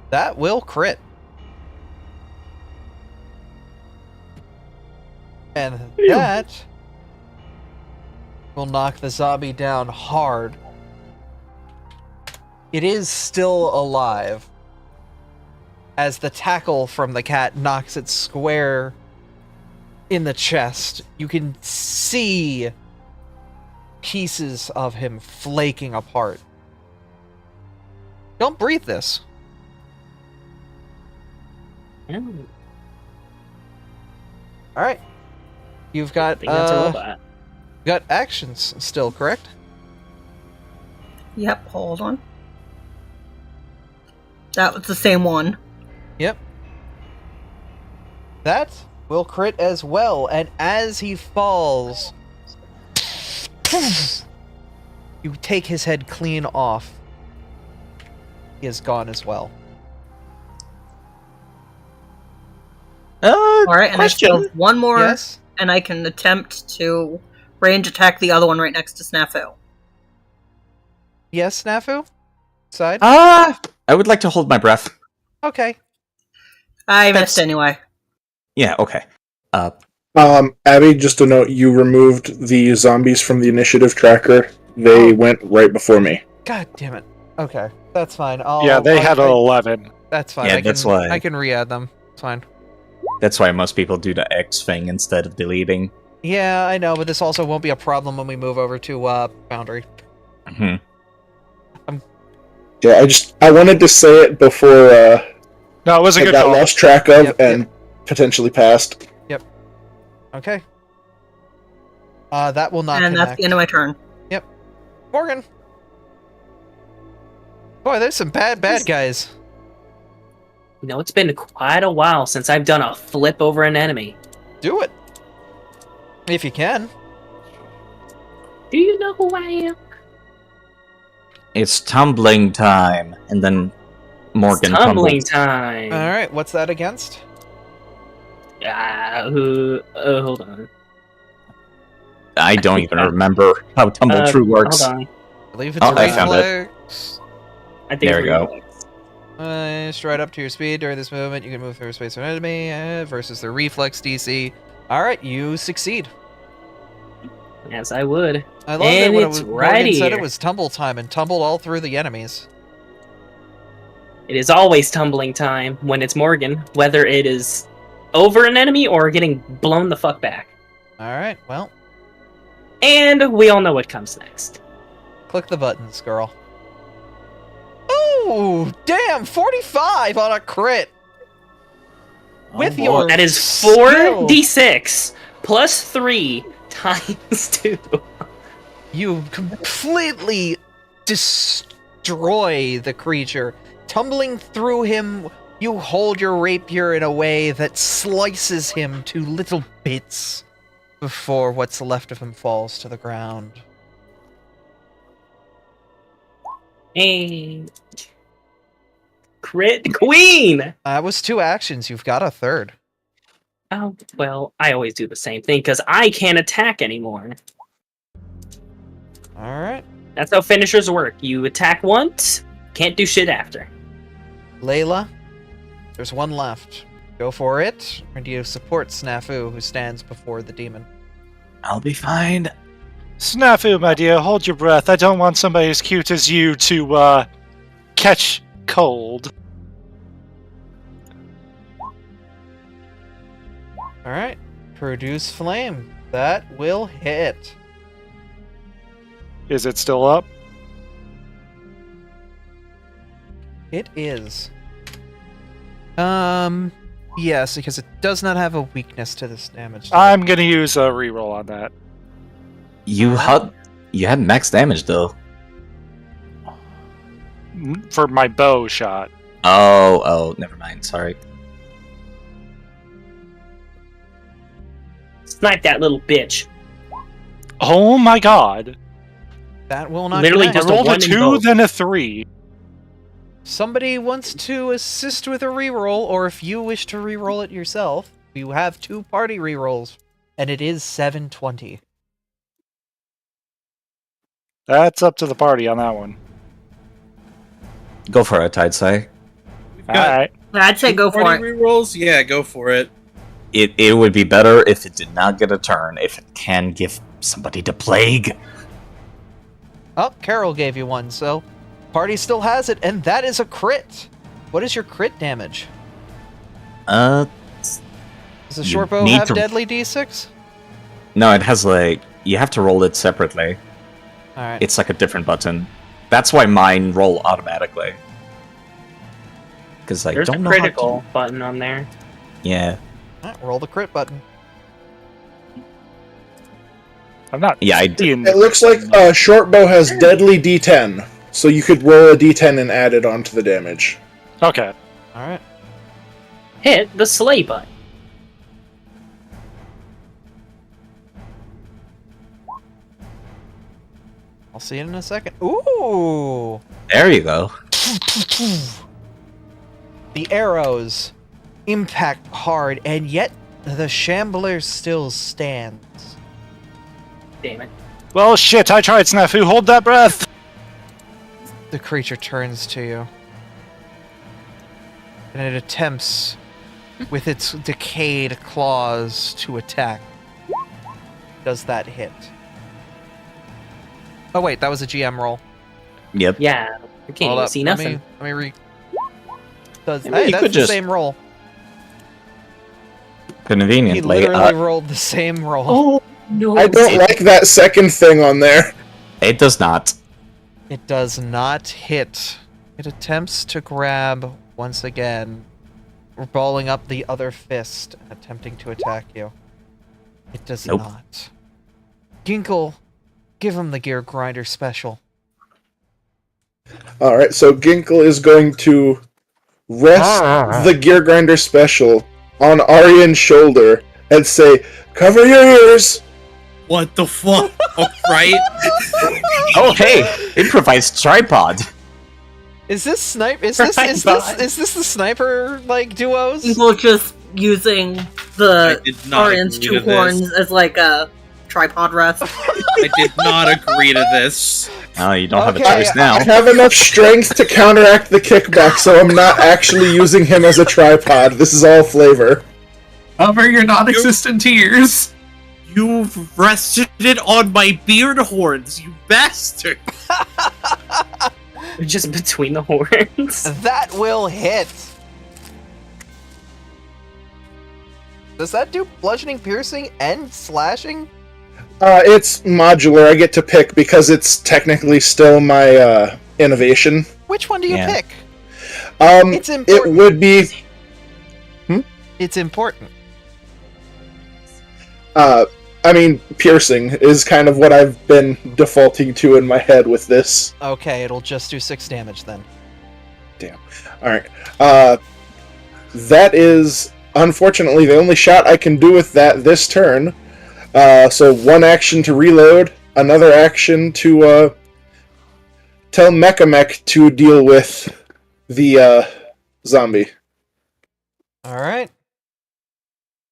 That will crit. And that will knock the zombie down hard. It is still alive, as the tackle from the cat knocks it square in the chest. You can see pieces of him flaking apart. Don't breathe this. Mm, Alright. You've I got think that's a robot. got actions still, correct? Yep, hold on. That was the same one. Yep. That will crit as well, and as he falls, you take his head clean off. He is gone as well. Alright, and I still have one more, Yes? and I can attempt to range attack the other one right next to Snafu. Yes, Snafu? Side? I would like to hold my breath. Okay. I That's- missed anyway. Yeah, okay. Abby, just to note, you removed the zombies from the initiative tracker. They went right before me. God damn it. Okay, that's fine. Yeah, they had an 11. That's fine. Yeah, I can, that's why. I can re-add them. It's fine. That's why most people do the X thing instead of deleting. Yeah, I know, but this also won't be a problem when we move over to Boundary. Hmm. Yeah, I wanted to say it before No, it was a I good got call. lost track of Yep, and potentially passed. Okay. That will not And connect. that's the end of my turn. Morgan. Boy, there's some bad guys. You know, it's been quite a while since I've done a flip over an enemy. Do it. If you can. Do you know who I am? It's tumbling time, and then Morgan It's tumbling tumbles. time. Alright, what's that against? Hold on. I don't even remember how tumble true works. Hold on. I believe it's Oh, a I found it. reflex. I think There it's we go. reflex. Stride up to your speed during this movement. You can move through space of an enemy versus the reflex DC. Alright, you succeed. Yes, I would. I love And that when it's Morgan right said it here. was tumble time and tumbled all through the enemies. It is always tumbling time when it's Morgan, whether it is over an enemy or getting blown the fuck back. Alright, well, And we all know what comes next. click the buttons, girl. Ooh, damn, 45 on a crit. With boy. your That is skill. 4d6 plus 3 times 2. You completely destroy the creature. Tumbling through him, you hold your rapier in a way that slices him to little bits before what's left of him falls to the ground. And crit queen. That was 2 actions. You've got a third. Oh, well, I always do the same thing because I can't attack anymore. All right. That's how finishers work. You attack once, can't do shit after. Layla, there's one left. Go for it, or do you support Snafu, who stands before the demon? I'll be fine. Snafu, my dear, hold your breath. I don't want somebody as cute as you to, catch cold. All right. Produce flame. That will hit. Is it still up? It is. Yes, because it does not have a weakness to this damage. I'm gonna use a reroll on that. You had max damage though. For my bow shot. Oh, never mind. Sorry. Snipe that little bitch. Oh my god. That will not Literally connect. just I rolled a one in 2, both. then a 3. somebody wants to assist with a reroll, or if you wish to reroll it yourself, you have 2 party rerolls, and it is 720. That's up to the party on that one. Go for it, I'd say. We've All got right. I'd say go for party it. rerolls. Yeah, go for it. It would be better if it did not get a turn, if it can give somebody to plague. Oh, Carol gave you one, so party still has it, and that is a crit. What is your crit damage? Uh, Does the You short bow need have to- deadly d6? no, it has like, you have to roll it separately. Alright. It's like a different button. That's why mine roll automatically. Because I There's a don't know critical button on there. Yeah. Alright, roll the crit button. I'm not. Yeah, I seeing It looks like short bow has deadly D10, so you could roll a D10 and add it onto the damage. Okay. Alright. Hit the sleigh button. I'll see it in a second. Ooh! There you go. The arrows impact hard, and yet the shambler still stands. Damn it. Well, shit, I tried, Snafu. Hold that breath. The creature turns to you. And it attempts, with its decayed claws, to attack. Does that hit? Oh wait, that was a GM roll. Yep. Yeah, I can't Hold even up, see nothing. Let me Does I mean, hey, you that's could the just- same roll. He Conveniently. literally rolled the same roll. Oh no! I don't like that second thing on there. It does not. It does not hit. It attempts to grab once again, balling up the other fist and attempting to attack you. It does Nope. not. Ginkle, give him the gear grinder special. Alright, so Ginkle is going to rest the Gear Grinder special on Aryan's shoulder and say, "Cover your ears!" What the fuck? Oh, right? Oh, hey! Improvised tripod. Is this is this the sniper like duos? People just using I the did not Arian's agree two to this. horns as like a tripod rest. I did not agree to this. Oh, you don't have a Okay, choice now. I have enough strength to counteract the kickback, so I'm not actually using him as a tripod. This is all flavor. Cover your non-existent tears. You've rested it on my beard horns, you bastard! Just between the horns. That will hit. Does that do bludgeoning, piercing, and slashing? It's modular. I get to pick because it's technically still my innovation. Which one do you Yeah. pick? It's It important. would be. It's important. I mean, piercing is kind of what I've been defaulting to in my head with this. Okay, it'll just do 6 damage then. Alright. That is, unfortunately, the only shot I can do with that this turn. So one action to reload, another action to tell Mechamech to deal with the zombie. Alright,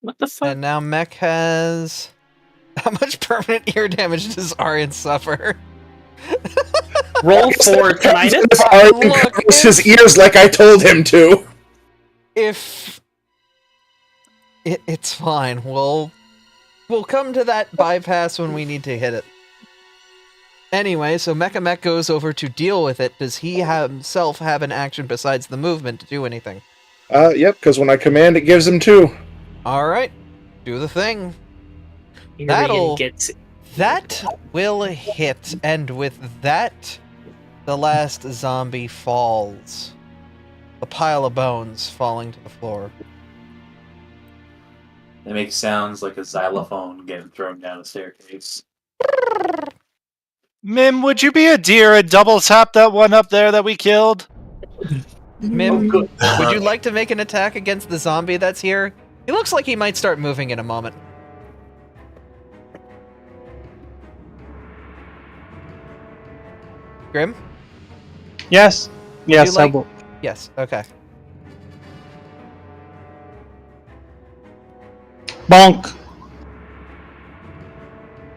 What the fuck? and now Mech has... How much permanent ear damage does Aryan suffer? Roll for tinnitus. If Aryan Look, covers his ears like I told him to. If... It's fine, we'll come to that bypass when we need to hit it. Anyway, so Mechamech goes over to deal with it. Does he himself have an action besides the movement to do anything? Yep, because when I command, it gives him 2. Alright, do the thing. Arian gets That will hit, and with that, the last zombie falls. A pile of bones falling to the floor. They make sounds like a xylophone getting thrown down a staircase. Mim, would you be a dear and double tap that one up there that we killed? Mim, would you like to make an attack against the zombie that's here? He looks like he might start moving in a moment. Grim? Yes. Yes, you like- I will. Yes. Okay. Bonk.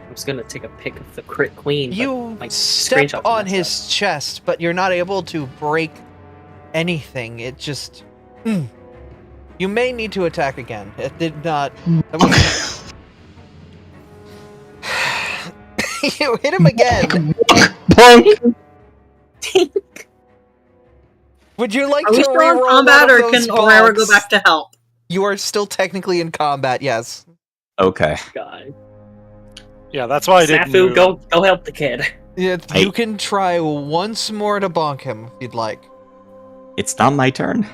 I was gonna take a pic of the crit queen. but You my step screenshot's on messed his chest, but you're not able to break anything. It just. You may need to attack again. It did not. You hit him again. Bonk. Would you like Are to we still in reroll combat, one or of those can Aurora go bonks? back to help? You are still technically in combat. Yes. Okay. up. God. Yeah, that's why I didn't. Snafu, move. go help the kid. Yeah, Hey. you can try once more to bonk him if you'd like. It's not my turn.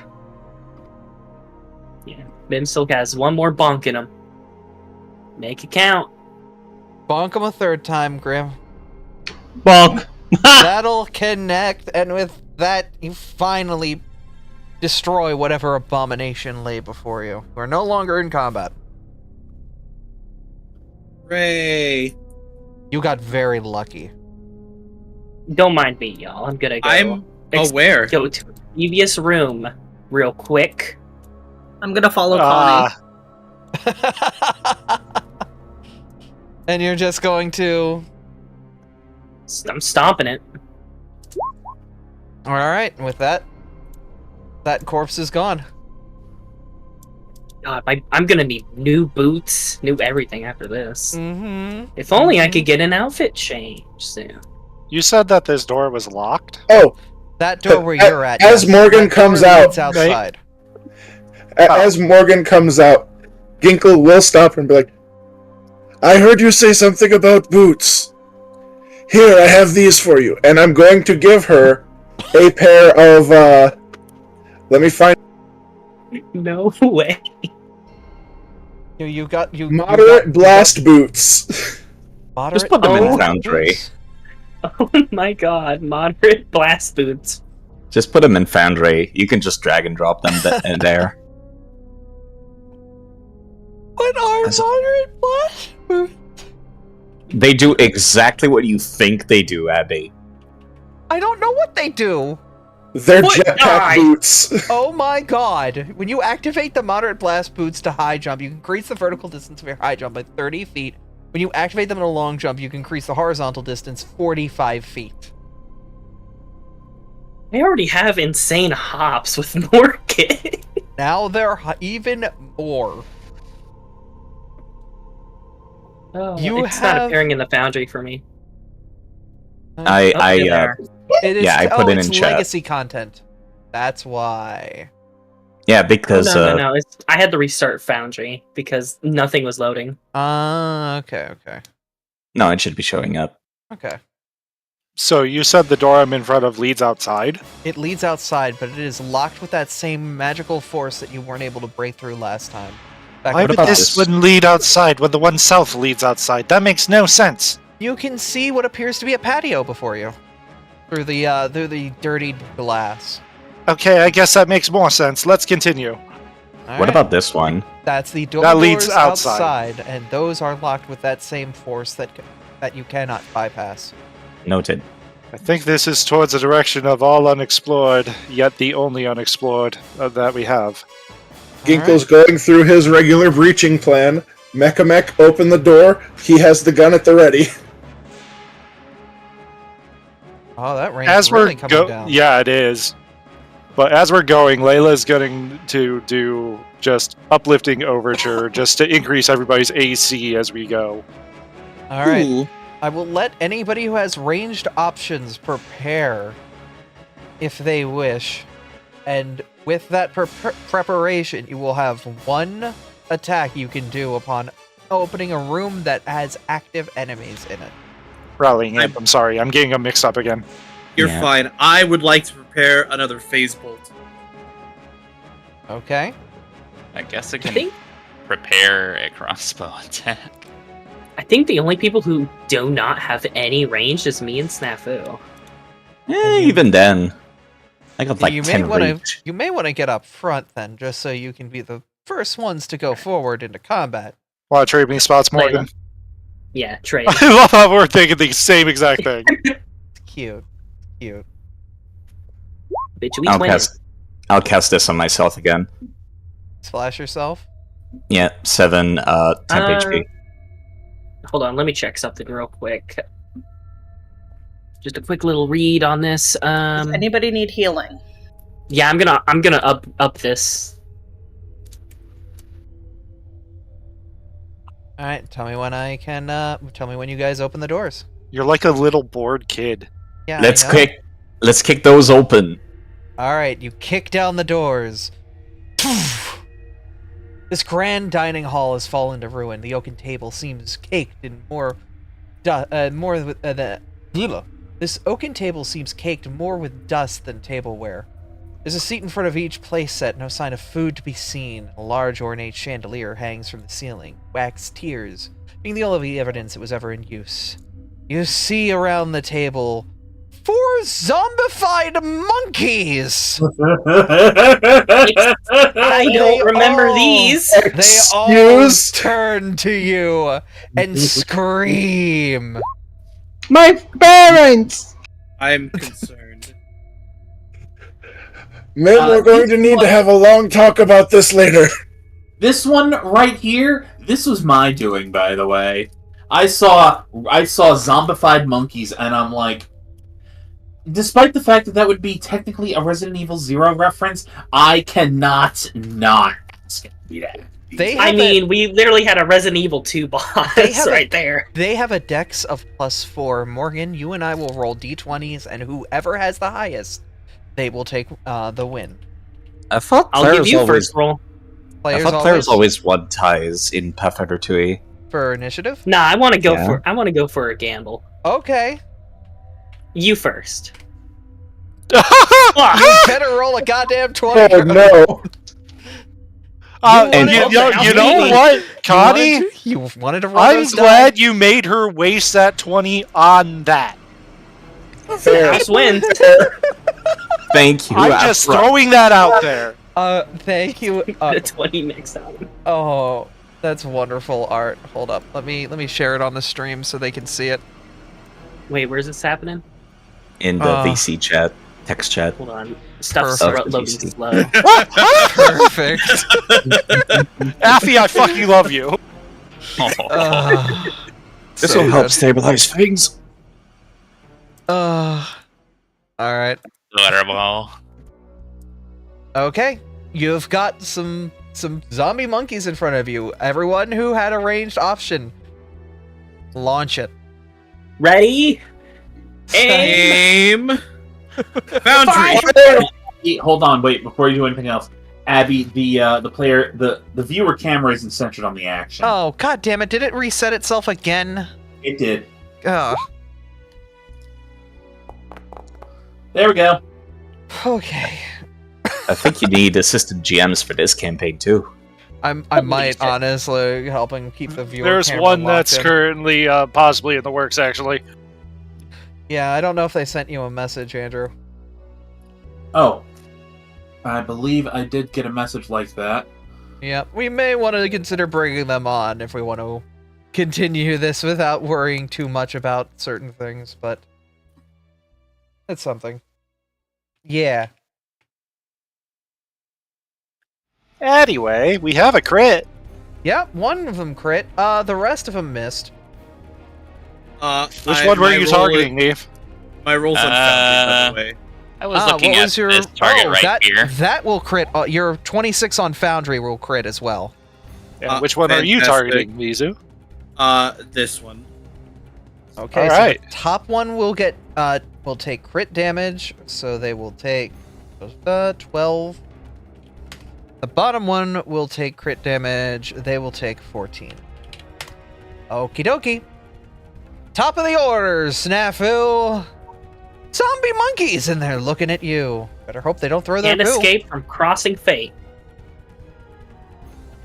Yeah, Bim still has one more bonk in him. Make it count. Bonk him a third time, Grim. Bonk. That'll connect, and with that, you finally destroy whatever abomination lay before you. We're no longer in combat. Hooray! You got very lucky. Don't mind me, y'all. I'm gonna go. I'm aware. Go to the previous room real quick. I'm gonna follow Connie. And you're just going to... I'm stomping it. Alright, with that, that corpse is gone. God, I'm gonna need new boots, new everything after this. Mm-hmm. If only I could get an outfit change soon. You said that this door was locked? Oh, That door where you're at. as yes. Morgan That door comes out, leads outside. as Morgan comes out, Ginkle will stop and be like, I heard you say something about boots. Here, I have these for you. And I'm going to give her a pair of, let me find... No way. You got Moderate blast boots. Moderate Just put them in Oh. Foundry. boots? Oh my god, moderate blast boots. Just put them in Foundry. You can just drag and drop them in there. What are That's- moderate blast boots? They do exactly what you think they do, Abby. I don't know what they do. They're What? jetpack Die. boots. Oh my god. When you activate the moderate blast boots to high jump, you can increase the vertical distance of your high jump by 30 feet. When you activate them in a long jump, you can increase the horizontal distance 45 feet. I already have insane hops with Morgan. Now they're even more. Oh, You it's not have- appearing in the foundry for me. Oh, I there. It is, yeah, I put it it's in chat. legacy content. That's why. yeah, Oh, because no. I had to restart Foundry because nothing was loading. Okay. no, it should be showing up. Okay. So you said the door I'm in front of leads outside? It leads outside, but it is locked with that same magical force that you weren't able to break through last time. Back Why when would about you- this this? one lead outside when the one south leads outside? That makes no sense. You can see what appears to be a patio before you through the dirtied glass. Okay, I guess that makes more sense. Let's continue. All What right. about this one? That's the door That leads doors outside. and those are locked with that same force that you cannot bypass. Noted. I think this is towards the direction of all unexplored, yet the only unexplored that we have. Ginkle's going through his regular breaching plan. Mech, open the door. He has the gun at the ready. Oh, that rain's As really we're coming down. yeah, it is. But as we're going, Layla's going to do just uplifting overture just to increase everybody's AC as we go. All right. Ooh. I will let anybody who has ranged options prepare if they wish. And with that preparation, you will have one attack you can do upon opening a room that has active enemies in it. Rallying Amp, I'm sorry, I'm getting them mixed up again. You're Yeah. fine. I would like to prepare another phase bolt. Okay? I guess it I can think prepare a crossbow attack. I think the only people who do not have any range is me and Snafu. Even then, I got like you may 10 want to reach. you may want to get up front then, just so you can be the first ones to go forward into combat. Want to trade me spots, Morgan? Yeah, trade. I love how we're thinking the same exact thing. Cute. Bitch, we I'll twins. cast I'll cast this on myself again. Splash yourself. Yeah, 7 temp HP. Hold on, let me check something real quick. Just a quick little read on this. Does anybody need healing? Yeah, I'm gonna up this. All right, tell me when I can. Tell me when you guys open the doors. You're like a little bored kid. Yeah. Let's I know. let's kick those open. All right, you kick down the doors. This grand dining hall has fallen to ruin. The oaken table seems caked in This oaken table seems caked more with dust than tableware. There's a seat in front of each place set, no sign of food to be seen. A large ornate chandelier hangs from the ceiling, wax tiers being the only evidence it was ever in use. You see around the table 4 zombified monkeys! I don't remember these. They all turn to you and scream. My parents! I'm concerned. Men, we're going to need to have a long talk about this later. This one right here, this was my doing, by the way. I saw zombified monkeys, and I'm like, despite the fact that would be technically a Resident Evil 0 reference, I cannot not ask it to be that. We literally had a Resident Evil 2 boss right there. They have a dex of +4. Morgan, you and I will roll d20s, and whoever has the highest, they will take the win. I thought I'll give you first roll. Players always won ties in Pathfinder 2e. For initiative? Nah, I want to go for a gamble. Okay. You first. You better roll a goddamn 20. Oh no. You know what, Connie? You wanted to roll I'm those glad you made her waste that 20 on that. House wins. Thank you. I'm just throwing that out there. Thank you. The 20 mixed up. Oh, that's wonderful art. Hold up. Let me share it on the stream so they can see it. Wait, where's this happening? In the VC chat, text chat. Hold on. Stuff's Perfect. loading slow. Perfect. Affy, I fucking love you. This will help stabilize things. All right. Butterball. Okay. You've got some zombie monkeys in front of you. Everyone who had a ranged option, launch it. Ready? Aim. Foundry. Hold on, wait, before you do anything else. Abby, the viewer camera isn't centered on the action. Oh, god damn it. Did it reset itself again? It did. Ugh. There we go. Okay. I think you need assistant GMs for this campaign too. I might honestly helping keep the viewer There's camera one locked that's in. currently possibly in the works, actually. Yeah, I don't know if they sent you a message, Andrew. Oh. I believe I did get a message like that. Yeah, we may want to consider bringing them on if we want to continue this without worrying too much about certain things, but it's something. Yeah. Anyway, we have a crit. Yeah, one of them crit. The rest of them missed. Which one were you targeting, Neve? My roll's on Foundry, by the way. I was looking at this target here. That will crit. Your 26 on Foundry will crit as well. And which one are you targeting, Mizu? This one. Okay, so the top one will get will take crit damage, so they will take 12. The bottom one will take crit damage. They will take 14. Okie dokie. Top of the order, Snafu. Zombie monkeys, and they're looking at you. Better hope they don't throw their Can't poo. escape from crossing fate.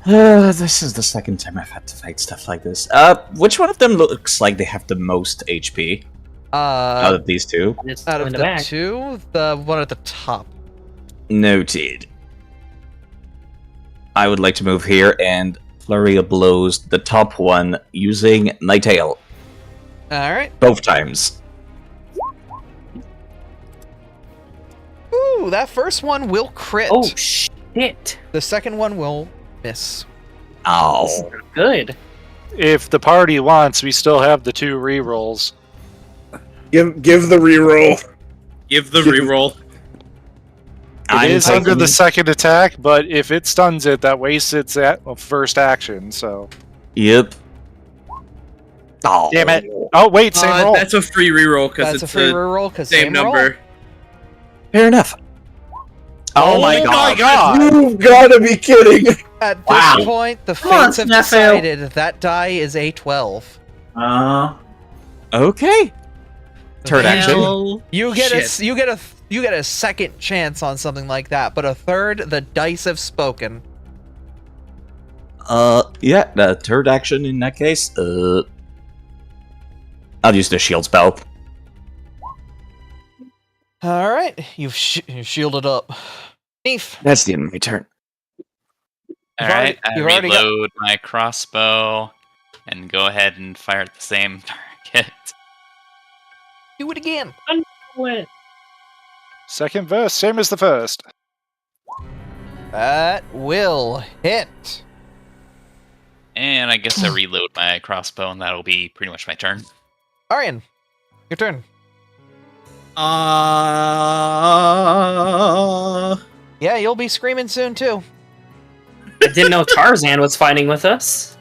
This is the second time I've had to fight stuff like this. Which one of them looks like they have the most HP? Out of these two? Out of the two, the one at the top. Noted. I would like to move here and flurry of blows the top one using Nightail. Alright. Both times. Ooh, Ooh, that first one will crit. Oh shit! The second one will miss. This is Oh. good. If the party wants, we still have the 2 rerolls. Give the reroll. Give the reroll. It is under taking- the second attack, but if it stuns it, that wastes its first action, so... Yep. Oh. Damn it. Oh, wait, same roll. That's a free reroll because That's it's a free the reroll because same number. Fair enough. Oh my god. You've gotta be kidding! At this Wow. point, the Come on, fates have Snafu. decided that die is a 12. Okay. Third action. Hell, You get Shit. you get a second chance on something like that, but a third, the dice have spoken. Yeah, the third action in that case. I'll use the shield spell. All right, you've shielded up. Neef, That's the end of my turn. All right, I you've already got- reload my crossbow and go ahead and fire at the same target. do it again. what? Second verse, same as the first. That will hit. And I guess I reload my crossbow, and that'll be pretty much my turn. Arian, your turn. Yeah, you'll be screaming soon too. I didn't know Tarzan was fighting with us.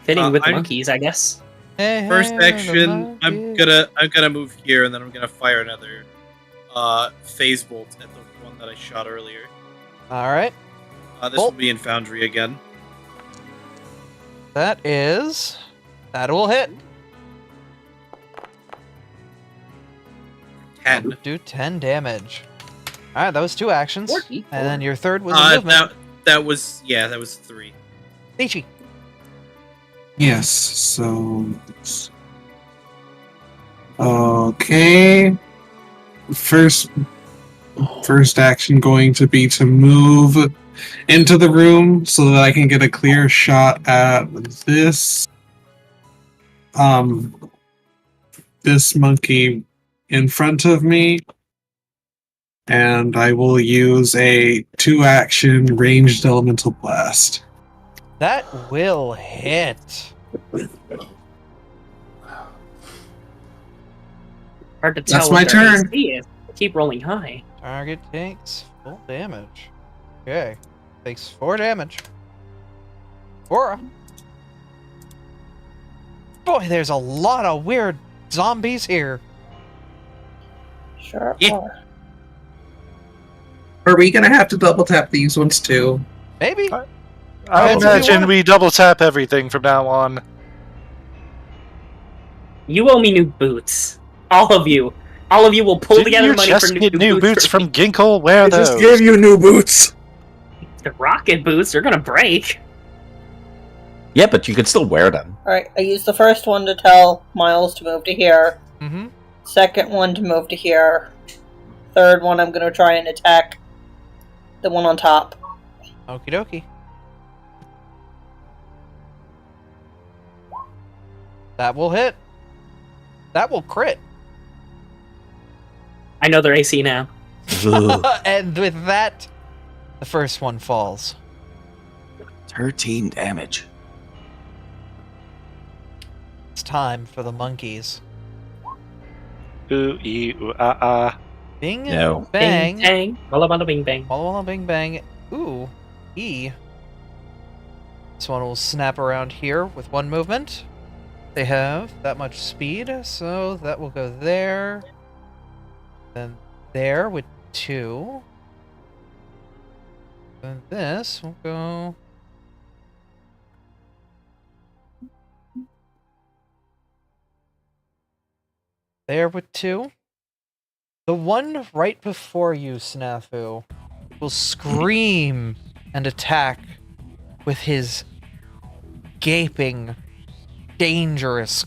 Fitting with I'm- monkeys, I guess. First action, I'm gonna move here, and then I'm gonna fire another phase bolt at the one that I shot earlier. All right, This will be in Foundry again. that will hit. 10. Do 10 damage. All right, that was 2 actions, 44. and then your third was a movement. That was 3. Nichi. Yes, so. Okay. First action going to be to move into the room so that I can get a clear shot at this. This monkey in front of me. And I will use a 2-action ranged elemental blast. That will hit. Hard to tell. That's what my their turn. AC is. Keep rolling high. Target takes full damage. Okay. Takes 4 damage. Aura. Boy, there's a lot of weird zombies here. Sure. Yeah. are. Are we gonna have to double tap these ones too? Maybe. I That's what you imagine want. we double tap everything from now on. You owe me new boots. All of you. All of you will pull Didn't together you money just for get new boots for from Ginkle? Where I are just those? gave you new boots! the rocket boots. They're gonna break. Yeah, but you could still wear them. Alright, I used the first one to tell Miles to move to here. Mm-hmm. Second one to move to here. Third one, I'm gonna try and attack the one on top. Okie dokie. That will hit. That will crit. I know their AC now. Ugh. And with that, the first one falls. 13 damage. It's time for the monkeys. Ooh, ee, ooh, ah, ah. Bing, No. bang. Bing, bang. Walla walla bing bang. Walla walla bing bang. Ooh, E. This one will snap around here with 1 movement. They have that much speed, so that will go there. Then there with 2. Then this will go. There with 2. The one right before you, Snafu, will scream and attack with his gaping, dangerous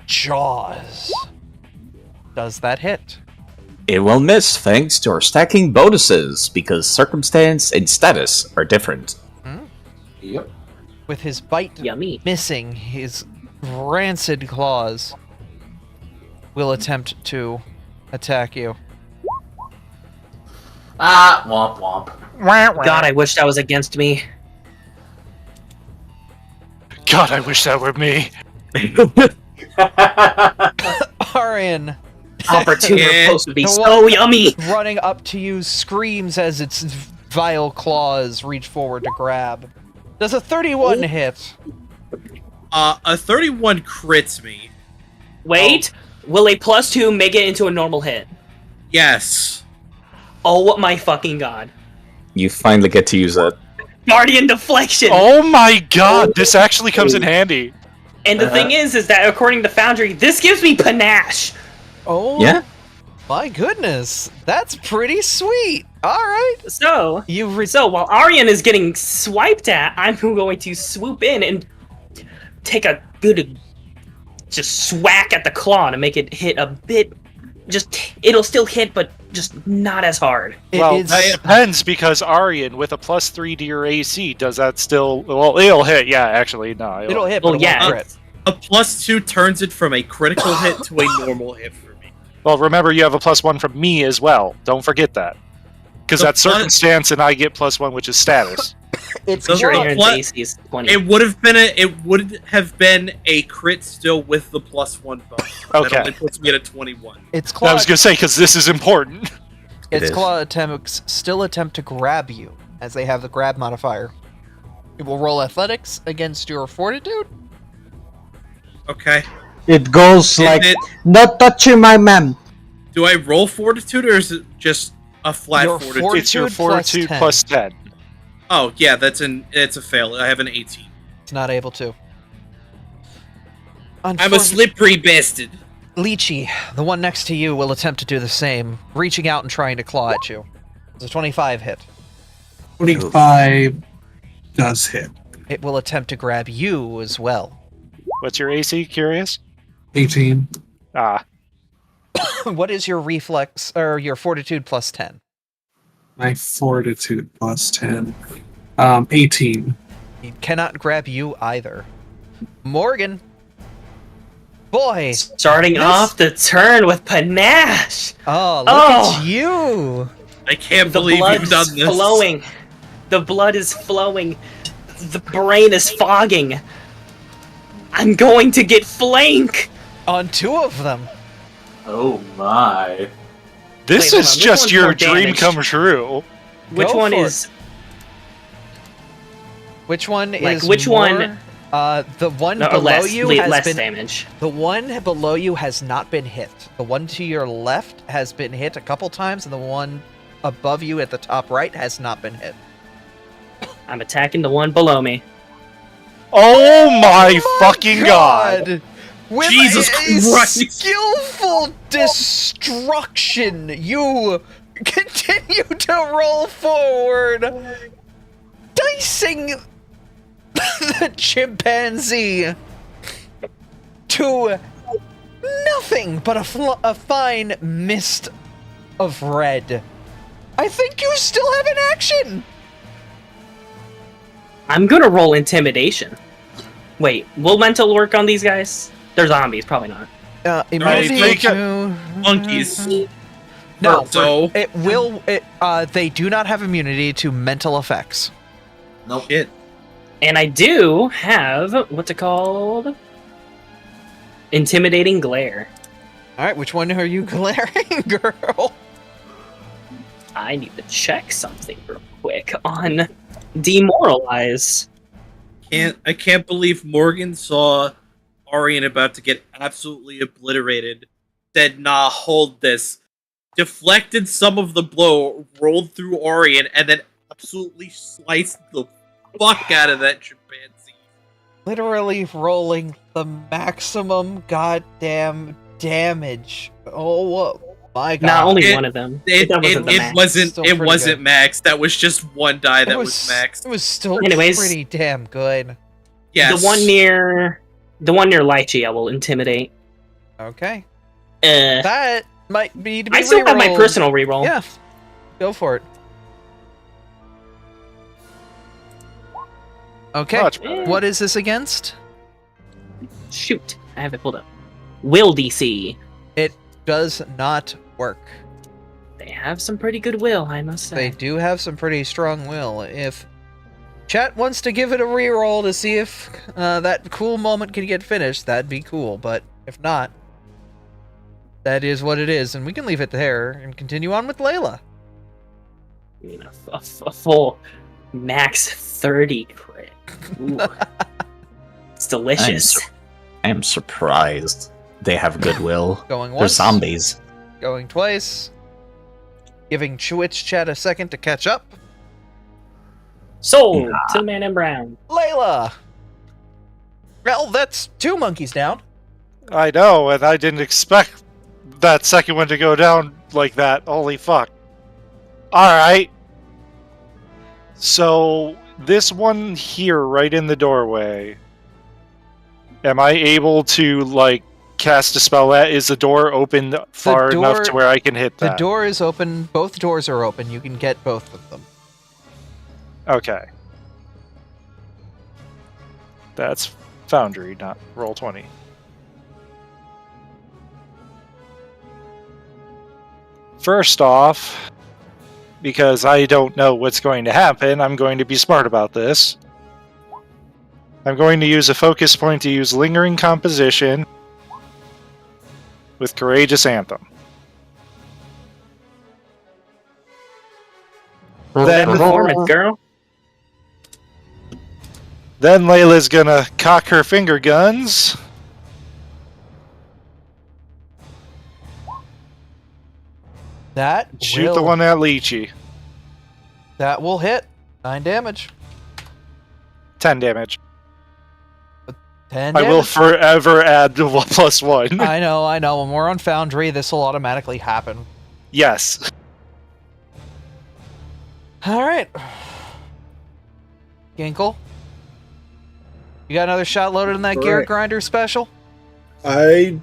jaws. Does that hit? It will miss thanks to our stacking bonuses because circumstance and status are different. Yep. With his bite Yummy. missing, his rancid claws will attempt to attack you. Ah, womp womp. God, I wish that was against me. God, I wish that were me. Arian, Opportunity Yeah. supposed to be The so one- yummy. running up to you, screams as its vile claws reach forward to grab. Does a 31 hit? A 31 crits me. Wait, will a +2 make it into a normal hit? Yes. Oh my fucking god. You finally get to use it. Guardian deflection! Oh my god, this actually comes in handy. And the thing is that according to Foundry, this gives me panache! Oh, Yeah? my goodness. That's pretty sweet. All right. So, You so while Aryan is getting swiped at, I'm going to swoop in and take a good just swack at the claw to make it hit a bit. It'll still hit, but just not as hard. Well, is- that depends because Aryan with a +3 to your AC, does that still? Well, it'll hit. Yeah, actually, no. It'll hit, Well, but it yeah, won't crit. A +2 turns it from a critical hit to a normal hit for me. Well, remember you have a +1 from me as well. Don't forget that. Because The that's plus- circumstance, and I get +1, which is status. It's The Sure, plus- Aaron's AC is 20. It would have been a crit still with the +1 bonus. Okay. That only puts me at a 21. Its I claw, was gonna say because this is important. It its is. claw attempts still attempt to grab you, as they have the grab modifier. It will roll athletics against your fortitude. Okay. It goes Is like, it- not touching my man. do I roll fortitude or is it just a flat Your fortitude? It's your Fortitude fortitude plus +10. Oh yeah, it's a fail. I have an 18. It's not able to. I'm a Unfortunately, slippery bastard. Lychee, the one next to you, will attempt to do the same, reaching out and trying to claw at you. It's a 25 hit. 25 does hit. It will attempt to grab you as well. What's your AC? Curious. 18. Ah, What is your reflex or your fortitude plus 10? My fortitude plus 10. 18. It cannot grab you either. Morgan. Boy. Starting This- off the turn with panache! Oh, look Oh. at you. I can't The believe blood you've done is this. flowing. The blood is flowing. The brain is fogging. I'm going to get flank! On two of them. Oh my. this Wait, hold is on, which just one's your more dream damaged? come true. Which Go one for is... Which one Like, is which more- one- the one No, below less, you le- has less been damage. the one below you has not been hit. The one to your left has been hit a couple times, and the one above you at the top right has not been hit. I'm attacking the one below me. Oh my fucking god! With Jesus a Christ. skillful destruction, you continue to roll forward, dicing the chimpanzee to nothing but a fine mist of red. I think you still have an action. I'm gonna roll intimidation. Wait, will mental work on these guys? They're zombies, probably not. think Monkeys. No, So it will. They do not have immunity to mental effects. Nope. shit. And I do have what's it called? Intimidating glare. All right, which one are you glaring, girl? I need to check something real quick on demoralize. I can't believe Morgan saw Arian about to get absolutely obliterated. Said, "Nah, hold this." Deflected some of the blow, rolled through Arian, and then absolutely sliced the fuck out of that chimpanzee. Literally rolling the maximum goddamn damage. Oh my god! Not only It- one of them. It That wasn't the max. wasn't Still it pretty wasn't good. max. That was just one die that was max. It was still Anyways. pretty damn good. Yes. The one near Lychee, I will intimidate. Okay, Uh, that might be to be I still have my rerolled. personal reroll. Yeah, go for it. Okay, Much better. what is this against? Shoot, I have it pulled up. Will DC. It does not work. They have some pretty good will, I must say. They do have some pretty strong will. If chat wants to give it a reroll to see if that cool moment can get finished, that'd be cool. But if not, that is what it is, and we can leave it there and continue on with Layla. I mean, a full max 30 crit. Ooh. It's delicious. I am surprised they have goodwill. Going They're once. zombies. Going twice. Giving Twitch chat a second to catch up. Sold! Tin Man and Brown. Layla! Well, that's 2 monkeys down. I know, and I didn't expect that second one to go down like that. Holy fuck. Alright. So, this one here, right in the doorway. Am I able to, like, cast a spell at? Is the door open far enough to where I can hit that? The door is open. Both doors are open. You can get both of them. Okay. That's Foundry, not Roll20. First off, because I don't know what's going to happen, I'm going to be smart about this. I'm going to use a focus point to use Lingering Composition with Courageous Anthem. Then, Performance, girl. then Layla's gonna cock her finger guns. That Shoot will, the one at Lychee. That will hit. 9 damage. 10 damage. 10 I damage. will forever add the 1 plus 1. I know. When we're on Foundry, this will automatically happen. Yes. Alright. Ginkle. You got another shot loaded in that gear Alright. grinder special? I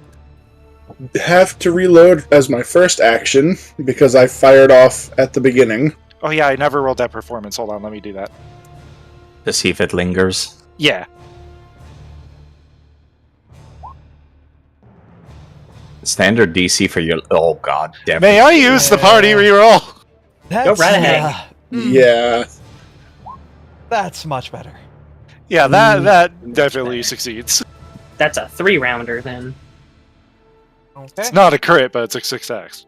have to reload as my first action because I fired off at the beginning. Oh yeah, I never rolled that performance. Hold on, let me do that. To see if it lingers. Yeah. Standard DC for your... Oh god, damn May it. I use the party reroll? That's, right ahead. Yeah. That's much better. Yeah, that definitely succeeds. That's a 3-rounder then. Okay. It's not a crit, but it's a success.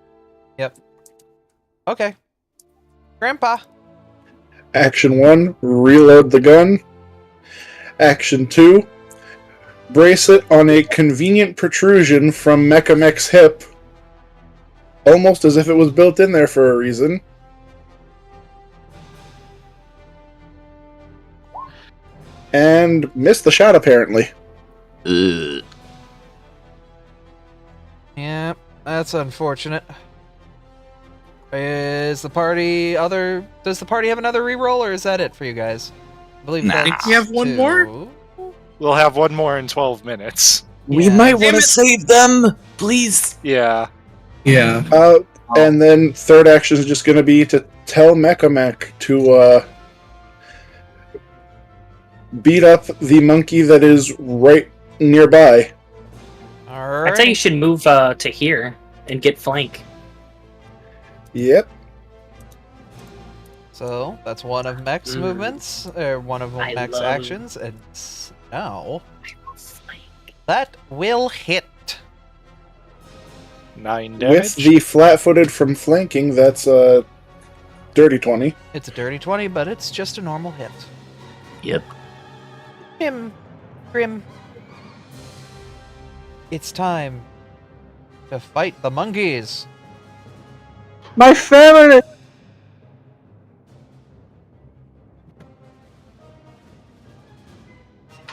Okay. Grandpa. Action 1, reload the gun. Action 2, brace it on a convenient protrusion from Mechamech's hip. Almost as if it was built in there for a reason. And missed the shot, apparently. Ugh. Yeah, that's unfortunate. Does the party have another reroll, or is that it for you guys? I believe Nah. that's Think we have one 2. more? We'll have one more in 12 minutes. We Yeah. might Damn want to it. save them, please. Yeah. Yeah. And then third action is just going to be to tell Mechamech to beat up the monkey that is right nearby. Alright. I'd say you should move to here and get flank. Yep. So that's one of Mech's movements, or one of I Mech's love- actions, and now that will hit. 9 damage. With the flat-footed from flanking, that's a dirty 20. It's a dirty 20, but it's just a normal hit. Yep. Grim. It's time to fight the monkeys. My favorite.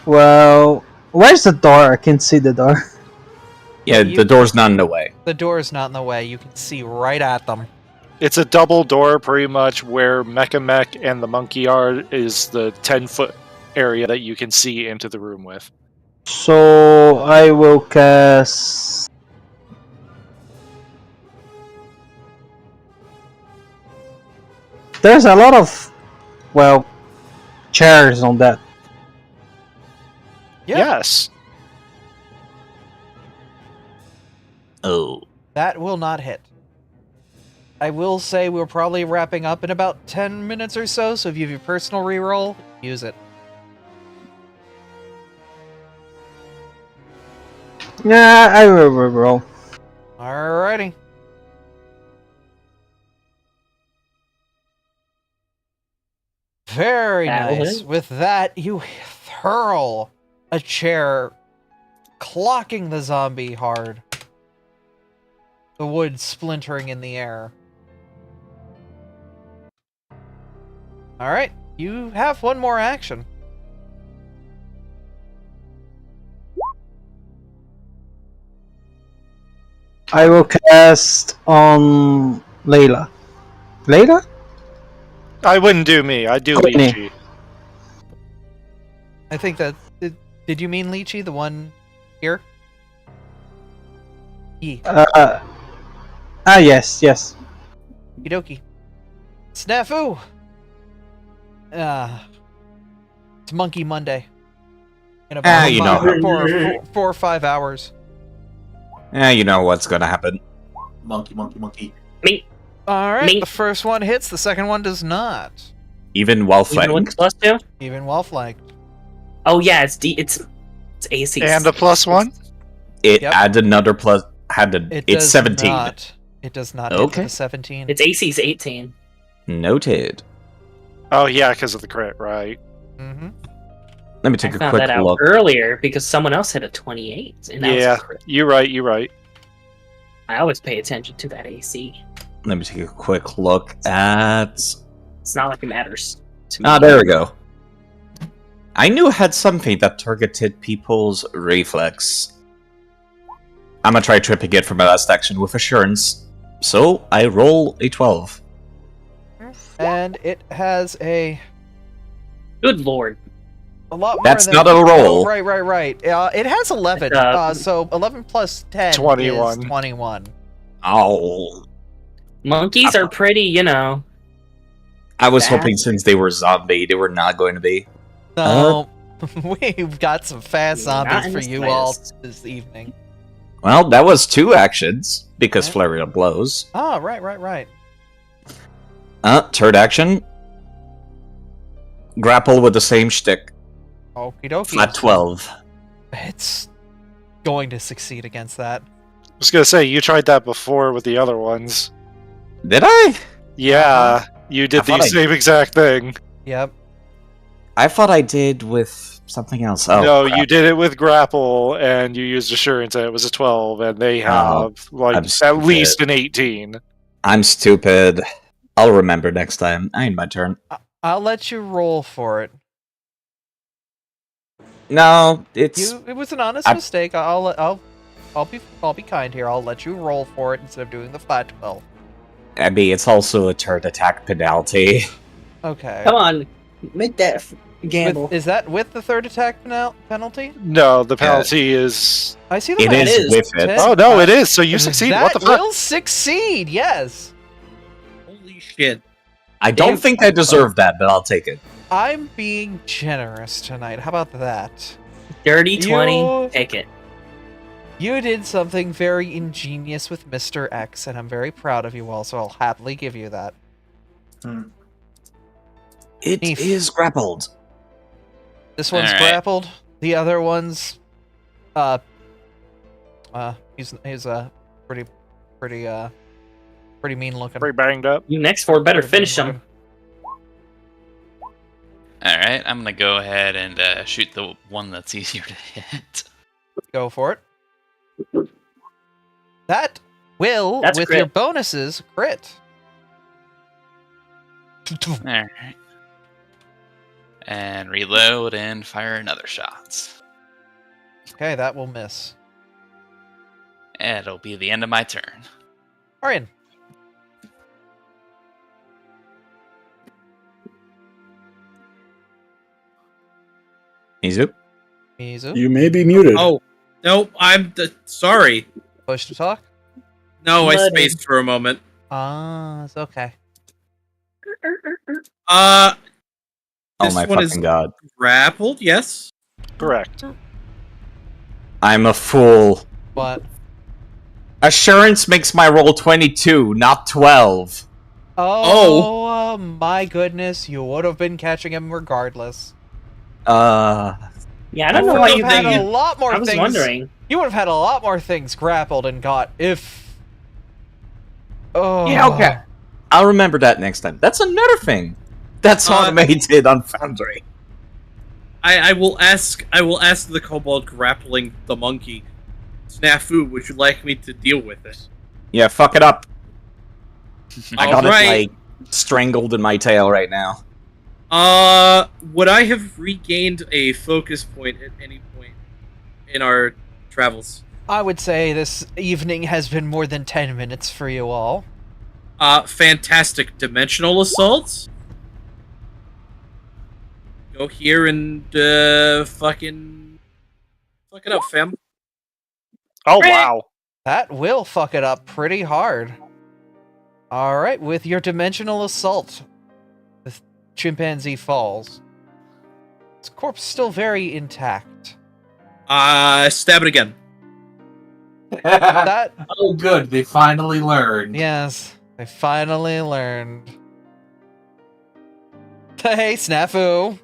Well, where's the door? I can see the door. Yeah, the door's not in the way. The door is not in the way. You can see right at them. It's a double door, pretty much, where Mechamech and the monkey are, is the 10-foot area that you can see into the room with. So I will cast. There's a lot of, well, chairs on that. Yeah. Yes. Oh. That will not hit. I will say we're probably wrapping up in about 10 minutes or so, so if you have your personal reroll, use it. Yeah, I will roll. Alrighty. Very That'll nice. do. With that, you hurl a chair, clocking the zombie hard. The wood splintering in the air. Alright, you have one more action. I will cast on Layla. Layla? I wouldn't do me. I'd do Courtney. Lychee. I think that... Did you mean Lychee, the one here? Yes. Okie dokie. Snafu! It's Monkey Monday. In about you know. 4 or 5 hours. You know what's gonna happen. Monkey, monkey, monkey. Me. Alright, Me. the first one hits, the second one does not. Even while Even with flanked. +2? Even while flanked. Oh yeah, it's AC. And a +1? It Yep. adds another plus. It's does 17. Not. It does not hit Okay. with the 17. It's AC's 18. Noted. Oh, yeah, because of the crit, right. Mm-hmm. Let me I take a found quick that out look. earlier because someone else hit a 28. And that was Yeah, a crit. you're right. I always pay attention to that AC. Let me take a quick look at. It's not like it matters to me. Ah, there we go. I knew it had something that targeted people's reflex. I'm gonna try tripping it for my last action with assurance. So I roll a 12. And it has a Good lord. lot more That's than... not a roll. Oh, right. It has 11. So 11 plus 10 21. is 21. Oh. Monkeys are pretty, you know. I was Bad. hoping since they were zombie, they were not going to be. So, we've got some fast Not zombies in for the you all slightest. this evening. Well, that was 2 actions, because Okay. Flurry of Blows. Oh, right. Third action. Grapple with the same shtick. Okie dokie. Flat 12. It's going to succeed against that. I was gonna say, you tried that before with the other ones. Did I? Yeah, you I did the thought I- same exact thing. Yep. I thought I did with something else. Oh, No, crap. you did it with grapple, and you used assurance, and it was a 12, and they have, like, I'm at stupid. least an 18. I'm stupid. I'll remember next time. I need my turn. I'll let you roll for it. No, it's It was an honest I- mistake. I'll be kind here. I'll let you roll for it instead of doing the flat 12. I mean, it's also a turn attack penalty. Okay. Come on. Make that gamble. Is that with the third attack penalty? No, the penalty is... I see the It minus is with it. 10. Oh, no, it is, so you succeed. That What the fuck? will succeed, yes. Holy shit. I don't If- think I deserve that, but I'll take it. I'm being generous tonight. How about that? Dirty 20. You- Take it. You did something very ingenious with Mr. X, and I'm very proud of you all, so I'll happily give you that. It Neef. is grappled. This one's Alright. grappled. The other one's, he's pretty mean looking. Pretty banged up. You next for better Pretty finish mean him. Alright, I'm gonna go ahead and shoot the one that's easier to hit. Go for it. That will, That's with crit. your bonuses, crit. Alright. And reload and fire another shot. Okay, that will miss. It'll be the end of my turn. Arian. Mizu? Mizu. You may be muted. Oh, nope, sorry. Push to talk. No, I Muddy. spaced for a moment. Ah, it's okay. Oh This my one is- fucking god. Grappled, yes. Correct. I'm a fool. But Assurance makes my roll 22, not 12. Oh my goodness, you would have been catching him regardless. Yeah, I don't know would why have you had think a lot more I was things. wondering. You would have had a lot more things grappled and got if. Oh. Yeah, okay. I'll remember that next time. That's another thing. That's automated on Foundry. I will ask the kobold grappling the monkey. Snafu, would you like me to deal with it? Yeah, fuck it up. I got Alright. it, like, strangled in my tail right now. Would I have regained a focus point at any point in our travels? I would say this evening has been more than 10 minutes for you all. Fantastic dimensional assaults. Go here and, fucking... fuck it up, fam. Oh, wow. That will fuck it up pretty hard. Alright, with your dimensional assault, the chimpanzee falls. Its corpse still very intact. Stab it again. That, Oh, good. They finally learned. yes, I finally learned. Hey, Snafu!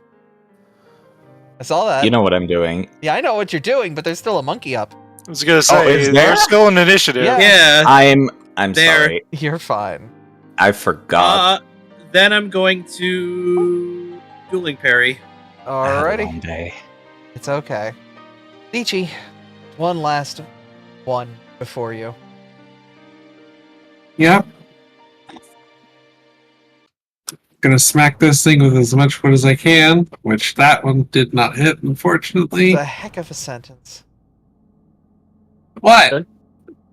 I saw that. You know what I'm doing. Yeah, I know what you're doing, but there's still a monkey up. I was gonna say, is there? there's still an initiative. Yeah. Yeah. I'm There. sorry. You're fine. I forgot. Then I'm going to... dueling parry. I had a Alrighty. long day. It's okay. Ichi, one last one before you. Yep. Gonna smack this thing with as much wood as I can, which that one did not hit, unfortunately. It's a heck of a sentence. What?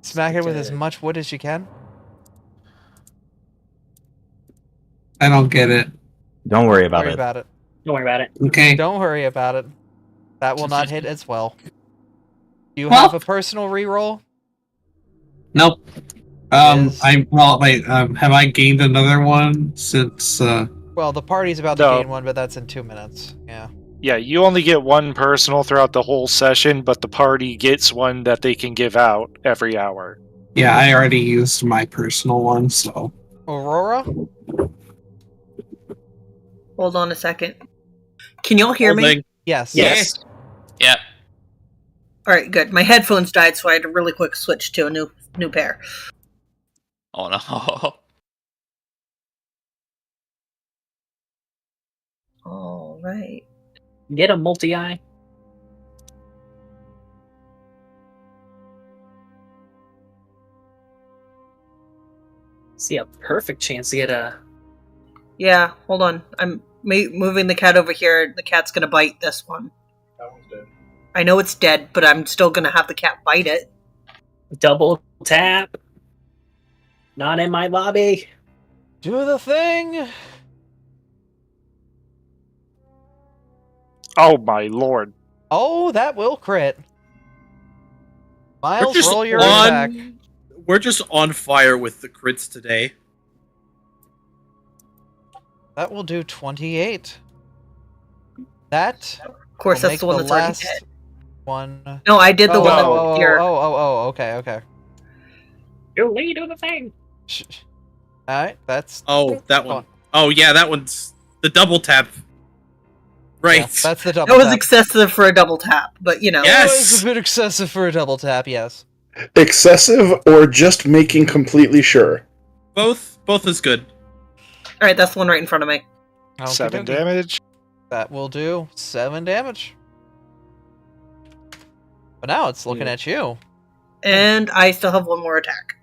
Smack it with as much wood as you can. I don't get it. Don't worry Don't about worry it. about it. Don't worry about it. Okay. Don't worry about it. That will not hit as well. Do you Well- have a personal reroll? Nope. Is- Have I gained another one since? Well, the party's about to No. gain one, but that's in 2 minutes. Yeah. Yeah, you only get one personal throughout the whole session, but the party gets one that they can give out every hour. Yeah, I already used my personal one, so. Aurora? Hold on a second. Can y'all hear me? Holding. Yes. Yes. Yep. All right, good. My headphones died, so I had to really quick switch to a new pair. Oh no. All right. Get a multi-eye. See a perfect chance to get a. Yeah, hold on. I'm moving the cat over here. The cat's gonna bite this one. That one's dead. I know it's dead, but I'm still gonna have the cat bite it. Double tap. Not in my lobby. Do the thing! Oh my lord. Oh, that will crit. We're Miles, just roll your attack. We're just on fire with the crits today. That will do 28. That Of course, will that's make the one that's already last dead. one. No, I did the Oh, one oh, that oh, here. okay. You lead to the thing. Alright, that's... Oh, that Go on. one. Oh, yeah, that one's the double tap. Right. yeah, that's the double That was tap. excessive for a double tap, but you know. Yeah. That Yes! was a bit excessive for a double tap, yes. Excessive or just making completely sure? Both is good. All right, that's the one right in front of me. 7 Okey-dokey. damage. That will do 7 damage. But now it's looking at you. And I still have one more attack.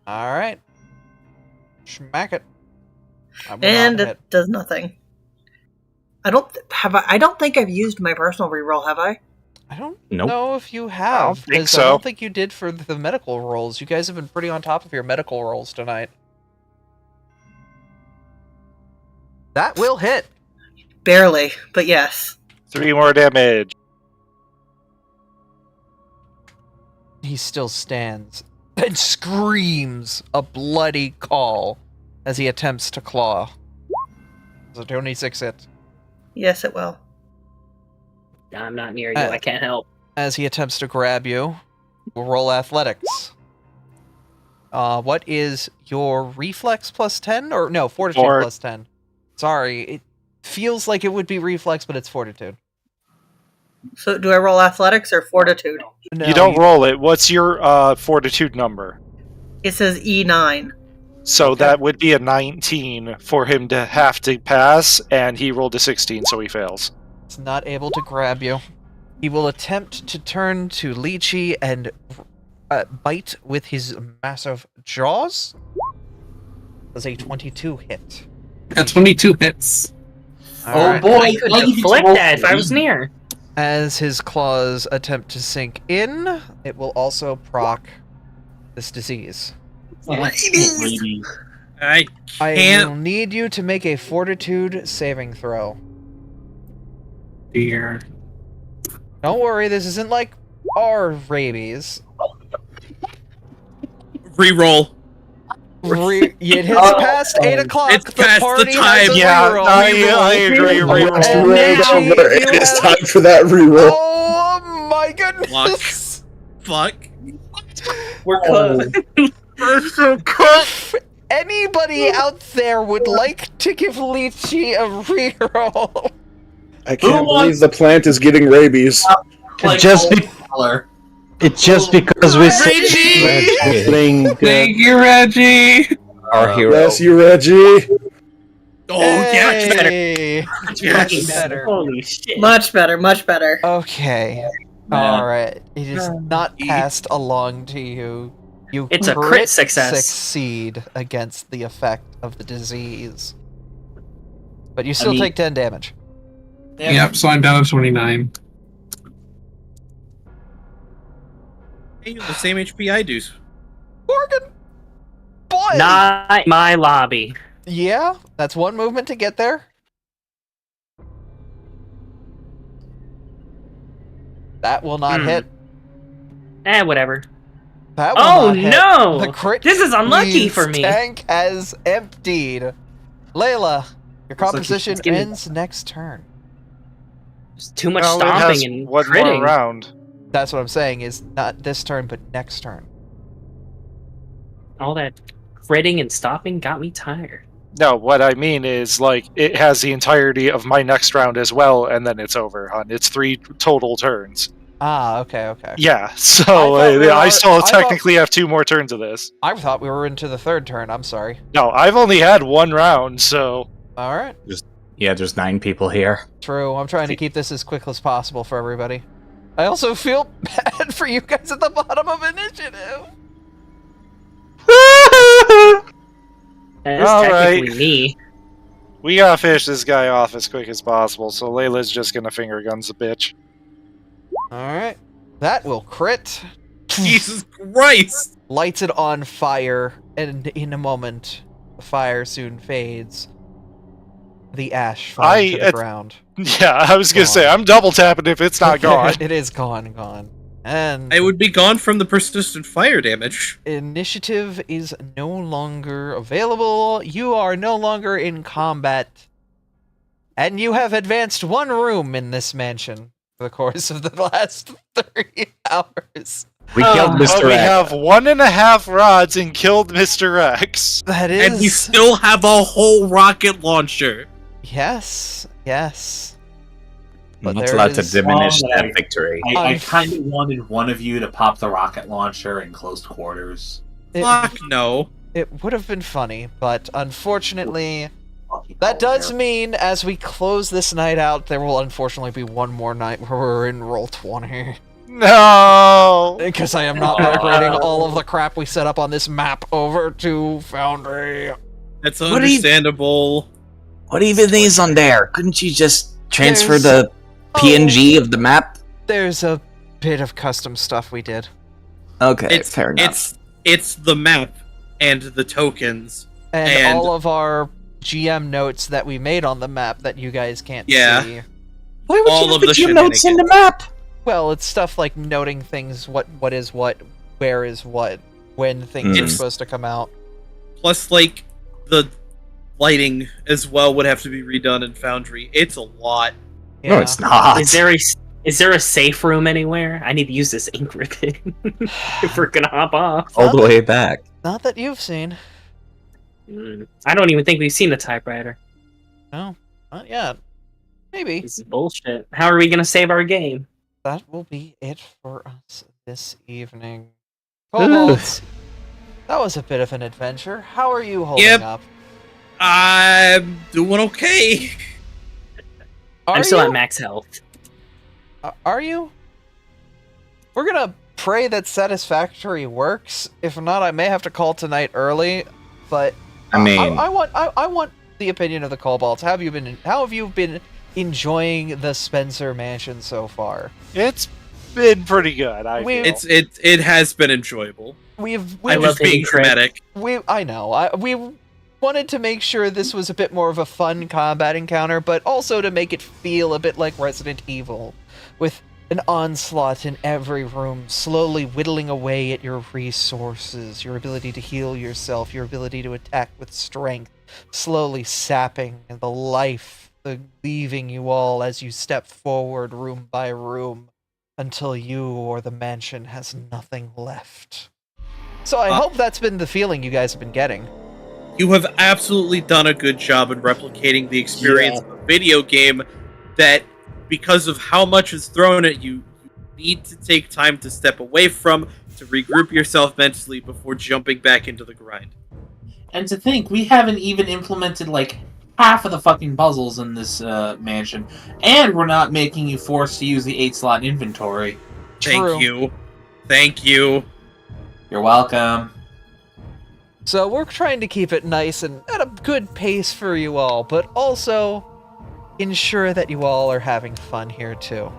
Alright. Smack it. I will And not it does nothing. I don't think I've used my personal reroll, have I? I don't Nope. know if you have. think 'cause so. I don't think you did for the medical rolls. You guys have been pretty on top of your medical rolls tonight. That will hit. Barely, but yes. 3 more damage. He still stands and screams a bloody call as he attempts to claw. So 26 hit. Yes, it will. I'm not near you. I can't help. As he attempts to grab you, we'll roll athletics. what is your reflex plus 10? Or no, fortitude plus 10. Sorry, it feels like it would be reflex, but it's fortitude. So do I roll athletics or fortitude? No, you don't roll it. What's your fortitude number? It says E9. So Okay. that would be a 19 for him to have to pass, and he rolled a 16, so he fails. It's not able to grab you. He will attempt to turn to Lychee and bite with his massive jaws. Does a 22 hit? Got 22 hits. Oh boy, I could deflect that if I was near. As his claws attempt to sink in, it will also proc this disease. Rabies. I I can't. will need you to make a fortitude saving throw. Dear. Don't worry, this isn't like our rabies. Reroll. It has passed 8 o'clock. It's past the party time. has a Yeah, reroll. I agree. Reroll. And Lychee, you It is have- time for that reroll. Oh my goodness! Fuck. We're cooked. If anybody out there would like to give Lychee a reroll, I can't believe the plant is getting rabies. Like Just old be- color. It's just because we Reggie! playing Thank you, Reggie! Our hero. Bless you, Reggie. Oh, yes, better. Hey. Yes. Better. Holy shit. Much better, much better. Okay. Man. Alright. It is not passed along to you. You It's a crit success. succeed against the effect of the disease. But you still mean- take 10 damage. Yep, so I'm down to 29. Hey, you have the same HP I do. Morgan! Boy! Not my lobby. Yeah, that's one movement to get there. That will not hit. Whatever. That will Oh not hit. no! The crit This is unlucky Please, for me. Tank has emptied. Layla, your like composition it's getting- ends next turn. There's too much No, it has stomping and one critting. more round. That's what I'm saying, is not this turn, but next turn. All that critting and stopping got me tired. No, what I mean is, like, it has the entirety of my next round as well, and then it's over, hon. It's 3 total turns. Ah, okay, okay. Yeah, so thought we I were- still I thought- technically have 2 more turns of this. I thought we were into the third turn, I'm sorry. No, I've only had 1 round, so... Alright. Yeah, there's 9 people here. True, I'm trying to keep this as quick as possible for everybody. I also feel bad for you guys at the bottom of initiative. That's All technically right. me. We gotta finish this guy off as quick as possible, so Layla's just gonna finger guns the bitch. Alright. That will crit. Jesus Christ! Lights it on fire, and in a moment, the fire soon fades. The ash falls to the ground. Yeah, I was gonna say, I'm double tapping if it's not gone. It is gone. And I would be gone from the persistent fire damage. initiative is no longer available. You are no longer in combat. And you have advanced 1 room in this mansion for the course of the last 3 hours. We killed But Mr. we X. have 1.5 rods and killed Mr. X. That And we is... still have a whole rocket launcher. Yes. I'm But not there allowed to is- diminish Well, that victory. I kind of wanted one of you to pop the rocket launcher in close quarters. It, Fuck no. it would have been funny, but unfortunately... Fucking That does hilarious. mean, as we close this night out, there will unfortunately be one more night where we're in roll 20. No! Because I am not migrating all of the crap we set up on this map over to Foundry. That's What do you- understandable. What even is on there? Couldn't you just transfer There's- the PNG of the map? There's a bit of custom stuff we did. Okay, fair enough. It's the map and the tokens. And, And- all of our GM notes that we made on the map that you guys can't Yeah. see. Why would all you of put the your notes in the map? Well, it's stuff like noting things, what is what, where is what, when things are Mm. supposed to come out. Plus, like, the lighting as well would have to be redone in Foundry. It's a lot. No, it's not. Is there a safe room anywhere? I need to use this ink ribbon if we're gonna hop off. All the way back. Not that you've seen. I don't even think we've seen the typewriter. No, not yet. Maybe. This is bullshit. How are we gonna save our game? That will be it for us this evening. Kobolds, that was a bit of an adventure. How are you holding up? I'm doing okay. I'm still at max health. Are you? We're gonna pray that Satisfactory works. If not, I may have to call tonight early. But I mean, I want the opinion of the Kobolds. How have you been enjoying the Spencer Mansion so far? It's been pretty good. It has been enjoyable. I'm just being dramatic. I know. We wanted to make sure this was a bit more of a fun combat encounter, but also to make it feel a bit like Resident Evil, with an onslaught in every room, slowly whittling away at your resources, your ability to heal yourself, your ability to attack with strength, slowly sapping the life, leaving you all as you step forward room by room, until you or the mansion has nothing left. So I hope that's been the feeling you guys have been getting. You have absolutely done a good job in replicating the experience of a video game that, because of how much is thrown at you, you need to take time to step away from, to regroup yourself mentally before jumping back into the grind. And to think, we haven't even implemented, like, half of the fucking puzzles in this mansion. And we're not making you forced to use the 8-slot inventory. Thank you. Thank you. You're welcome. So we're trying to keep it nice and at a good pace for you all, but also ensure that you all are having fun here too.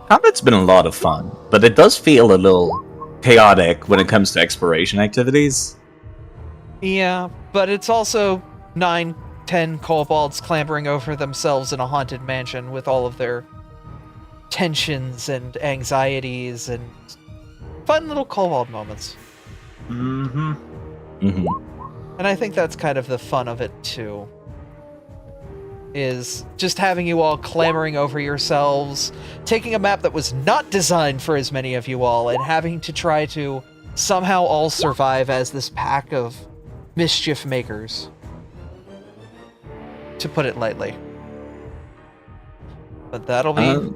Combat's been a lot of fun, but it does feel a little chaotic when it comes to exploration activities. Yeah, but it's also 9-10 kobolds clambering over themselves in a haunted mansion with all of their tensions and anxieties and fun little kobold moments. Mm-hmm. Mm-hmm. And I think that's kind of the fun of it too. Is just having you all clamoring over yourselves, taking a map that was not designed for as many of you all, and having to try to somehow all survive as this pack of mischief makers. To put it lightly. But that'll be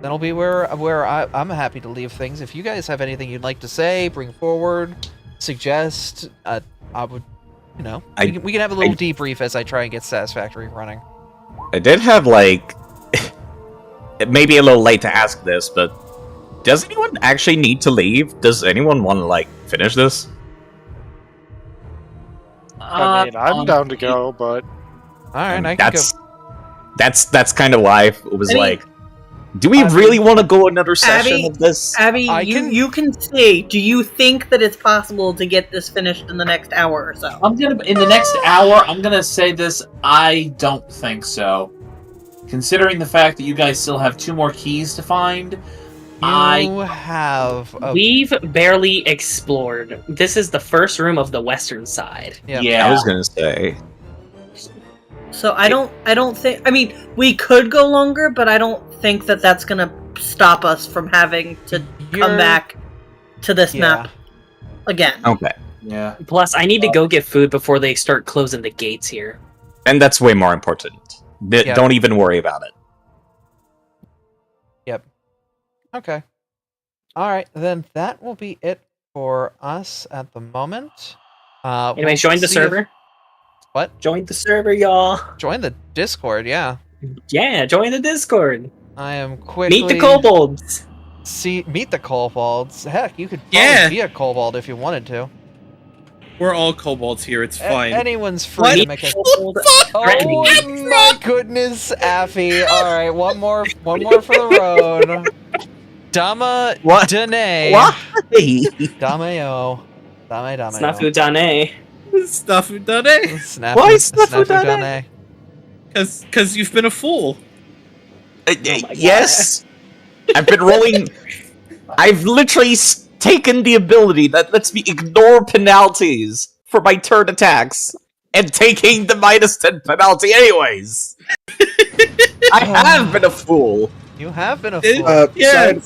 that'll be where I'm happy to leave things. If you guys have anything you'd like to say, bring forward, suggest, I would, you know, we can have a little debrief as I try and get Satisfactory running. I did have, like, it may be a little late to ask this, but does anyone actually need to leave? Does anyone want to, like, finish this? I mean, I'm down to go, but... Alright, I can go. That's kind of why it was like, do we really want to go another session of this? Abby, you can say, do you think that it's possible to get this finished in the next hour or so? In the next hour, I'm gonna say this, I don't think so. Considering the fact that you guys still have 2 more keys to find, We've barely explored. This is the first room of the western side. Yeah. I was gonna say. So I don't think, I mean, we could go longer, but I don't think that that's gonna stop us from having to come back to this map again. Okay. Yeah. Plus, I need to go get food before they start closing the gates here. And that's way more important. Don't even worry about it. Yep. Okay. Alright, then that will be it for us at the moment. Anyway, join the server. What? Join the server, y'all. Join the Discord, yeah. Yeah, join the Discord. I am quickly... Meet the kobolds. Meet the kobolds. Heck, you could probably be a kobold if you wanted to. We're all kobolds here, it's fine. Anyone's free to make a kobold. Oh my goodness, Affy. Alright, one more for the road. Dama Dane. Why? Dameo. Dame. Snafu Dane. Snafu Dane? Why Snafu Dane? Because you've been a fool. Yes. I've been rolling... I've literally taken the ability that lets me ignore penalties for my turn attacks and taking the -10 penalty anyways. I have been a fool. You have been a fool.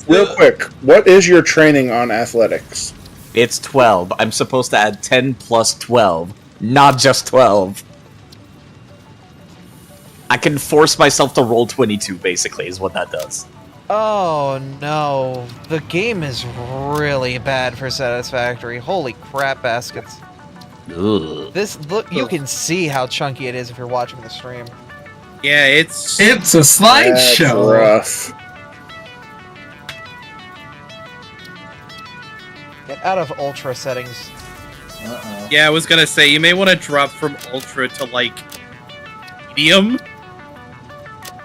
Real quick, what is your training on athletics? It's 12. I'm supposed to add 10 plus 12, not just 12. I can force myself to roll 22, basically, is what that does. Oh no, the game is really bad for Satisfactory. Holy crap baskets. Ugh. This look, you can see how chunky it is if you're watching the stream. Yeah, it's It's a That's slideshow. rough. Get out of ultra settings. Uh-oh. yeah. I was gonna say you may want to drop from ultra to like medium.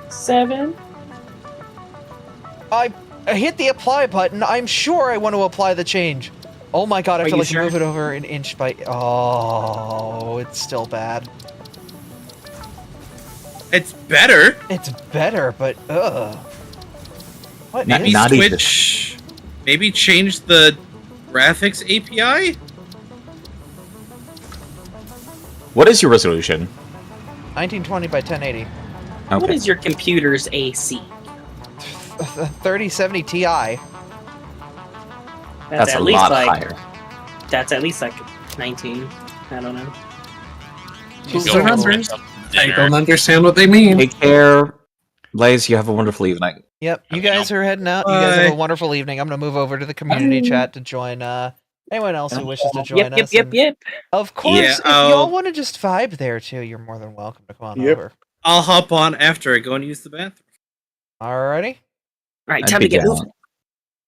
7. I hit the apply button. I'm sure I want to apply the change. Oh my god, I Are feel you like sure? move it over an inch by... Oh, it's still bad. It's better. It's better, but what Not- is- not even- Switch. Maybe change the graphics API. What is your resolution? 1920 by 1080. What Okay. is your computer's AC? 3070 Ti. That's a at least lot like higher. that's at least like 19. I don't know. Those Go are for numbers. some I dinner. don't understand what they mean. Take care. Blaze, you have a wonderful evening. Yep, you Okay. guys are heading out. You guys have a Bye. wonderful evening. I'm gonna move over to the community chat to join anyone else who wishes to join Yep, yep, us. yep, and yep. Of course, Yeah, if y'all I'll- want to just vibe there too, you're more than welcome to come on Yep. over. I'll hop on after I go and use the bathroom. Alrighty. All right, I'd time be to get down. moving.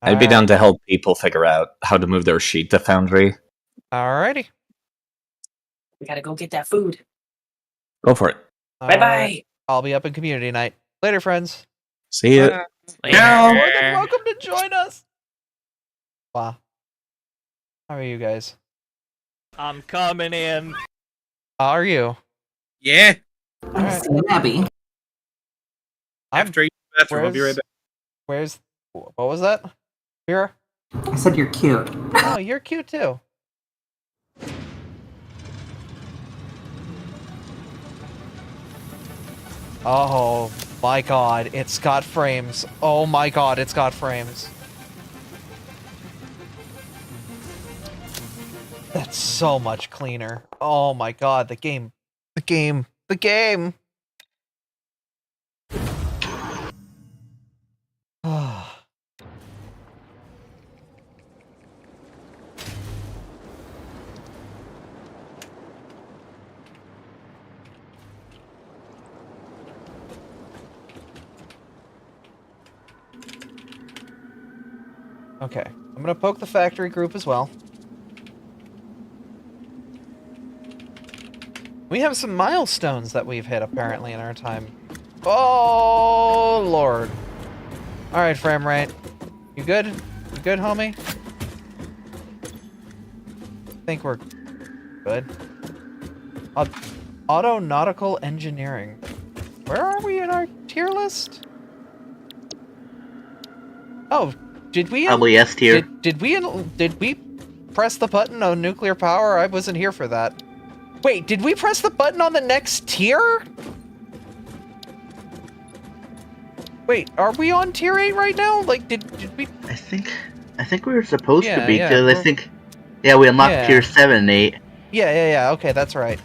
I'd be down to help people figure out how to move their sheet to Foundry. Alrighty. We gotta go get that food. Go for it. Bye bye. I'll be up in community night. Later, friends. See ya. Ciao. More than welcome to join us. Wow. How are you guys? I'm coming in. How are you? Yeah. Alright. Abby. After I use the bathroom, I'll be right back. Where's... What was that? Vera? I said you're cute. Oh, you're cute too. Oh my god, it's got frames. Oh my god, it's got frames. That's so much cleaner. Oh my god, the game. The game. The game! Okay, I'm gonna poke the factory group as well. We have some milestones that we've hit apparently in our time. Oh lord. Alright, frame rate. You good? You good, homie? I think we're good. Autonautical engineering. Where are we in our tier list? Oh, did we? Probably S tier. Did we press the button on nuclear power? I wasn't here for that. Wait, did we press the button on the next tier? Wait, are we on tier 8 right now? Like, did we? I think we were supposed to be, Yeah, because I we're- think, yeah, we unlocked Yeah. tier 7 and 8. Yeah, okay, that's right.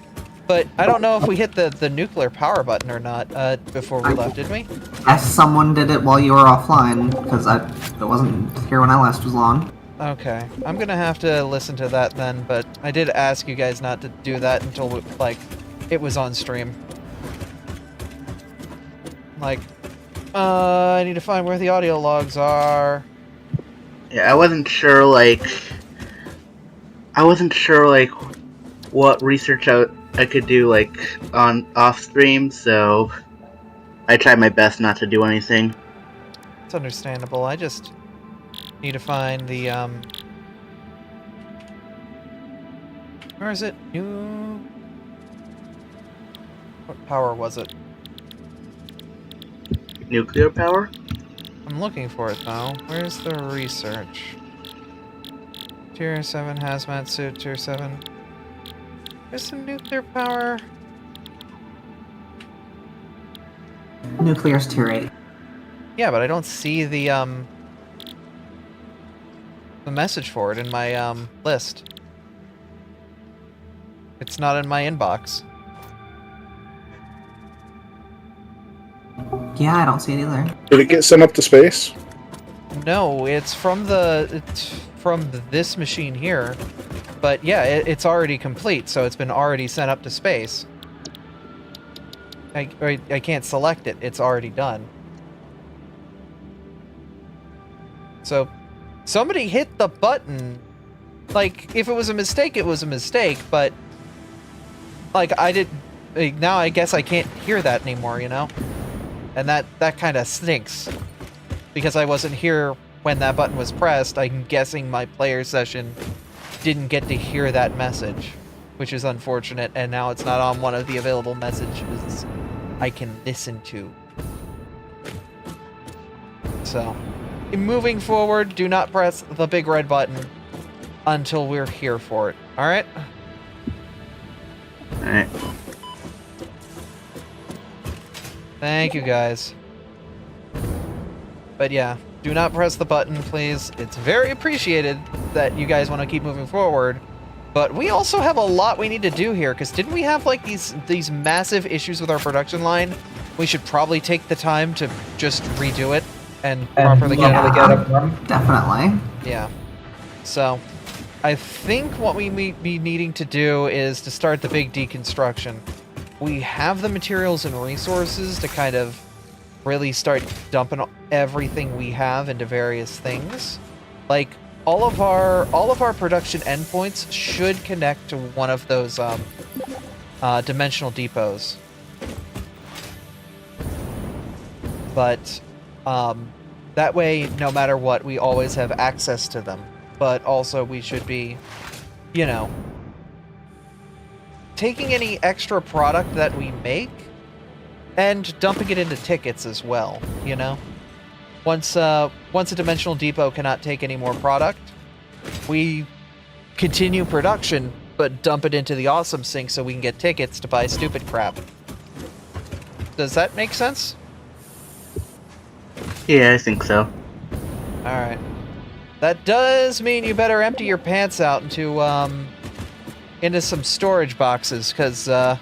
But I don't know if we hit the nuclear power button or not before we left, did we? Yes, someone did it while you were offline, because I wasn't here when I last was on. Okay, I'm gonna have to listen to that then, but I did ask you guys not to do that until, like, it was on stream. Like, I need to find where the audio logs are. Yeah, I wasn't sure, like, what research I could do, like, on off stream, so I tried my best not to do anything. It's understandable, I just need to find the, where is it? What power was it? Nuclear power? I'm looking for it now. Where's the research? Tier 7 hazmat suit, tier 7. There's some nuclear power. Nuclear's tier 8. Yeah, but I don't see the the message for it in my list. It's not in my inbox. Yeah, I don't see it either. Did it get sent up to space? No, it's from this machine here. But yeah, it's already complete, so it's been already sent up to space. I can't select it. It's already done. So, somebody hit the button. Like, if it was a mistake, it was a mistake, but... Like, now I guess I can't hear that anymore, you know? And that kind of stinks. Because I wasn't here when that button was pressed, I'm guessing my player session didn't get to hear that message. Which is unfortunate, and now it's not on one of the available messages I can listen to. So, moving forward, do not press the big red button until we're here for it. Alright? Alright. Thank you, guys. But yeah, do not press the button, please. It's very appreciated that you guys want to keep moving forward. But we also have a lot we need to do here, because didn't we have, like, these massive issues with our production line? We should probably take the time to just redo it and properly get it again. Definitely. Yeah. So, I think what we may be needing to do is to start the big deconstruction. We have the materials and resources to kind of really start dumping everything we have into various things. Like, all of our production endpoints should connect to one of those dimensional depots. But that way, no matter what, we always have access to them. But also, we should be, you know, taking any extra product that we make and dumping it into tickets as well, you know? Once a dimensional depot cannot take any more product, we continue production, but dump it into the awesome sink so we can get tickets to buy stupid crap. Does that make sense? Yeah, I think so. Alright. That does mean you better empty your pants out into some storage boxes, because we're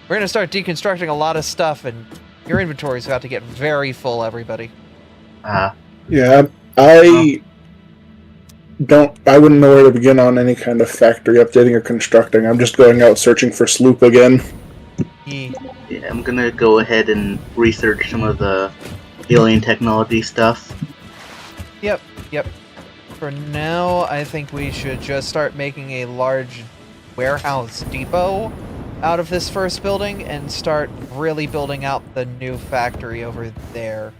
going to start deconstructing a lot of stuff, and your inventory's about to get very full, everybody. Yeah, I wouldn't know where to begin on any kind of factory updating or constructing. I'm just going out searching for Sloop again. Yeah, I'm gonna go ahead and research some of the alien technology stuff. Yep. For now, I think we should just start making a large warehouse depot out of this first building and start really building out the new factory over there.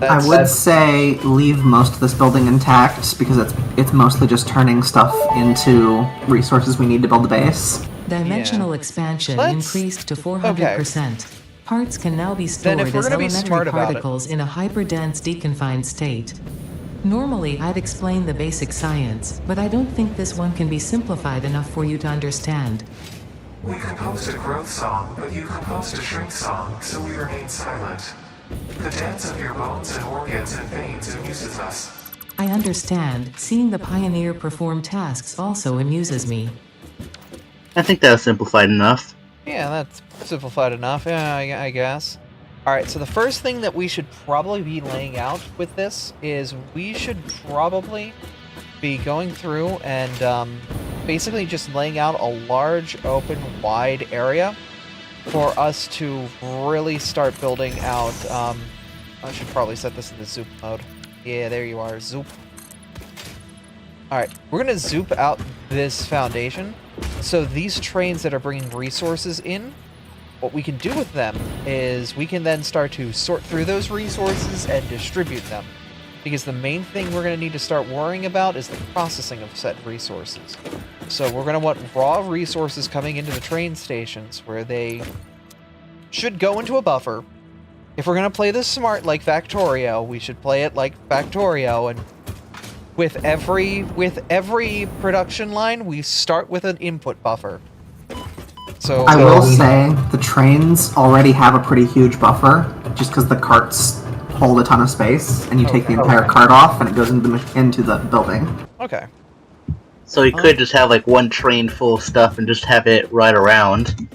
I would say leave most of this building intact because it's mostly just turning stuff into resources we need to build the base. Dimensional expansion increased to 400%. Parts can now be stored as elementary particles in a hyperdense deconfined state. Normally, I'd explain the basic science, but I don't think this one can be simplified enough for you to understand. We composed a growth song, but you composed a shrink song, so we remain silent. The dance of your bones and organs and veins amuses us. I understand. Seeing the pioneer perform tasks also amuses me. I think that was simplified enough. Yeah, that's simplified enough. Yeah, I guess. Alright, so the first thing that we should probably be laying out with this is we should probably be going through and basically just laying out a large, open, wide area for us to really start building out. I should probably set this into zoop mode. Yeah, there you are, zoop. Alright, we're going to zoop out this foundation. So these trains that are bringing resources in, what we can do with them is we can then start to sort through those resources and distribute them. Because the main thing we're going to need to start worrying about is the processing of said resources. So we're going to want raw resources coming into the train stations where they should go into a buffer. If we're going to play this smart like Factorio, we should play it like Factorio, and with every production line, we start with an input buffer. So I will say the trains already have a pretty huge buffer, just because the carts hold a ton of space, and you take the entire cart off, and it goes into the building. Okay. So you could just have like one train full of stuff and just have it ride around,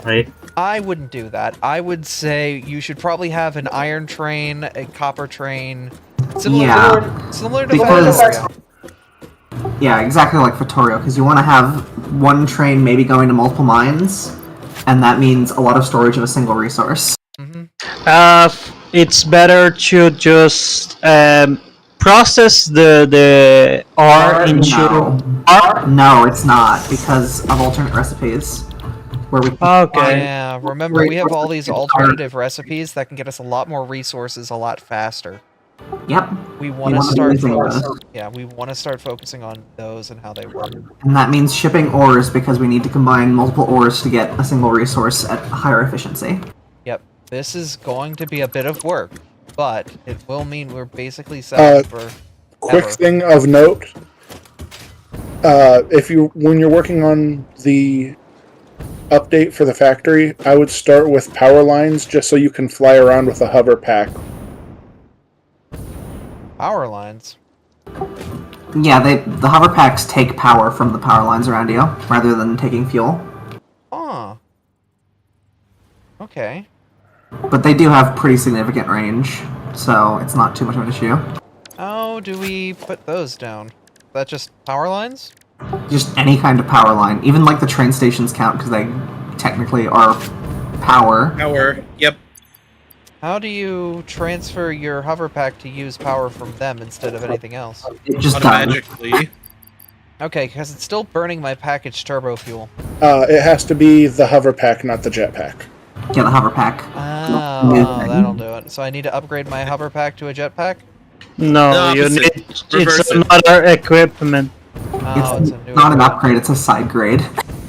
right? I wouldn't do that. I would say you should probably have an iron train, a copper train, similar to Factorio. Yeah, exactly like Factorio, because you want to have one train maybe going to multiple mines, and that means a lot of storage of a single resource. It's better to just process the R into R. No, it's not, because of alternate recipes. Where we Yeah, remember we have all these alternative recipes that can get us a lot more resources a lot faster. Yep. We want to start we want to start focusing on those and how they work. And that means shipping ores, because we need to combine multiple ores to get a single resource at higher efficiency. Yep. This is going to be a bit of work, but it will mean we're basically set for quick thing of note. When you're working on the update for the factory, I would start with power lines just so you can fly around with a hover pack. Power lines? Yeah, the hover packs take power from the power lines around you, rather than taking fuel. Oh. Okay. But they do have pretty significant range, so it's not too much of an issue. How do we put those down? Is that just power lines? Just any kind of power line. Even like the train stations count, because they technically are power. Power, yep. How do you transfer your hover pack to use power from them instead of anything else? It just magically. Okay, because it's still burning my packaged turbo fuel. It has to be the hover pack, not the jet pack. Yeah, the hover pack. Oh, that'll do it. So I need to upgrade my hover pack to a jet pack? No, you need. It's another equipment. Oh, it's not an upgrade, it's a side grade.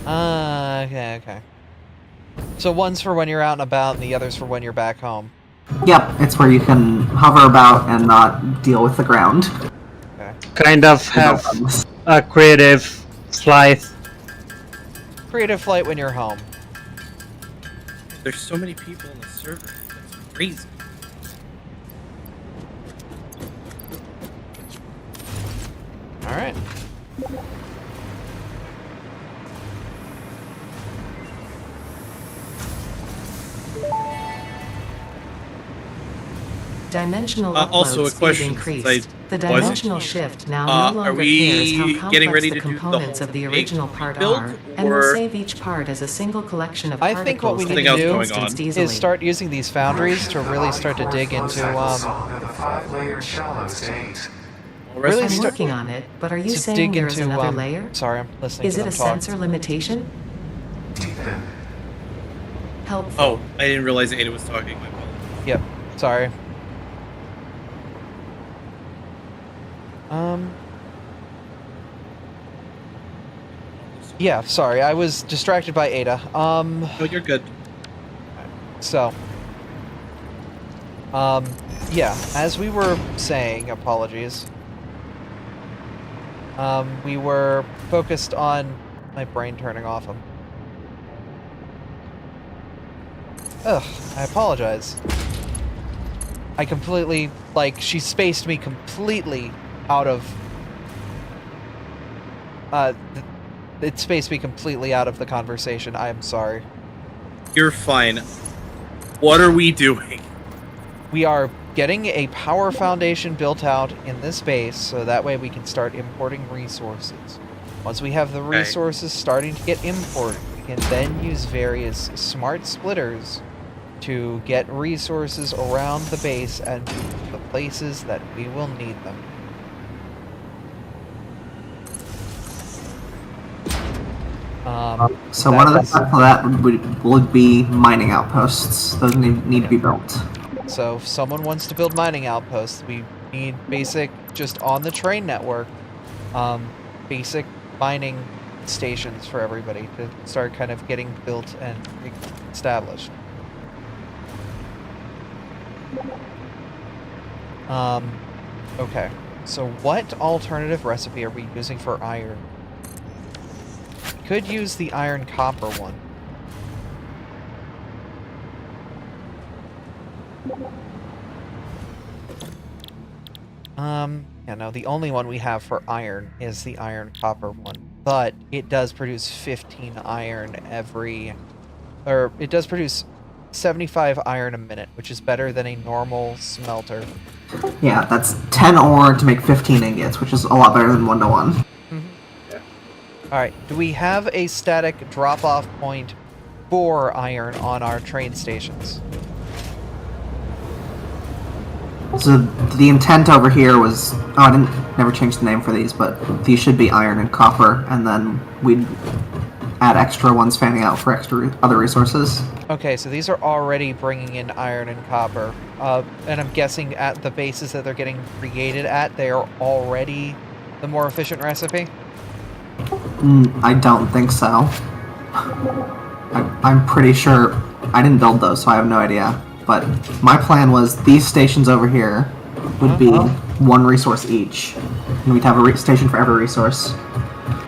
Okay. So one's for when you're out and about, and the other's for when you're back home. Yep, it's where you can hover about and not deal with the ground. Okay. Kind of have a creative flight. Creative flight when you're home. There's so many people on the server. That's crazy. Alright. Dimensional also, a upload question. speed increased. The dimensional shift now no longer are we cares how getting complex ready the to do components the of the whole original part build, are, and will save each part as a single collection of I particles. think what we need to do is start using these foundries to really start to dig into really I'm working on it, but are you to saying dig there's into, another layer? Sorry, I'm listening Is to it a them talk. sensor limitation? Helpful. Oh, I didn't realize Ada was talking. My apologies. Yep, sorry. Yeah, sorry, I was distracted by Ada. No, you're good. So, yeah, as we were saying, apologies. We were focused on my brain turning off. Ugh, I apologize. I completely, she spaced me completely out of, it spaced me completely out of the conversation. I am sorry. You're fine. What are we doing? We are getting a power foundation built out in this base, so that way we can start importing resources. Once we have the resources starting to get imported, we can then use various smart splitters to get resources around the base and the places that we will need them. So one of the steps for that would be mining outposts. Those need to be built. So if someone wants to build mining outposts, we need basic, just on the train network, basic mining stations for everybody to start kind of getting built and established. Okay, so what alternative recipe are we using for iron? We could use the iron copper one. Yeah, no, the only one we have for iron is the iron copper one. But it does produce 15 iron it does produce 75 iron a minute, which is better than a normal smelter. Yeah, that's 10 ore to make 15 ingots, which is a lot better than 1 to 1. Alright, do we have a static drop-off point for iron on our train stations? So the intent over here was, I never changed the name for these, but these should be iron and copper, and then we'd add extra ones fanning out for other resources. Okay, so these are already bringing in iron and copper, and I'm guessing at the bases that they're getting created at, they are already the more efficient recipe? I don't think so. I'm pretty sure, I didn't build those, so I have no idea. But my plan was these stations over here would be 1 resource each, and we'd have a station for every resource.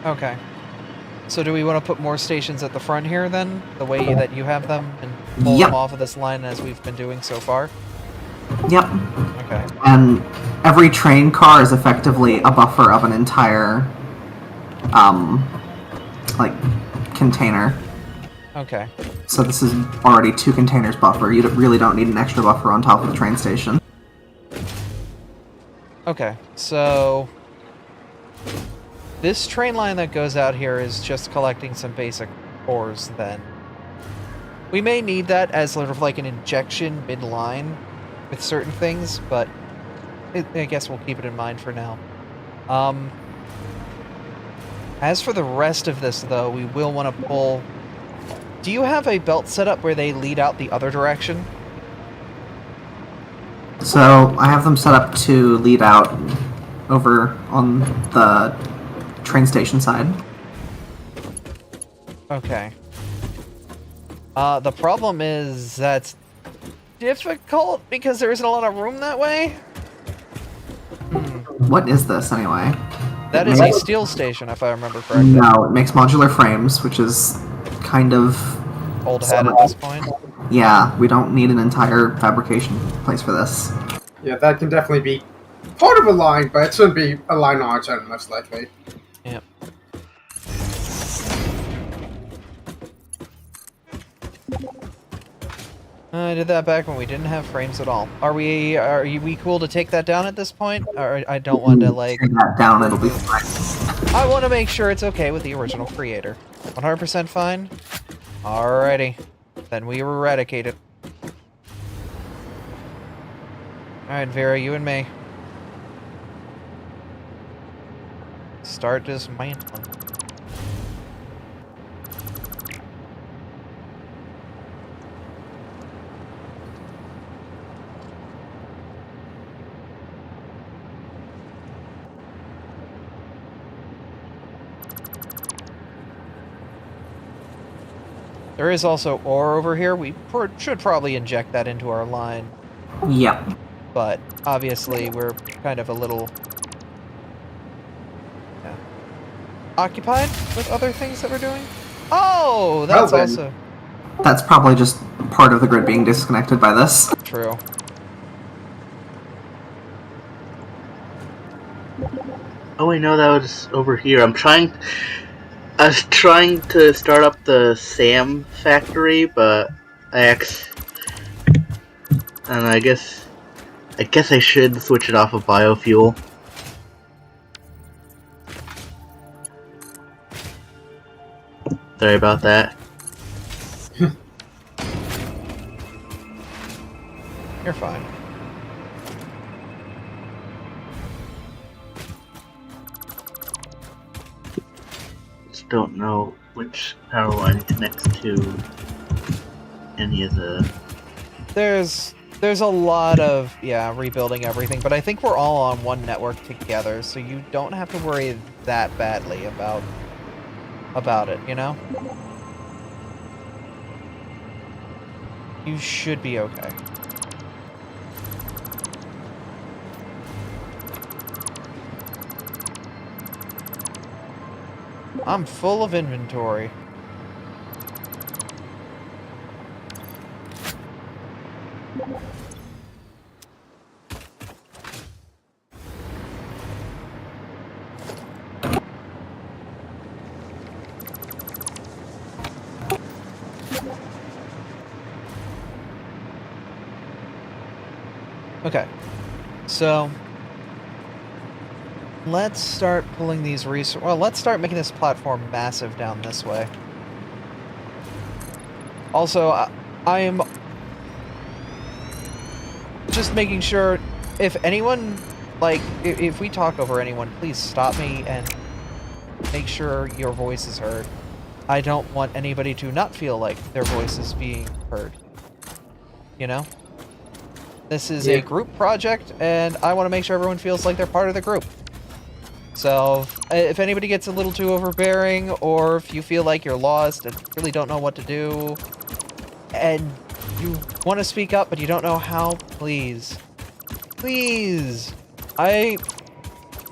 Okay. So do we want to put more stations at the front here then, the way that you have them, and pull them off of this line as we've been doing so far? Yep. Okay. And every train car is effectively a buffer of an entire, container. Okay. So this is already 2 containers buffer. You really don't need an extra buffer on top of the train station. Okay, so this train line that goes out here is just collecting some basic ores then. We may need that as sort of like an injection mid-line with certain things, but I guess we'll keep it in mind for now. As for the rest of this, though, we will want to pull... Do you have a belt set up where they lead out the other direction? So I have them set up to lead out over on the train station side. Okay. The problem is that's difficult because there isn't a lot of room that way. What is this, anyway? That is a steel station, if I remember correctly. No, it makes modular frames, which is kind of... old hat at this point. Yeah, we don't need an entire fabrication place for this. Yeah, that can definitely be part of a line, but it shouldn't be a line on its own, most likely. Yep. I did that back when we didn't have frames at all. Are we cool to take that down at this point? Or I don't want to, like... Take that down, it'll be fine. I want to make sure it's okay with the original creator. 100% fine? Alrighty. Then we eradicate it. Alright, Vera, you and me. Start dismantling. There is also ore over here. We should probably inject that into our line. Yep. But obviously we're kind of a little occupied with other things that we're doing. Oh, that's also... That's probably just part of the grid being disconnected by this. True. Oh, I know that was over here. I was trying to start up the SAM factory, but I guess I should switch it off of biofuel. Sorry about that. You're fine. Just don't know which power line connects to any of the... There's a lot of, rebuilding everything, but I think we're all on one network together, so you don't have to worry that badly about it, you know? You should be okay. I'm full of inventory. Okay. So let's start pulling these resources. Well, let's start making this platform massive down this way. Also, I am just making sure if anyone, like, if we talk over anyone, please stop me and make sure your voice is heard. I don't want anybody to not feel like their voice is being heard. You know? This is a group project, and I want to make sure everyone feels like they're part of the group. So, if anybody gets a little too overbearing, or if you feel like you're lost and really don't know what to do, and you want to speak up but you don't know how, please. Please!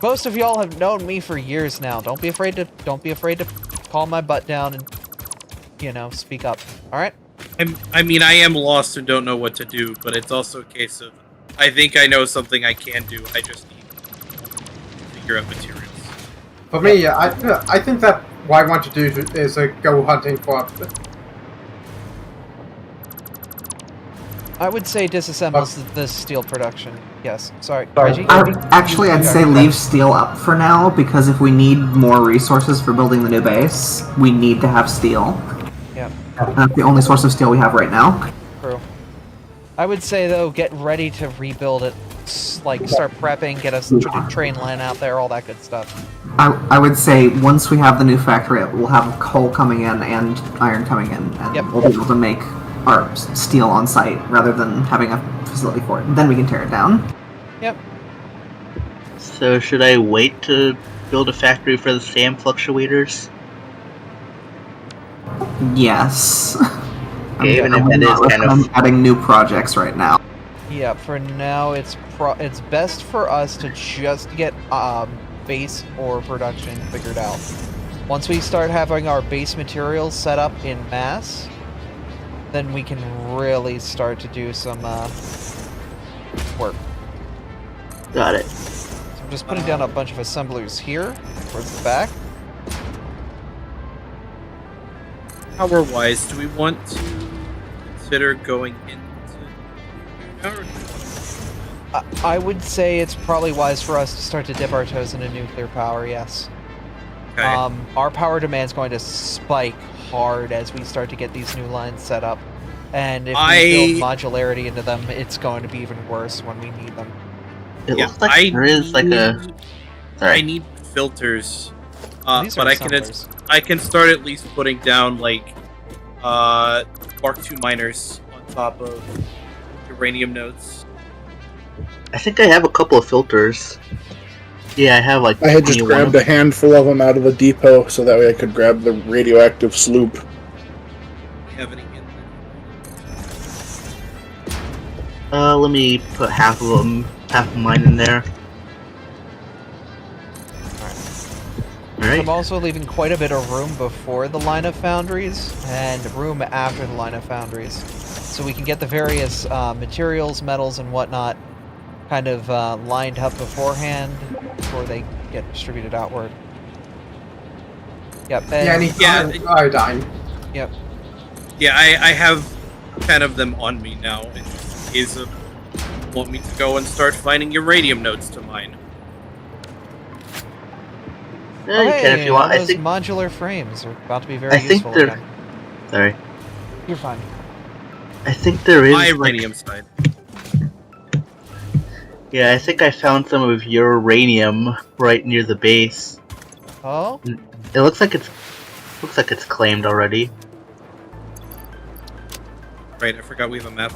Most of y'all have known me for years now. Don't be afraid to calm my butt down and, you know, speak up. Alright? I mean, I am lost and don't know what to do, but it's also a case of, I think I know something I can do, I just need to figure out materials. For me, I think that what I want to do is go hunting for... I would say disassemble the steel production. Yes. Sorry, Reggie? Actually, I'd say leave steel up for now, because if we need more resources for building the new base, we need to have steel. Yeah. And that's the only source of steel we have right now. True. I would say, though, get ready to rebuild it. Like, start prepping, get a train line out there, all that good stuff. I would say once we have the new factory, we'll have coal coming in and iron coming in, and we'll be able to make our steel on site rather than having a facility for it. Then we can tear it down. Yep. So should I wait to build a factory for the SAM fluctuators? Yes. Even if it is kind of adding new projects right now. Yeah, for now it's best for us to just get base ore production figured out. Once we start having our base materials set up in mass, then we can really start to do some work. Got it. So I'm just putting down a bunch of assemblers here towards the back. Power-wise, do we want to consider going into power? I would say it's probably wise for us to start to dip our toes into nuclear power, yes. Okay. Our power demand's going to spike hard as we start to get these new lines set up. And if we build modularity into them, it's going to be even worse when we need them. It looks like there is like a... Sorry. I need filters. But I can start at least putting down, like, Mark II miners on top of uranium nodes. I think I have a couple of filters. Yeah, I have like... I had just grabbed a handful of them out of the depot, so that way I could grab the radioactive sloop. Have any in let me put half of mine in there. Alright. I'm also leaving quite a bit of room before the line of foundries, and room after the line of foundries. So we can get the various materials, metals, and whatnot kind of lined up beforehand before they get distributed outward. Yep. Iodine. Yep. Yeah, I have 10 of them on me now. In case of want me to go and start finding uranium nodes to mine. Yeah, you can if you want. Those modular frames are about to be very useful again. Sorry. You're fine. I think there is... My uranium side. Yeah, I think I found some of your uranium right near the base. Oh? It looks like it's claimed already. Right, I forgot we have a map.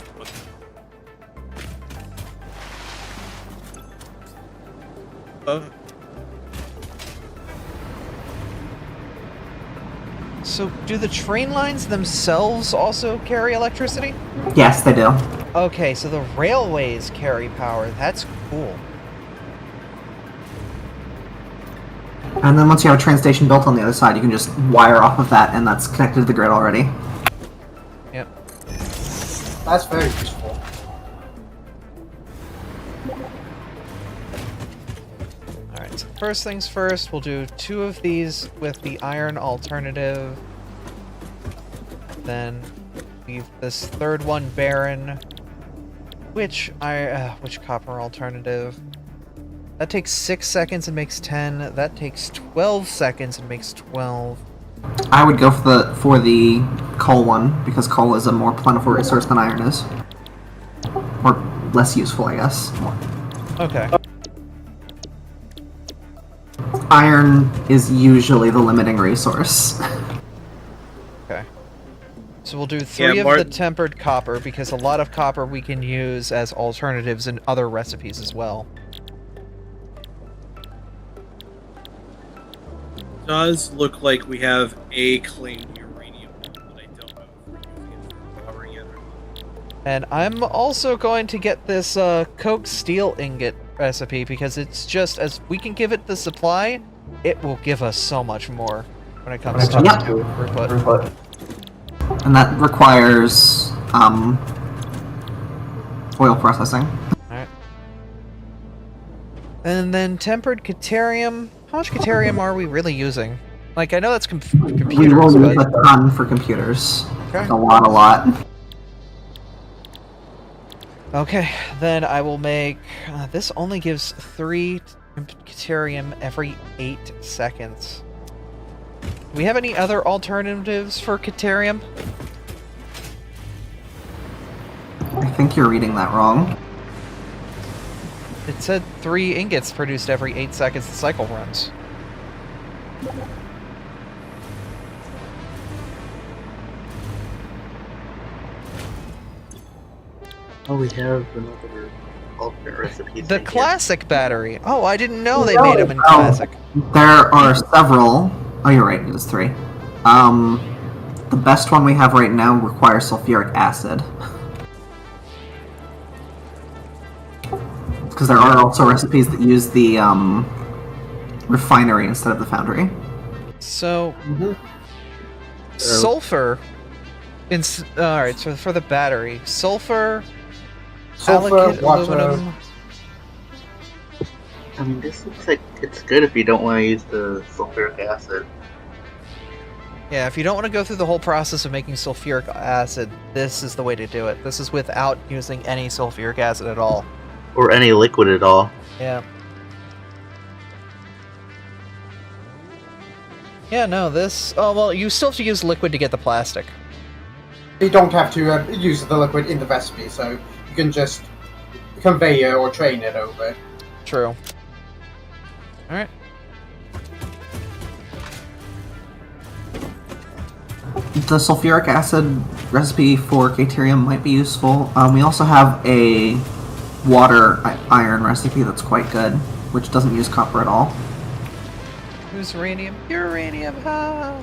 So, do the train lines themselves also carry electricity? Yes, they do. Okay, so the railways carry power. That's cool. And then once you have a train station built on the other side, you can just wire off of that, and that's connected to the grid already. Yep. That's very useful. Alright, so first things first, we'll do 2 of these with the iron alternative. Then leave this third one barren. which copper alternative? That takes 6 seconds and makes 10. That takes 12 seconds and makes 12. I would go for the coal one, because coal is a more plentiful resource than iron is. Or less useful, I guess. Okay. Iron is usually the limiting resource. Okay. So we'll do 3 of the tempered copper, because a lot of copper we can use as alternatives in other recipes as well. Does look like we have a claimed uranium, but I don't know if we're using it for power yet or not. And I'm also going to get this coke steel ingot recipe, because it's just, as we can give it the supply, it will give us so much more when it comes to throughput. And that requires oil processing. Alright. And then tempered Caterium. How much Caterium are we really using? Like, I know that's computers, We will use a ton for computers. Okay. A lot. Okay, then I will make... this only gives 3 Caterium every 8 seconds. Do we have any other alternatives for Caterium? I think you're reading that wrong. It said 3 ingots produced every 8 seconds the cycle runs. Oh, we have another alternate recipe. The classic battery. Oh, I didn't know they made them in classic. There are several. Oh, you're right. It is 3. The best one we have right now requires sulfuric acid. Because there are also recipes that use the refinery instead of the foundry. So, sulfur. Alright, so for the battery, sulfur, allicate, water. aluminum. I mean, this looks like it's good if you don't want to use the sulfuric acid. Yeah, if you don't want to go through the whole process of making sulfuric acid, this is the way to do it. This is without using any sulfuric acid at all. Or any liquid at all. Yeah. Yeah, no, this... Oh, well, you still have to use liquid to get the plastic. You don't have to use the liquid in the recipe, so you can just convey it or train it over. True. Alright. The sulfuric acid recipe for Caterium might be useful. We also have a water iron recipe that's quite good, which doesn't use copper at all. Who's uranium? Uranium, ha!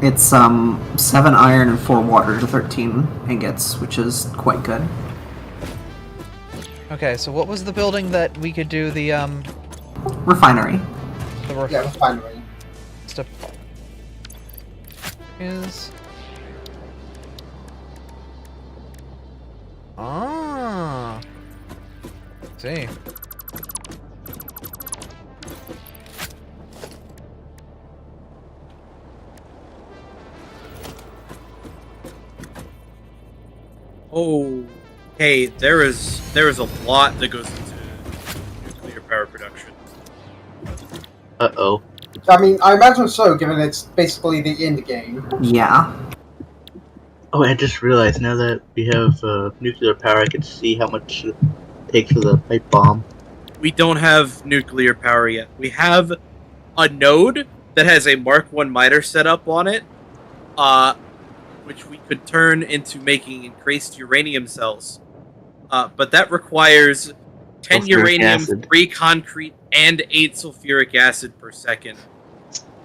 It's 7 iron and 4 water to 13 ingots, which is quite good. Okay, so what was the building that we could do the, Refinery. Refinery. Step is... Ah! See. Oh, hey, there is a lot that goes into nuclear power production. Uh-oh. I mean, I imagine so, given it's basically the end game. Yeah. Oh, I just realized now that we have nuclear power, I can see how much it takes for the pipe bomb. We don't have nuclear power yet. We have a node that has a Mark I miter set up on it, which we could turn into making increased uranium cells. But that requires 10 Sulfuric uranium, acid. 3 concrete, and 8 sulfuric acid per second.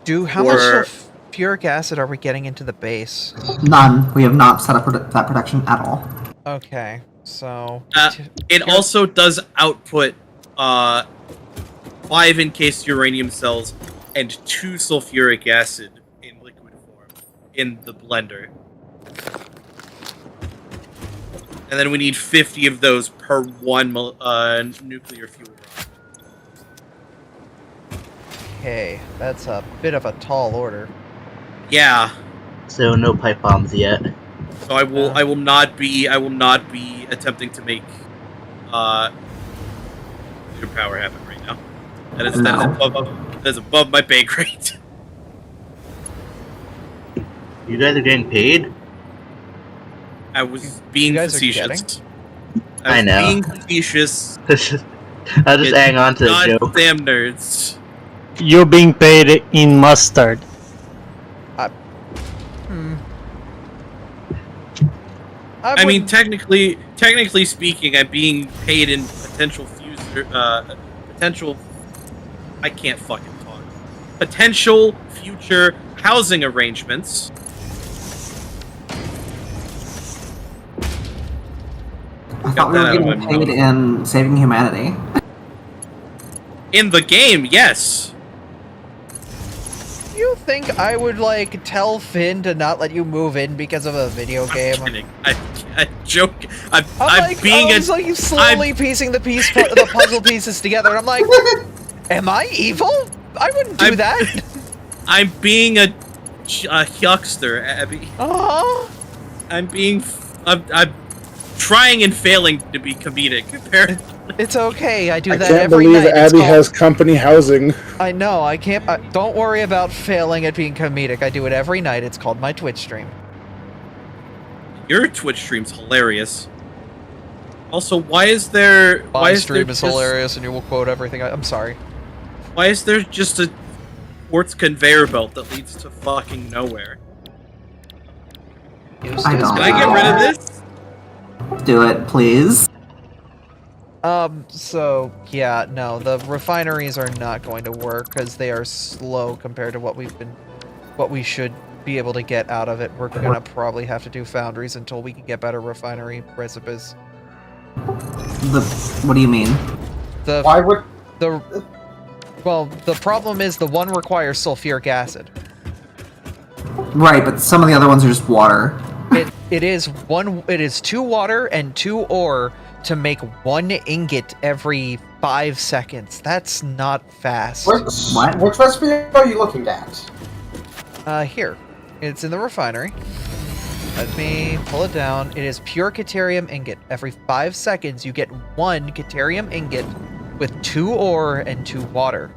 How much sulfuric acid are we getting into the base? None. We have not set up that production at all. Okay, so... It also does output 5 encased uranium cells and 2 sulfuric acid in liquid form in the blender. And then we need 50 of those per 1 nuclear fuel rod. Okay, that's a bit of a tall order. Yeah. So no pipe bombs yet. So I will not be attempting to make your power happen right now. That is above my pay grade. You guys are getting paid? I was being facetious. I know. Being facetious. I'll just hang on to the joke. Goddamn nerds. You're being paid in mustard. I mean, technically speaking, I'm being paid in potential I can't fucking talk. Potential future housing arrangements. I thought we were getting paid in saving humanity. In the game, yes. You think I would like tell Finn to not let you move in because of a video game? I'm kidding. I joke. I'm like slowly piecing the puzzle pieces together. And I'm like, am I evil? I wouldn't do that. I'm being a huckster, Abby. I'm trying and failing to be comedic. Apparently. It's okay. I do that I can't every believe night. Abby has company housing. I know. I can't. Don't worry about failing at being comedic. I do it every night. It's called my Twitch stream. Your Twitch stream's hilarious. Also, why is there? My stream is hilarious, and you will quote everything. I'm sorry. Why is there just a quartz conveyor belt that leads to fucking nowhere? Can I get rid of this? Do it, please. So, yeah, no, the refineries are not going to work because they are slow compared to what we should be able to get out of it. We're gonna probably have to do foundries until we can get better refinery recipes. What do you mean? Well, the problem is the one requires sulfuric acid. Right, but some of the other ones are just water. It is 2 water and 2 ore to make 1 ingot every 5 seconds. That's not fast. Which recipe are you looking at? Here. It's in the refinery. Let me pull it down. It is pure Caterium ingot. Every 5 seconds, you get 1 Caterium ingot with 2 ore and 2 water.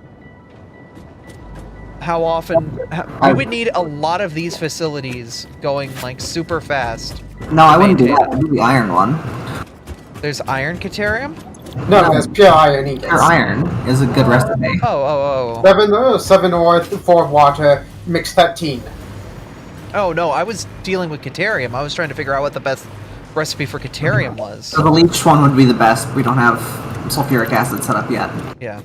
How often? We would need a lot of these facilities going, like, super fast. No, I wouldn't do that. I'd do the iron one. There's iron Caterium? No, there's pure iron ingots. Pure iron is a good recipe. Oh. 7 ore, 4 water, mix 13. Oh, no, I was dealing with Caterium. I was trying to figure out what the best recipe for Caterium was. So the leech one would be the best. We don't have sulfuric acid set up yet. Yeah.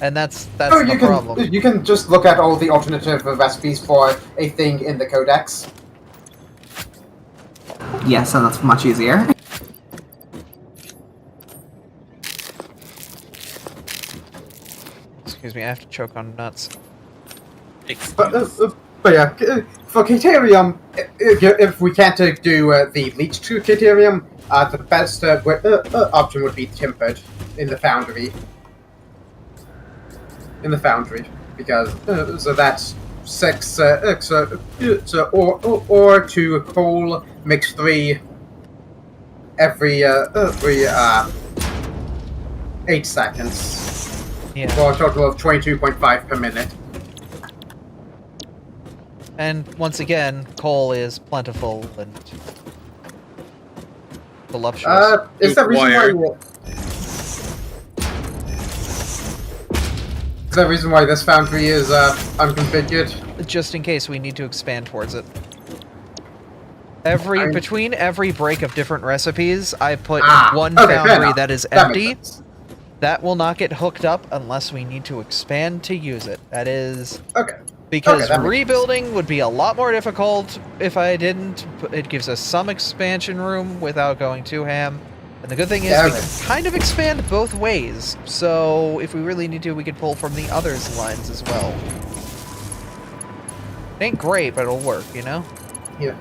And that's the problem. You can just look at all the alternative recipes for a thing in the codex. Yes, and that's much easier. Excuse me, I have to choke on nuts. But yeah, for Caterium, if we can't do the leech to Caterium, the best option would be tempered in the foundry. Because so that's 6 or 2 coal, mix 3 every 8 seconds. Yeah. For a total of 22.5 per minute. And once again, coal is plentiful and voluptuous. Is that reason why this foundry is unconfigured? Just in case we need to expand towards it. Between every break of different recipes, I put one foundry that is empty. That will not get hooked up unless we need to expand to use it. That is... Okay. Because rebuilding would be a lot more difficult if I didn't. It gives us some expansion room without going too ham. And the good thing is we can kind of expand both ways. So if we really need to, we could pull from the others' lines as well. It ain't great, but it'll work, you know? Yeah.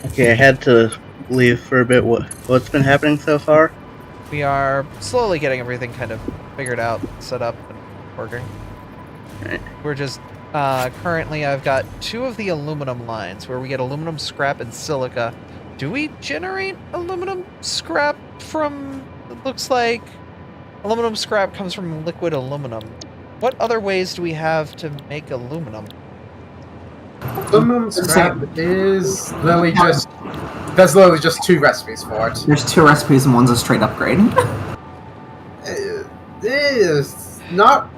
Okay, I had to leave for a bit. What's been happening so far? We are slowly getting everything kind of figured out, set up, and working. Right. We're just... currently I've got 2 of the aluminum lines where we get aluminum scrap and silica. Do we generate aluminum scrap from... It looks like aluminum scrap comes from liquid aluminum. What other ways do we have to make aluminum? Aluminum scrap is literally just... There's literally just 2 recipes for it. There's 2 recipes and one's a straight upgrade. It is not...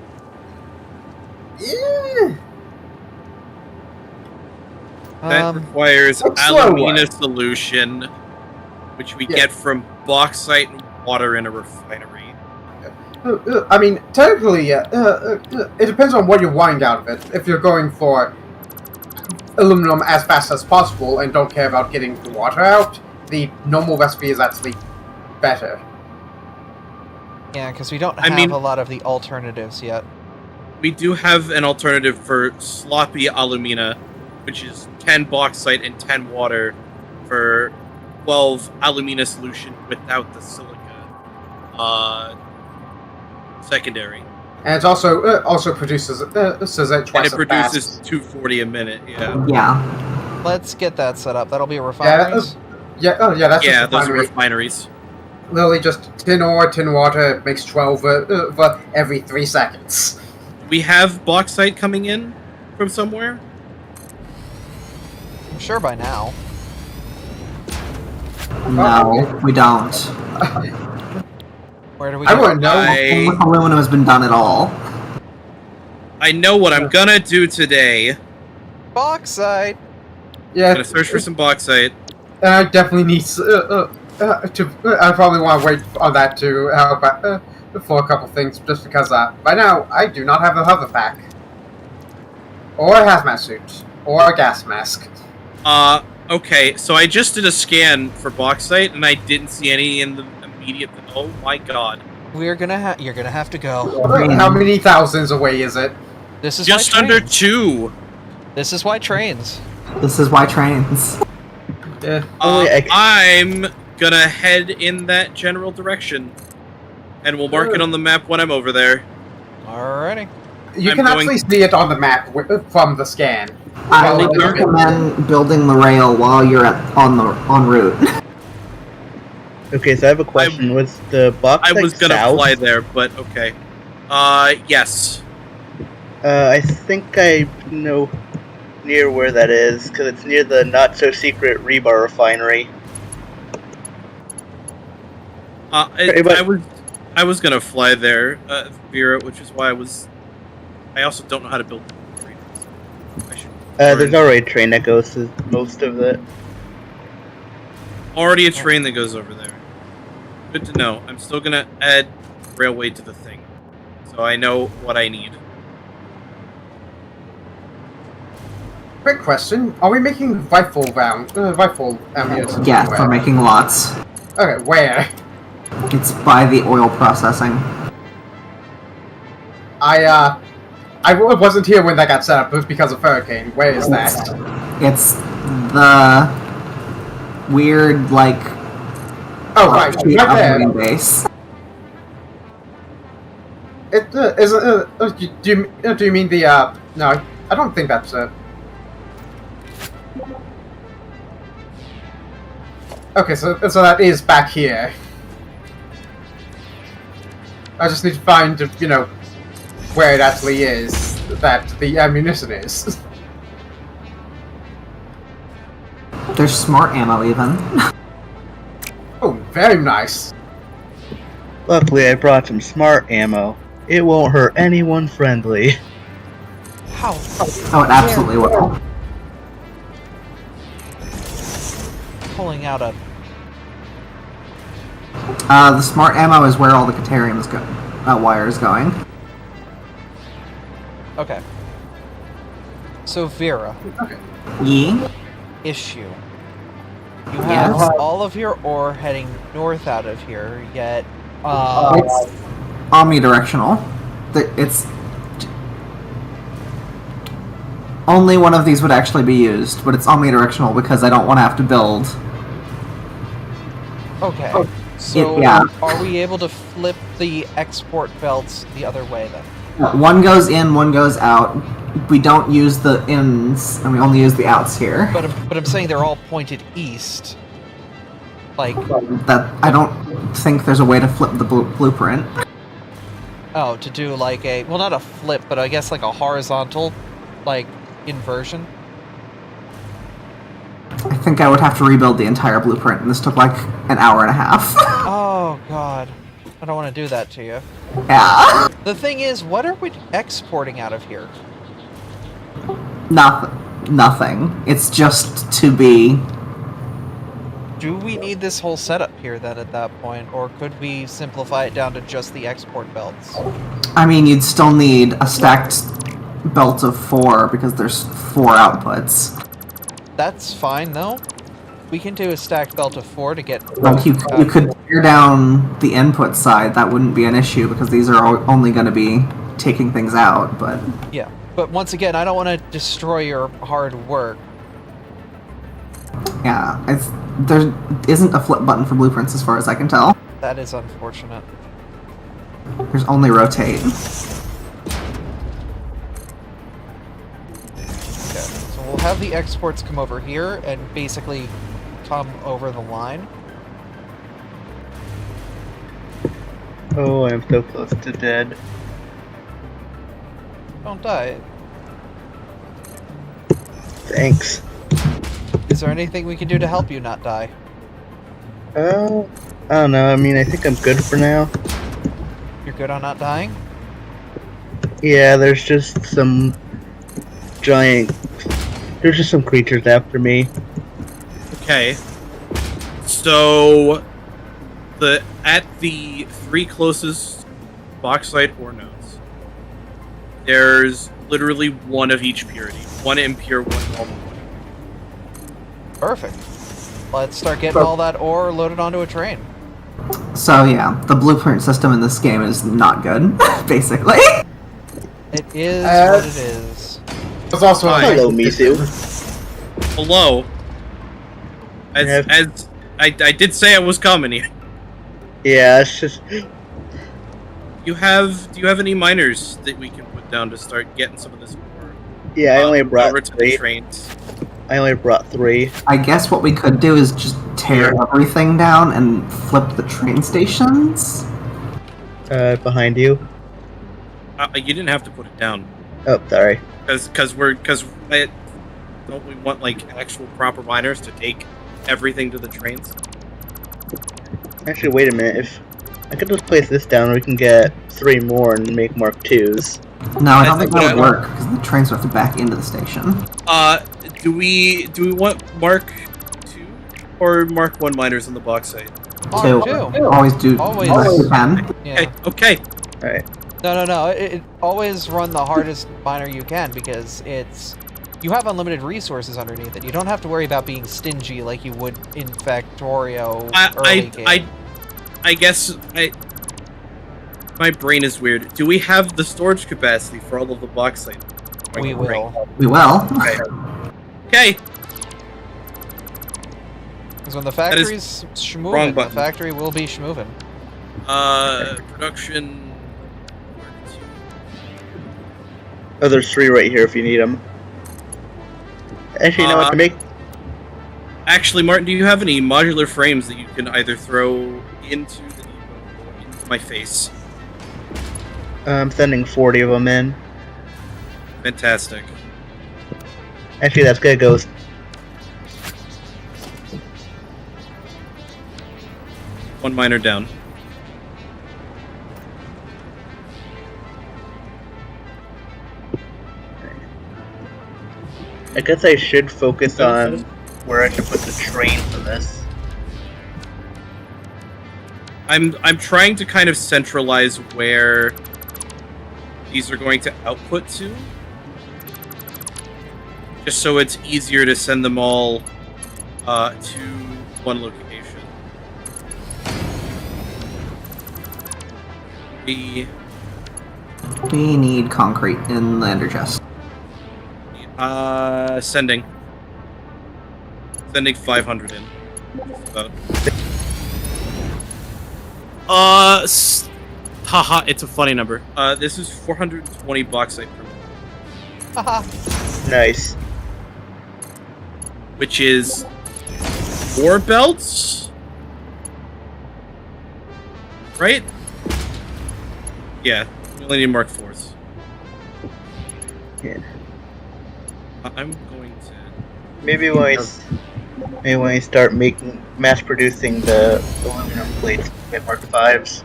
Yeah. That requires What's slow alumina one? solution, which we get from bauxite and water in a refinery. I mean, technically, it depends on what you're wanting out of it. If you're going for aluminum as fast as possible and don't care about getting the water out, the normal recipe is actually better. Yeah, because we don't have a lot of the alternatives yet. We do have an alternative for sloppy alumina, which is 10 bauxite and 10 water for 12 alumina solution without the silica secondary. And it also produces says it twice And it produces as fast. 240 a minute. Yeah. Yeah. Let's get that set up. That'll be refineries. That's Those are refinery. refineries. Literally just tin ore, tin water makes 12 every 3 seconds. We have bauxite coming in from somewhere. I'm sure by now. No, we don't. Where do we I go? wouldn't know. Aluminum has been done at all. I know what I'm gonna do today. Bauxite. Yeah. I'm gonna search for some bauxite. I definitely need to. I probably want to wait on that to help for a couple things, just because by now I do not have a hover pack, or a hazmat suit, or a gas mask. Okay, so I just did a scan for bauxite, and I didn't see any in the immediate... Oh my god. You're gonna have to go. How many thousands away is it? This is just why under trains. 2. This is why trains. This is why trains. Yeah. I'm gonna head in that general direction, and we'll mark it on the map when I'm over there. Alrighty. You can actually see it on the map from the scan. I would recommend building the rail while you're en route. Okay, so I have a question. Was the bauxite I was gonna south? fly there, but okay. Yes. I think I know near where that is, because it's near the not-so-secret rebar refinery. I was gonna fly there, Vera, which is why I also don't know how to build trains. There's already a train that goes to most of it. Already a train that goes over there. Good to know. I'm still gonna add railway to the thing, so I know what I need. Quick question: are we making rifle ammunition? Yeah, somewhere? for making lots. Okay, where? It's by the oil processing. I wasn't here when that got set up. It was because of hurricane. Where is that? It's the weird, like, Oh right, right there. upgrading base. It isn't. Do you mean the? No, I don't think that's it. Okay, so that is back here. I just need to find, where it actually is that the ammunition is. There's smart ammo even. Oh, very nice. Luckily, I brought some smart ammo. It won't hurt anyone friendly. How? Oh, it absolutely will. Pulling out a... The smart ammo is where all the Caterium's wire is going. Okay. So, Vera. Yee? Issue. You have Yes. all of your ore heading north out of here, yet... It's omnidirectional. It's... Only one of these would actually be used, but it's omnidirectional because I don't want to have to build. Okay. So, yeah. are we able to flip the export belts the other way, then? One goes in, one goes out. we don't use the ins, and we only use the outs here. But I'm saying they're all pointed east. Like that, I don't think there's a way to flip the blueprint. Oh, to do like a not a flip, but I guess like a horizontal, like inversion. I think I would have to rebuild the entire blueprint, and this took like an hour and a half. Oh God, I don't want to do that to you. Yeah. The thing is, what are we exporting out of here? Nothing. It's just to be. Do we need this whole setup here then at that point, or could we simplify it down to just the export belts? I mean, you'd still need a stacked belt of 4 because there's 4 outputs. That's fine though. We can do a stacked belt of 4 to get. Like you could tear down the input side. That wouldn't be an issue because these are only going to be taking things out. But yeah, but once again, I don't want to destroy your hard work. Yeah, there isn't a flip button for blueprints as far as I can tell. That is unfortunate. There's only rotate. Okay, so we'll have the exports come over here and basically come over the line. Oh, I'm so close to dead. Don't die. Thanks. Is there anything we can do to help you not die? Oh, I don't know. I mean, I think I'm good for now. You're good on not dying? Yeah, there's just some there's just some creatures after me. Okay. So, at the 3 closest bauxite ore nodes, there's literally 1 of each purity. 1 impure, 1 normal. Perfect. Let's start getting all that ore loaded onto a train. So yeah, the blueprint system in this game is not good, basically. It is what it is. There's also hello, Misu. Hello. As I did say I was coming here. Yeah, it's just. Do you have any miners that we can put down to start getting some of this ore? Yeah, I only brought over to 3. the trains. I only brought 3. I guess what we could do is just tear everything down and flip the train stations. Behind you. You didn't have to put it down. Oh, sorry. Because don't we want like actual proper miners to take everything to the trains? Actually, wait a minute. If I could just place this down, we can get 3 more and make Mark IIs. No, I don't think that would work because the trains would have to back into the station. Do we want Mark 2 or Mark 1 miners on the bauxite? Two. Always do. Always. You can. Yeah. Okay. All right. No. It always run the hardest miner you can because you have unlimited resources underneath it. You don't have to worry about being stingy like you would in Factorio early game. I guess my brain is weird. Do we have the storage capacity for all of the bauxite? We will. We will. Okay. Because when the factory's schmoovin', the factory will be schmoovin'. Production. Oh, there's 3 right here if you need them. Actually, you know what to make? Actually, Martin, do you have any modular frames that you can either throw into the depot or into my face? I'm sending 40 of them in. Fantastic. Actually, that's gonna go. One miner down. I guess I should focus on where I should put the train for this. I'm trying to kind of centralize where these are going to output to, just so it's easier to send them all to one location. We need concrete in the ender chest. Sending 500 in. Haha, it's a funny number. This is 420 bauxite per minute. Haha. Nice. Which is 4 belts? Right? Yeah, we only need Mark 4s. Yeah. I'm going to... Maybe when we start mass producing the aluminum plates, get Mark 5s.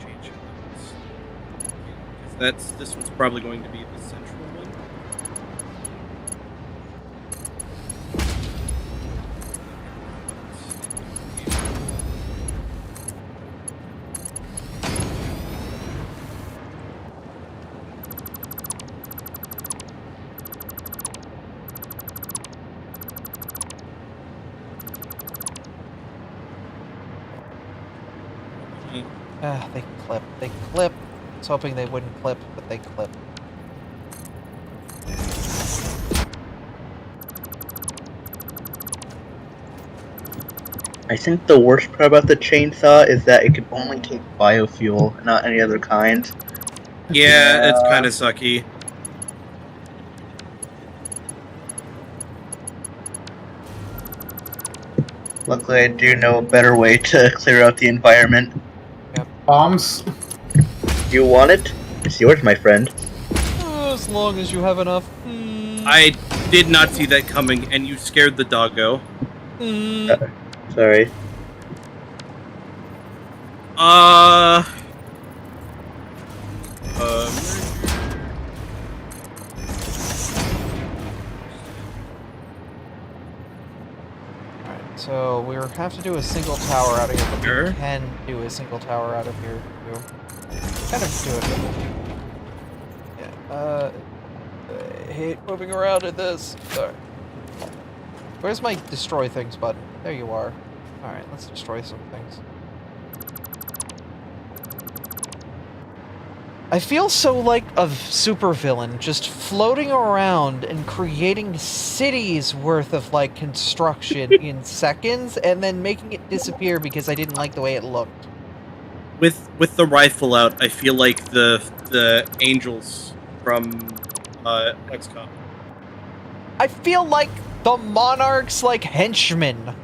Change it. This one's probably going to be the central one. They clip. They clip. I was hoping they wouldn't clip, but they clip. I think the worst part about the chainsaw is that it can only take biofuel, not any other kind. Yeah, it's kind of sucky. Luckily, I do know a better way to clear out the environment. Yep. Bombs. You want it? It's yours, my friend. As long as you have enough. I did not see that coming, and you scared the doggo. Sorry. Alright, so we have to do a single tower out of here, but we can do a single tower out of here, too. Kind of do it. Yeah, I hate moving around in this. Sorry. Where's my destroy things button? There you are. Alright, let's destroy some things. I feel so like a supervillain, just floating around and creating cities worth of, like, construction in seconds, and then making it disappear because I didn't like the way it looked. With the rifle out, I feel like the angels from XCOM. I feel like the Monarch's, like, henchmen.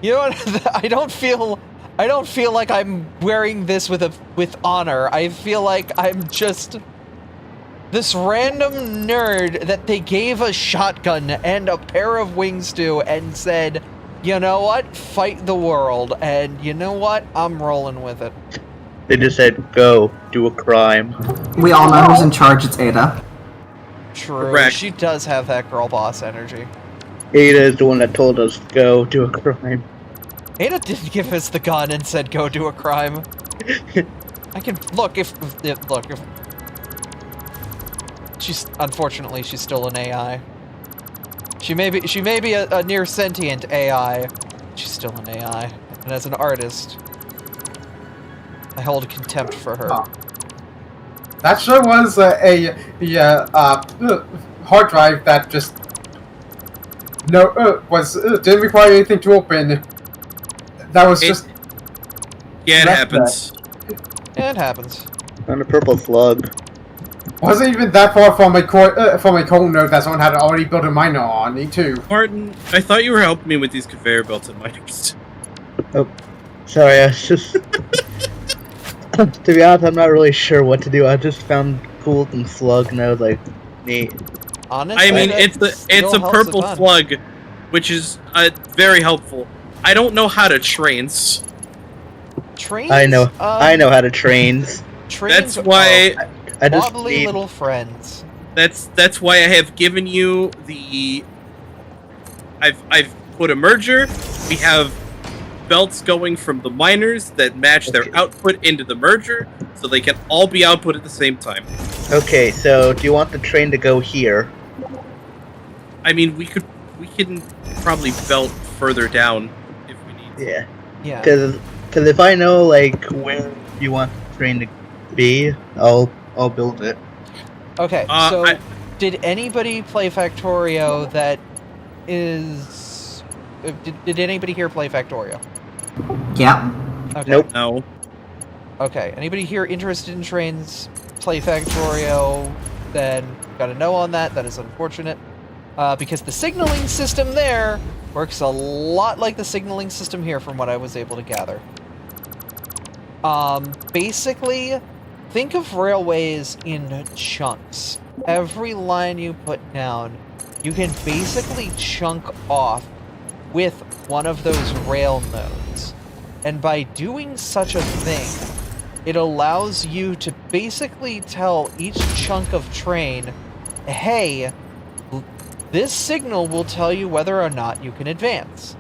You know what? I don't feel like I'm wearing this with honor. I feel like I'm just this random nerd that they gave a shotgun and a pair of wings to and said, you know what? Fight the world. And you know what? I'm rolling with it. They just said, go, do a crime. We all know who's in charge, it's Ada. True. Correct. She does have that girl boss energy. Ada is the one that told us, go, do a crime. Ada didn't give us the gun and said, go do a crime. I can, look, if unfortunately, she's still an AI. She may be a near sentient AI. She's still an AI. And as an artist, I hold contempt for her. That sure was a hard drive that just didn't require anything to open. That was just... Yeah, it happens. Yeah, it happens. And a purple slug. Wasn't even that far from a cold node that someone had already built a miner on. Me too. Martin, I thought you were helping me with these conveyor belts and miners. Oh, sorry, I was just... to be honest, I'm not really sure what to do. I just found cool and slug and I was like, neat. Honestly, I mean, it's a purple slug, which is very helpful. I don't know how to trains. Trains? I know how to trains. Trains. That's why I just wobbly need... little friends. That's why I have given you the. I've put a merger. We have belts going from the miners that match their output into the merger, so they can all be output at the same time. Okay, so do you want the train to go here? I mean, we can probably belt further down if we need to. Yeah. Yeah. Because if I know like where you want the train to be, I'll build it. Okay, so did anybody play Factorio that is... Did anybody here play Factorio? Yeah. Okay. Nope. No. Okay, anybody here interested in trains? Play Factorio? Then got a no on that. That is unfortunate. Because the signaling system there works a lot like the signaling system here from what I was able to gather. Basically, think of railways in chunks. Every line you put down, you can basically chunk off with one of those rail nodes. And by doing such a thing, it allows you to basically tell each chunk of train, hey, this signal will tell you whether or not you can advance.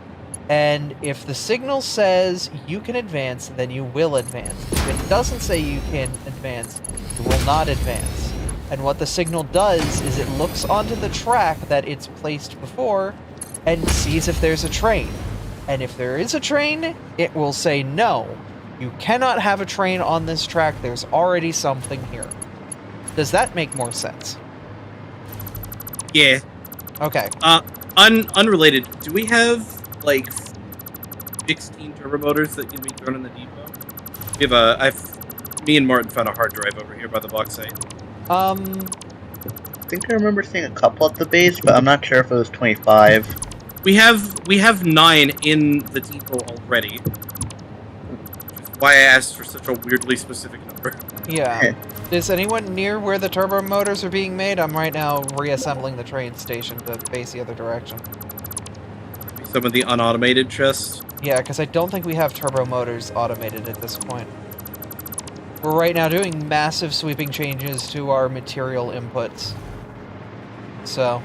And if the signal says you can advance, then you will advance. If it doesn't say you can advance, you will not advance. And what the signal does is it looks onto the track that it's placed before and sees if there's a train. And if there is a train, it will say, no, you cannot have a train on this track. There's already something here. Does that make more sense? Yeah. Okay. Unrelated. Do we have like 16 turbo motors that can be thrown in the depot? We have me and Martin found a hard drive over here by the box site. I think I remember seeing a couple at the base, but I'm not sure if it was 25. We have 9 in the depot already. Which is why I asked for such a weirdly specific number. Yeah. Is anyone near where the turbo motors are being made? I'm right now reassembling the train station to face the other direction. Some of the unautomated chests? Yeah, because I don't think we have turbo motors automated at this point. We're right now doing massive sweeping changes to our material inputs. So,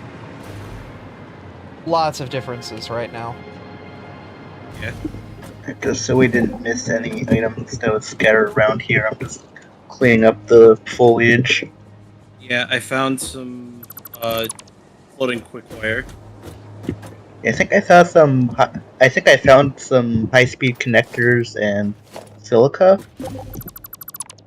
lots of differences right now. Yeah. Just so we didn't miss any items that was scattered around here, I'm just cleaning up the foliage. Yeah, I found some floating quick wire. Yeah, I think I saw some. I think I found some high-speed connectors and silica.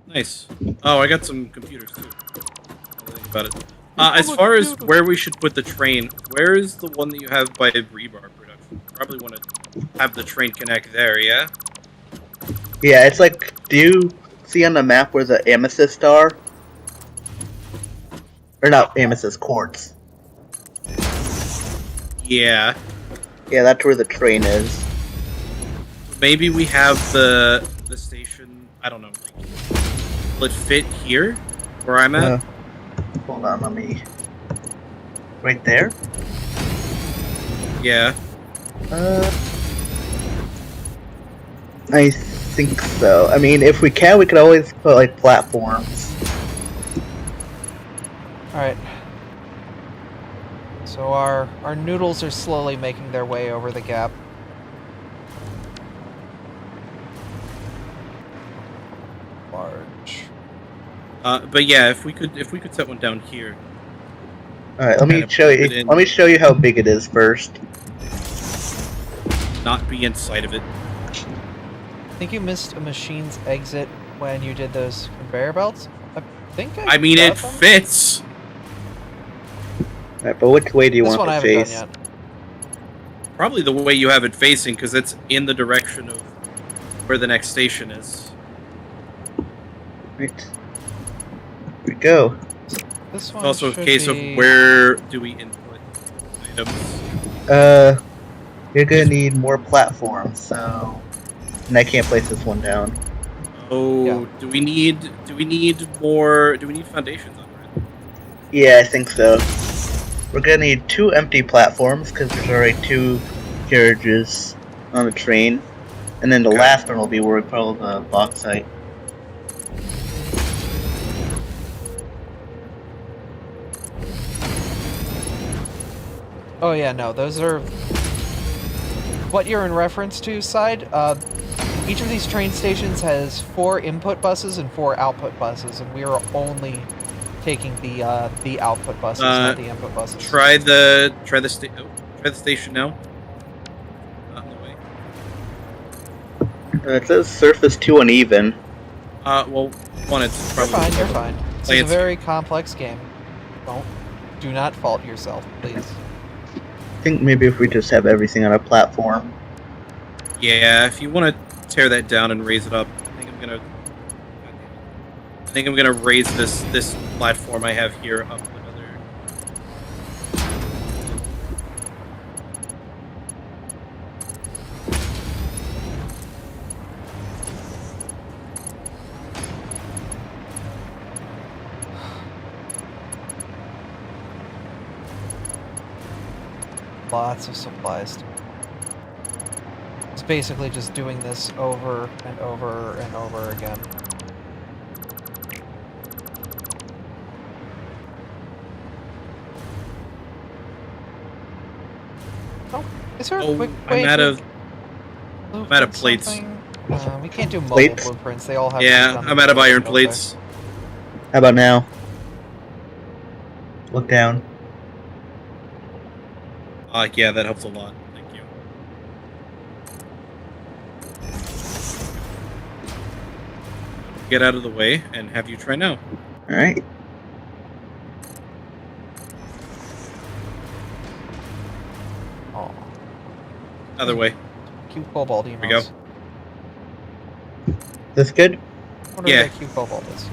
Nice. Oh, I got some computers too. I'll think about it. As far as where we should put the train, where is the one that you have by rebar production? Probably want to have the train connect there, yeah? Yeah, it's like. Do you see on the map where the amethyst are? Or not amethyst, quartz. Yeah. Yeah, that's where the train is. Maybe we have the station. I don't know. Will it fit here, where I'm at? Hold on, let me. Right there. Yeah. I think so. I mean, if we can, we could always put like platforms. Alright. So our noodles are slowly making their way over the gap. Large. But yeah, if we could set one down here. All right, let me show you. Let me show you how big it is first. Not be inside of it. I think you missed a machine's exit when you did those conveyor belts. I think I mean, it them. fits. Alright, but which way do you This want one I the haven't face? done yet. Probably the way you have it facing, because it's in the direction of where the next station is. Right. Here we go. This It's one also a should case be... of where do we input items. You're gonna need more platforms, so. And I can't place this one down. Oh, Yeah. do we need more? Do we need foundations under it? Yeah, I think so. We're gonna need 2 empty platforms because there's already 2 carriages on the train, and then the last one will be where we put all the bauxite. Oh yeah, no, those are... What you're in reference to, Side, each of these train stations has 4 input buses and 4 output buses, and we are only taking the output buses, not the input buses. Try the station now. Not in the way. It says surface too uneven. Well, one, it's probably... You're fine. This is a very complex game. Do not fault yourself, please. I think maybe if we just have everything on a platform. Yeah, if you want to tear that down and raise it up, I think I'm gonna I think I'm gonna raise this platform I have here up another. Lots of supplies. It's basically just doing this over and over and over again. Oh, is there a quick way I'm out to of plates. something? We can't do mobile Plates? blueprints. They all have. Yeah, to be done I'm out of in iron don't plates. How about now? Look down. Yeah, that helps a lot. Thank you. Get out of the way and have you try now. Alright. Oh. Other way. Cute cobalt emotes. Here we go. This good? Wonder Yeah. what that cute cobalt is.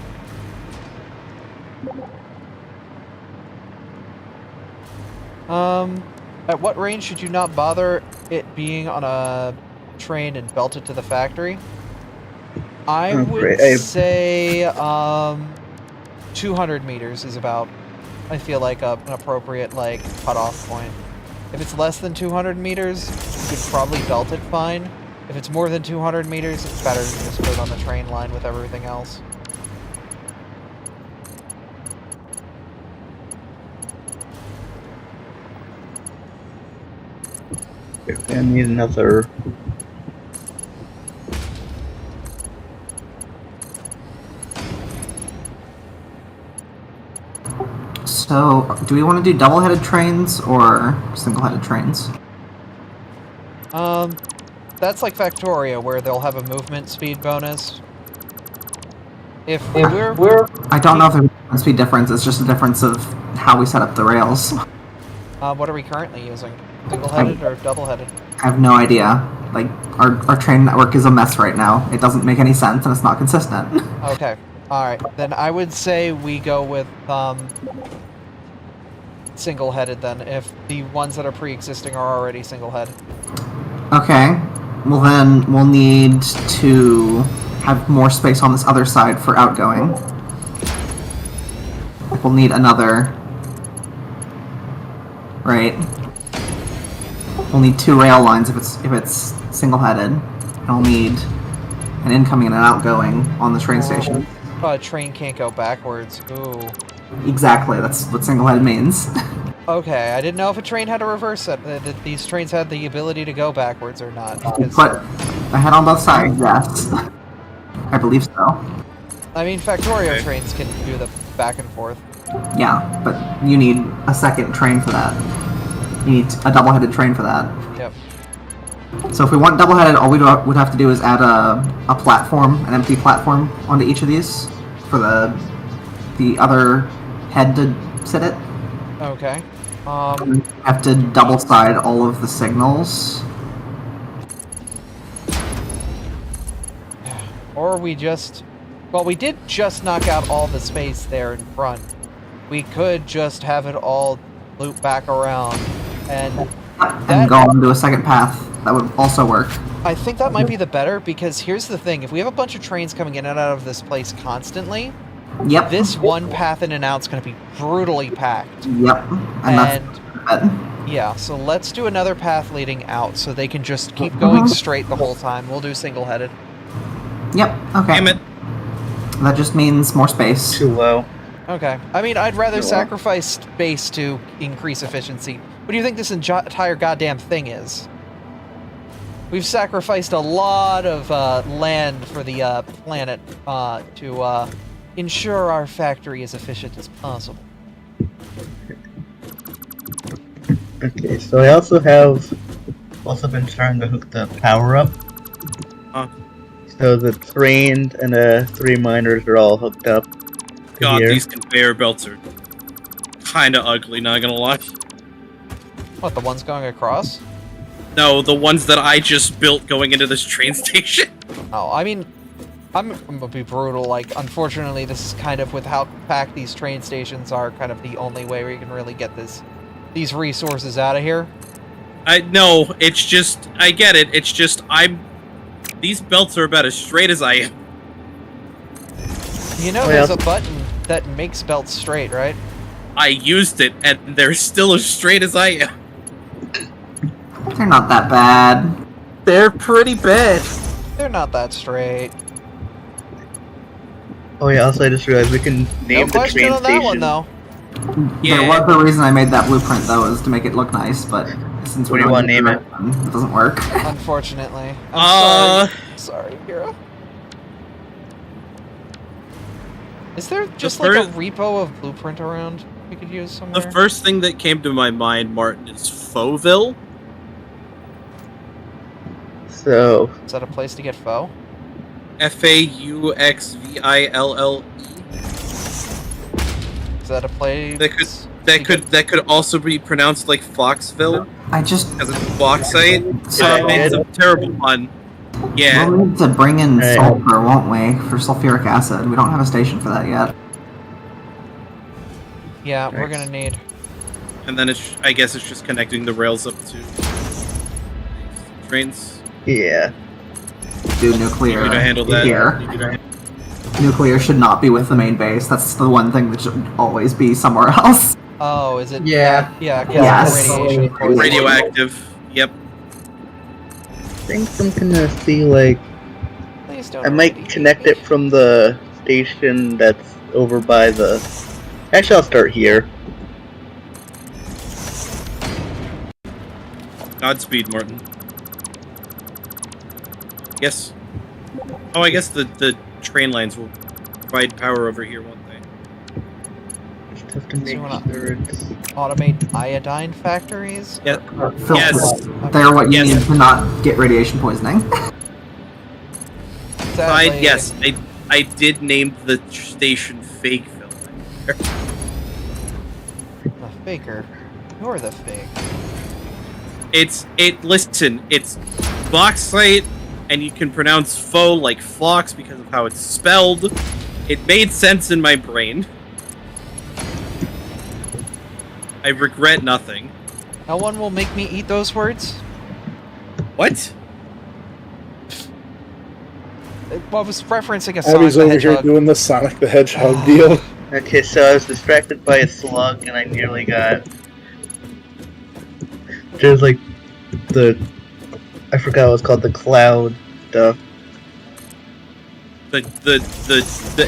At what range should you not bother it being on a train and belt it to the factory? I would say 200 meters is about, I feel like, an appropriate like cutoff point. If it's less than 200 meters, you could probably belt it fine. If it's more than 200 meters, it's better to just put it on the train line with everything else. I need another. So, do we want to do double-headed trains or single-headed trains? That's like Factoria, where they'll have a movement speed bonus. If we're I don't know if there's a speed difference. It's just a difference of how we set up the rails. what are we currently using? Single-headed or double-headed? I have no idea. Like, our train network is a mess right now. It doesn't make any sense, and it's not consistent. Okay. Alright. Then I would say we go with, single-headed then, if the ones that are pre-existing are already single-head. Okay. Well, then we'll need to have more space on this other side for outgoing. We'll need another... Right. We'll need 2 rail lines if it's single-headed. And we'll need an incoming and an outgoing on the train station. A train can't go backwards. Ooh. Exactly, that's what single-headed means. Okay, I didn't know if a train had a reverse set, that these trains had the ability to go backwards or not. But I had on both sides, yes. I believe so. I mean, Factorio trains can do the back and forth. Yeah, but you need a second train for that. You need a double-headed train for that. Yep. So if we want double-headed, all we would have to do is add a platform, an empty platform, onto each of these for the other head to sit it. Okay. We have to double-side all of the signals. Or we just... Well, we did just knock out all the space there in front. We could just have it all loop back around and... And go on to a second path. That would also work. I think that might be the better, because here's the thing. If we have a bunch of trains coming in and out of this place constantly, yep, this one path in and out is going to be brutally packed. Yep. And yeah, so let's do another path leading out so they can just keep going straight the whole time. We'll do single-headed. Yep, okay. Damn it. That just means more space. Too low. Okay. I mean, I'd rather sacrifice space to increase efficiency. What do you think this entire goddamn thing is? We've sacrificed a lot of land for the planet to ensure our factory is efficient as possible. Okay, so I also have been trying to hook the power up. So the train and the 3 miners are all hooked up. God, here. these conveyor belts are kinda ugly, not gonna lie. What, the ones going across? No, the ones that I just built going into this train station. Oh, I mean, I'm gonna be brutal. Like, unfortunately, this is kind of, with how packed these train stations are, kind of the only way we can really get these resources out of here. I get it. It's just these belts are about as straight as I am. You know, there's a button that makes belts straight, right? I used it, and they're still as straight as I am. They're not that bad. They're pretty bad. They're not that straight. Oh yeah, also I just realized we can name the train on station. That one, though. There was the reason I made that blueprint, though, is to make it look nice, but since What do you want to name it? It doesn't work. Unfortunately. I'm sorry, Hero. Is there just like a repo of blueprint around we could use somewhere? The first thing that came to my mind, Martin, is Fauville. So... Is that a place to get foe? Fauxvill. Is that a place? That could also be pronounced like Foxville. I just as a bauxite. It's a terrible pun. Yeah. We'll need to bring in sulfur, won't we, for sulfuric acid? We don't have a station for that yet. Yeah, we're gonna need. And then I guess it's just connecting the rails up to trains. Yeah. Do nuclear You need to handle that. here. Nuclear should not be with the main base. That's the one thing that should always be somewhere else. Oh, is it? Yeah. Yeah. Yes. Radiation poisoning. Radioactive. Yep. I think I'm gonna see, like... Please don't. I might connect it from the station that's over by the... Actually, I'll start here. Godspeed, Martin. Yes. Oh, I guess the train lines will provide power over here, won't they? Just have to make sure it's... Automate iodine factories? Yeah. Yes. They're what you need to not get radiation poisoning. Yes, I did name the station Fakeville. The faker. You're the fake. Listen, it's bauxite, and you can pronounce faux like fox because of how it's spelled. It made sense in my brain. I regret nothing. No one will make me eat those words? What? I was referencing a Sonic Abby's the over here Hedgehog. doing the Sonic the Hedgehog deal. Okay, so I was distracted by a slug and I nearly got... There's like I forgot what it's called, the cloud stuff. The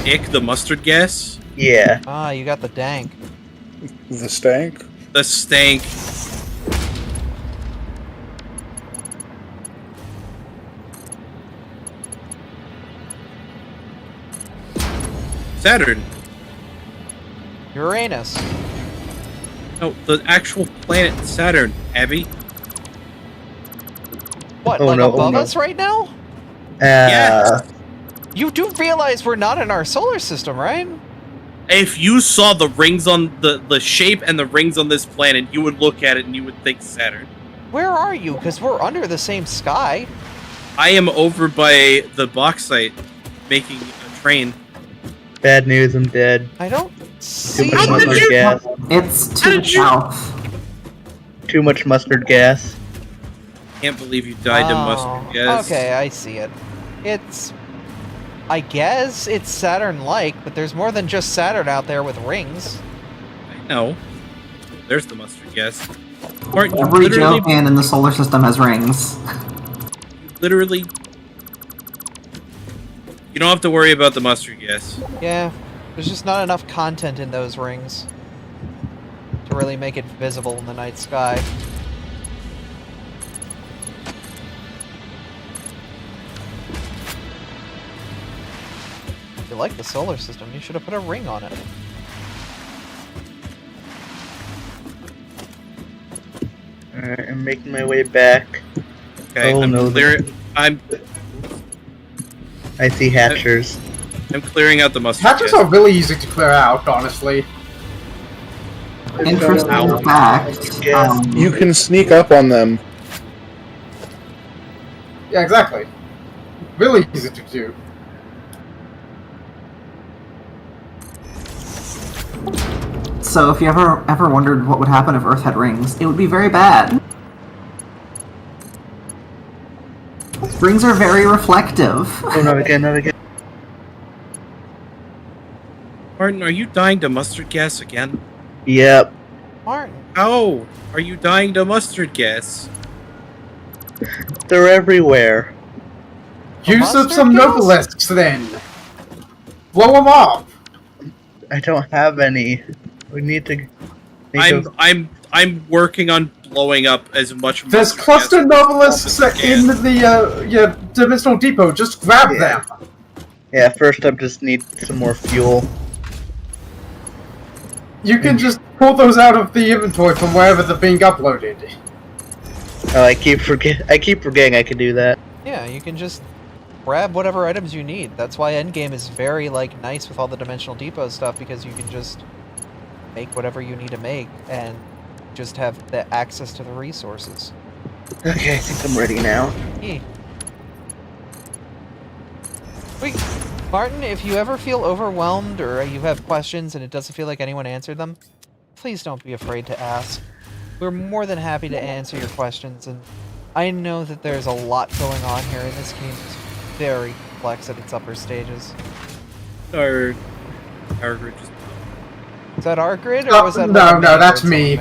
ick, the mustard gas? Yeah. Ah, you got the dank. The stank? The stank. Saturn. Uranus. No, the actual planet Saturn, Abby. What, Oh, like no, above no. us right now? Yes. You do realize we're not in our solar system, right? If you saw the rings on the shape and the rings on this planet, you would look at it and you would think Saturn. Where are you? Because we're under the same sky. I am over by the bauxite making a train. Bad news, I'm dead. I don't Too see. much mustard gas. It's to the south. Too much mustard gas. Can't believe you died to mustard gas. Okay, I see it. It's... I guess it's Saturn-like, but there's more than just Saturn out there with rings. I know. There's the mustard gas. Martin, you Every literally, Johan in the solar system has rings. literally... You don't have to worry about the mustard gas. Yeah, there's just not enough content in those rings to really make it visible in the night sky. If you like the solar system, you should have put a ring on it. Alright, I'm making my way back. Okay, Oh, I'm no. I see hatchers. I'm clearing out the mustard Hatchers gas. are really easy to clear out, honestly. Interesting fact. You can sneak up on them. Yeah, exactly. Really easy to do. So if you ever wondered what would happen if Earth had rings, it would be very bad. Rings are very reflective. Oh, not again, not again. Martin, are you dying to mustard gas again? Yep. Martin. How are you dying to mustard gas? They're everywhere. Use up some Nobelisks then. Blow them up. I don't have any. We need to. I'm working on blowing up as much. There's cluster Nobelisks in the Dimensional Depot. Just grab them. Yeah, first I just need some more fuel. You can just pull those out of the inventory from wherever they're being uploaded. Oh, I keep forgetting I can do that. Yeah, you can just grab whatever items you need. That's why Endgame is very nice with all the Dimensional Depot stuff, because you can just make whatever you need to make and just have the access to the resources. Okay, I think I'm ready now. Yeah. Wait, Martin, if you ever feel overwhelmed or you have questions and it doesn't feel like anyone answered them, please don't be afraid to ask. We're more than happy to answer your questions, and I know that there's a lot going on here, and this game is very complex at its upper stages. Our grid just... Is that our grid, or was that no, that's me.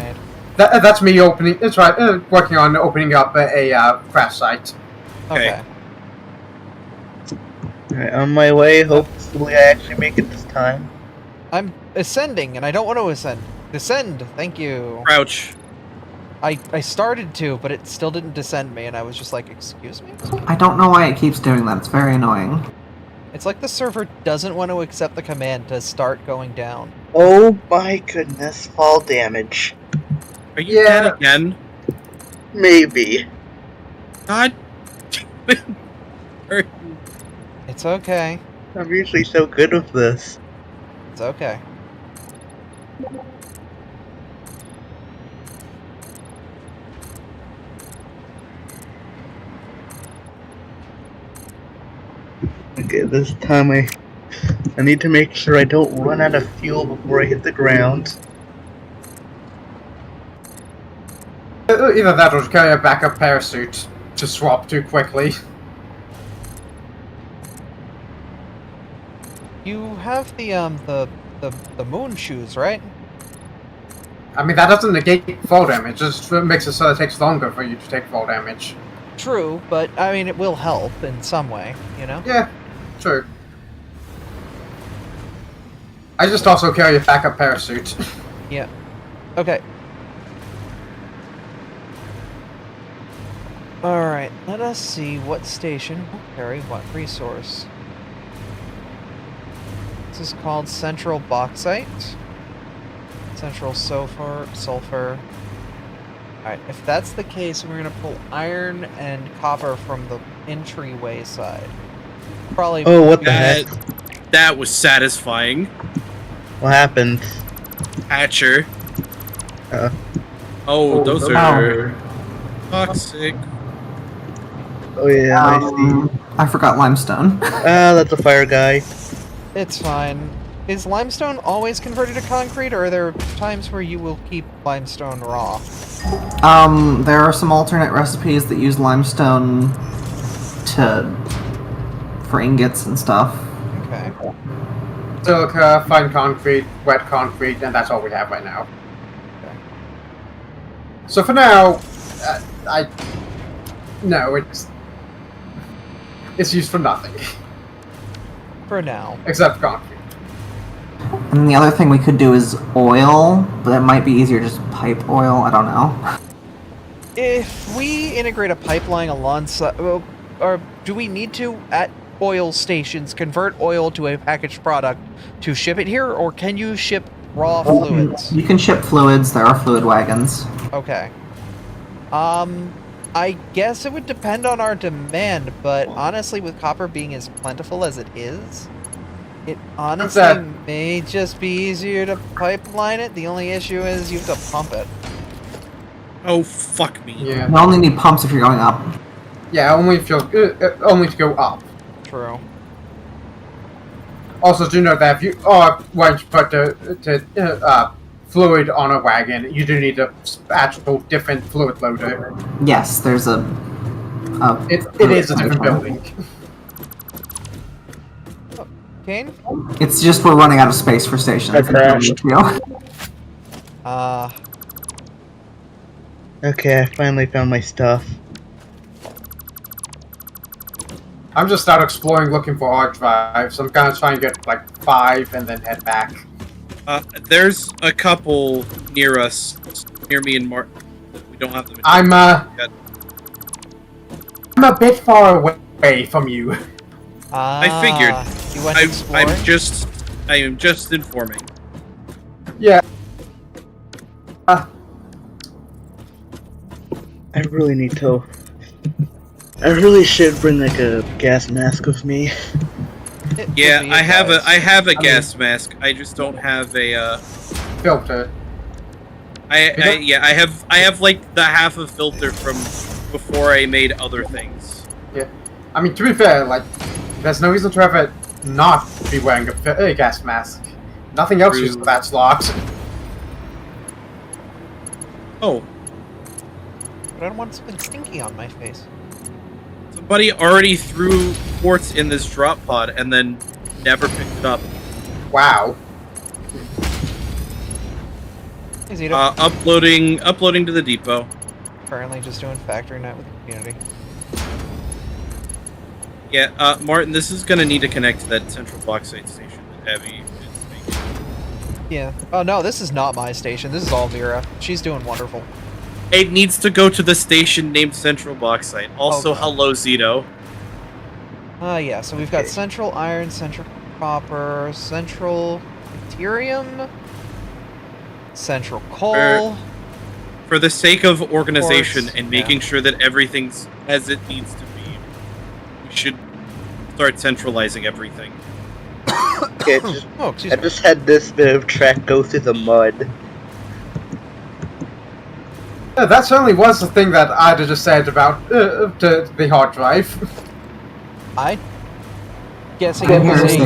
That's me opening. That's right. Working on opening up a crash site. Okay. Alright, on my way. Hopefully, I actually make it this time. I'm ascending, and I don't want to ascend. Descend, thank you. Crouch. I started to, but it still didn't descend me, and I was just like, excuse me? I don't know why it keeps doing that. It's very annoying. It's like the server doesn't want to accept the command to start going down. Oh my goodness, fall damage. Are you dead again? Maybe. God. It's okay. I'm usually so good with this. It's okay. Okay, this time I need to make sure I don't run out of fuel before I hit the ground. Either that or carry a backup parachute to swap too quickly. You have the moon shoes, right? I mean, that doesn't negate fall damage. It just makes it so it takes longer for you to take fall damage. True, but I mean, it will help in some way, you know? Yeah, true. I just also carry a backup parachute. Yeah. Okay. Alright, let us see what station will carry what resource. This is called Central Bauxite. Central Sulfur. Alright, if that's the case, we're going to pull iron and copper from the entryway side. Probably. Oh, what the heck? That was satisfying. What happened? Hatcher. Oh, those are toxic. Oh yeah, I see. I forgot limestone. That's a fire guy. It's fine. Is limestone always converted to concrete, or are there times where you will keep limestone raw? There are some alternate recipes that use limestone for ingots and stuff. Okay. Silica, fine concrete, wet concrete, and that's all we have right now. Okay. So for now, no, it's used for nothing. For now. Except concrete. And the other thing we could do is oil, but it might be easier just pipe oil. I don't know. If we integrate a pipeline alongside, or do we need to, at oil stations, convert oil to a packaged product to ship it here, or can you ship raw fluids? You can ship fluids. There are fluid wagons. Okay. I guess it would depend on our demand, but honestly, with copper being as plentiful as it is, it honestly may just be easier to pipeline it. The only issue is you have to pump it. Oh, fuck me. Yeah. You only need pumps if you're going up. Yeah, only to go up. True. Also, do note that if you want to put fluid on a wagon, you do need a actual different fluid loader. Yes, there's a. It is a different building. Kane? It's just we're running out of space for stations. I crashed. Okay, I finally found my stuff. I'm just out exploring looking for hard drives. I'm gonna try and get like 5 and then head back. There's a couple near us, near me and Martin. We don't have them. I'm a bit far away from you. I figured. You went exploring? I am just informing. Yeah. I really need to. I really should bring like a gas mask with me. Yeah, I have a gas mask. I just don't have a filter. I have like the half a filter from before I made other things. Yeah, I mean to be fair, like there's no reason to ever not be wearing a gas mask. Nothing else uses that slot. Oh. But I don't want something stinky on my face. Somebody already threw quartz in this drop pod and then never picked it up. Wow. Uploading to the depot. Currently just doing factory night with the community. Yeah, Martin, this is gonna need to connect to that central bauxite station that Abby is making. Yeah. Oh no, this is not my station. This is all Vera. She's doing wonderful. It needs to go to the station named Central Bauxite. Also, hello, Zito. Yeah, so we've got Central Iron, Central Copper, Central Deuterium, Central Coal. For the sake of organization Quartz, and making sure that everything's as it needs to be, we should start centralizing everything. Okay, I just had this bit of track go through the mud. Yeah, that certainly was the thing that Ida just said about the hard drive. I guessing it was a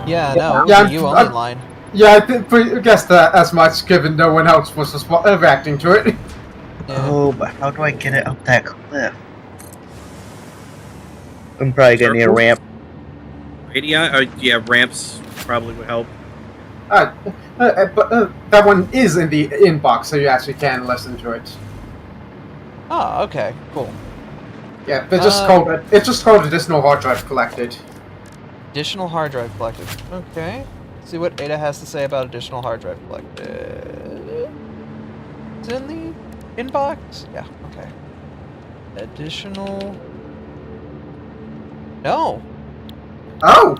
yeah, no, it was a you only line. Yeah, I guess that as much, given no one else was reacting to it. Yeah. Oh, but how do I get it up that cliff? I'm probably gonna need a ramp. Yeah, ramps probably would help. But that one is in the inbox, so you actually can listen to it. Oh, okay, cool. Yeah, they just called it. It's just called additional hard drive collected. Additional hard drive collected. Okay. Let's see what Ada has to say about additional hard drive collected. It's in the inbox? Yeah, okay. Additional... No! Oh!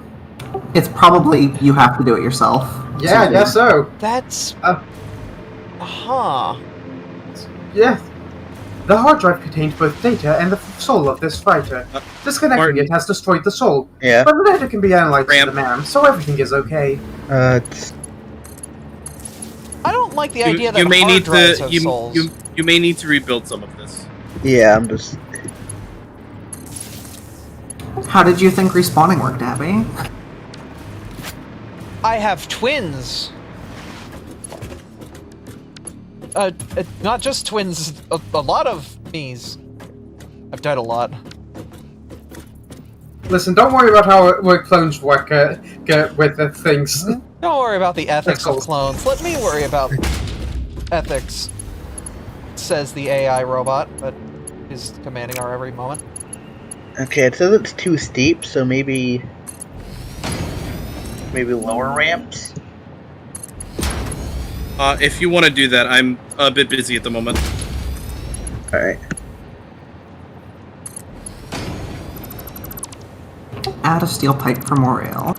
It's probably you have to do it yourself. Yeah, I guess so. That's... Yeah. The hard drive contains both data and the soul of this fighter. Disconnecting it has destroyed the soul. Yeah. But the data can be analyzed to the RAM, so everything is okay. I don't like the idea that you may hard need drives to have you souls. you may need to rebuild some of this. Yeah, I'm just. How did you think respawning worked, Abby? I have twins. Not just twins, a lot of me's. I've died a lot. Listen, don't worry about how clones work with the things. Don't worry about the ethics of clones. Let me worry about ethics, says the AI robot, but is commanding our every moment. Okay, it says it's too steep, so maybe lower ramps. If you want to do that, I'm a bit busy at the moment. Alright. Add a steel pipe for more rail.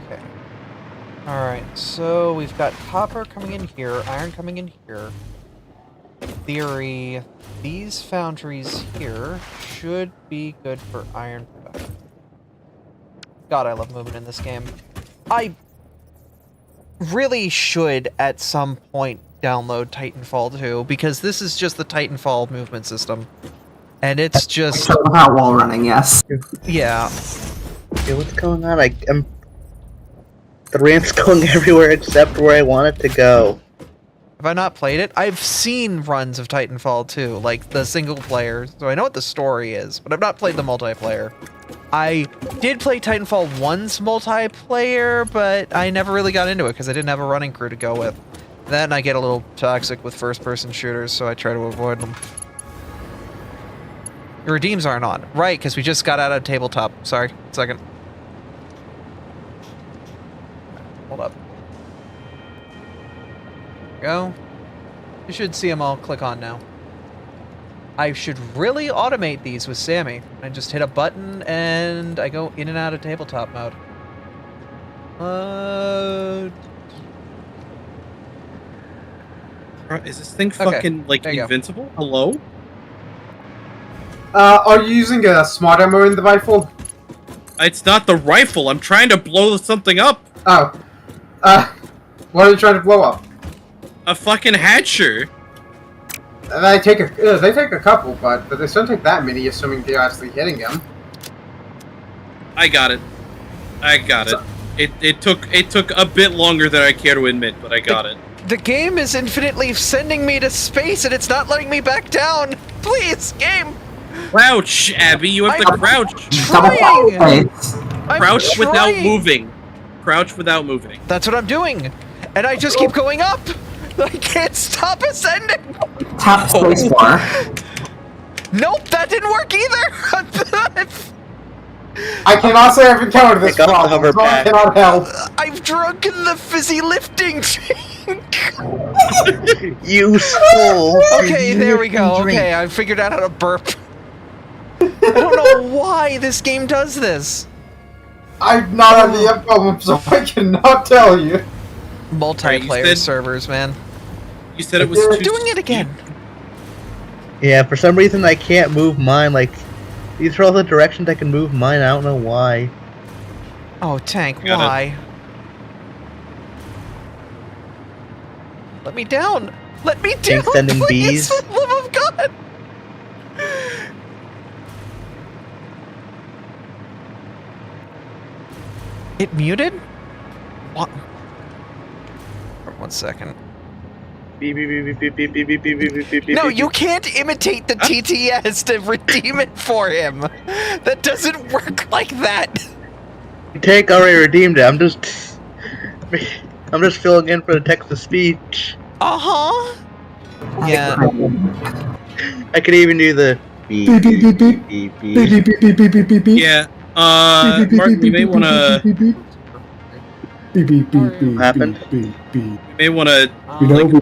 Okay. Alright, so we've got copper coming in here, iron coming in here. In theory, these foundries here should be good for iron production. God, I love movement in this game. I really should, at some point, download Titanfall 2, because this is just the Titanfall movement system. And it's just... Without wall running, yes. Yeah. Okay, what's going on? The ramp's going everywhere except where I want it to go. Have I not played it? I've seen runs of Titanfall 2, like the single player, so I know what the story is, but I've not played the multiplayer. I did play Titanfall 1's multiplayer, but I never really got into it because I didn't have a running crew to go with. Then I get a little toxic with first-person shooters, so I try to avoid them. Your redeems aren't on. Right, because we just got out of tabletop. Sorry, second. Hold up. Go. You should see them all click on now. I should really automate these with Sammy. I just hit a button and I go in and out of tabletop mode. Is this thing fucking, like, invincible? Hello? Are you using a smart ammo in the rifle? It's not the rifle. I'm trying to blow something up. Oh. What are you trying to blow up? A fucking hatcher. They take a couple, but they don't take that many, assuming they're actually hitting them. I got it. It took a bit longer than I care to admit, but I got it. The game is infinitely sending me to space and it's not letting me back down. Please, game. Crouch, Abby. You have to crouch. Trying. Crouch without moving. Crouch without moving. That's what I'm doing. And I just keep going up. I can't stop ascending. Tap spacebar. Nope, that didn't work either. I cannot say I've encountered this problem, so I cannot help. I've drunken the fizzy lifting drink. You stole. Okay, there we go. Okay, I figured out how to burp. I don't know why this game does this. I'm not on the problem, so I cannot tell you. Multiplayer servers, man. You said it was doing it again. Yeah, for some reason I can't move mine. Like, these are all the directions I can move mine. I don't know why. Oh, Tank, why? Let me down. Let me down, sending please, bees. for the love of God. It muted? What? 1 second. No, you can't imitate the TTS to redeem it for him. That doesn't work like that. Tank already redeemed it. I'm just filling in for the text to speech. Yeah. I could even do the beep. Yeah. Martin, you may want to. What happened? You may want to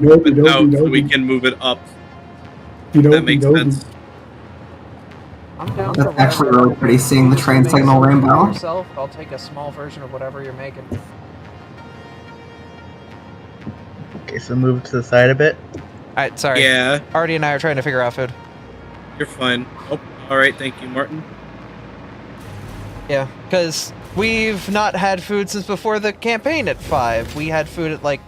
move it out so we can move it up. That makes sense. I'm down That's actually really pretty, seeing the train signal rainbow. Yourself, I'll take a small version of whatever you're making. Okay, so move it to the side a bit. Alright, sorry. Yeah. Artie and I are trying to figure out food. You're fine. Oh, alright, thank you, Martin. Yeah, because we've not had food since before the campaign at 5. We had food at like...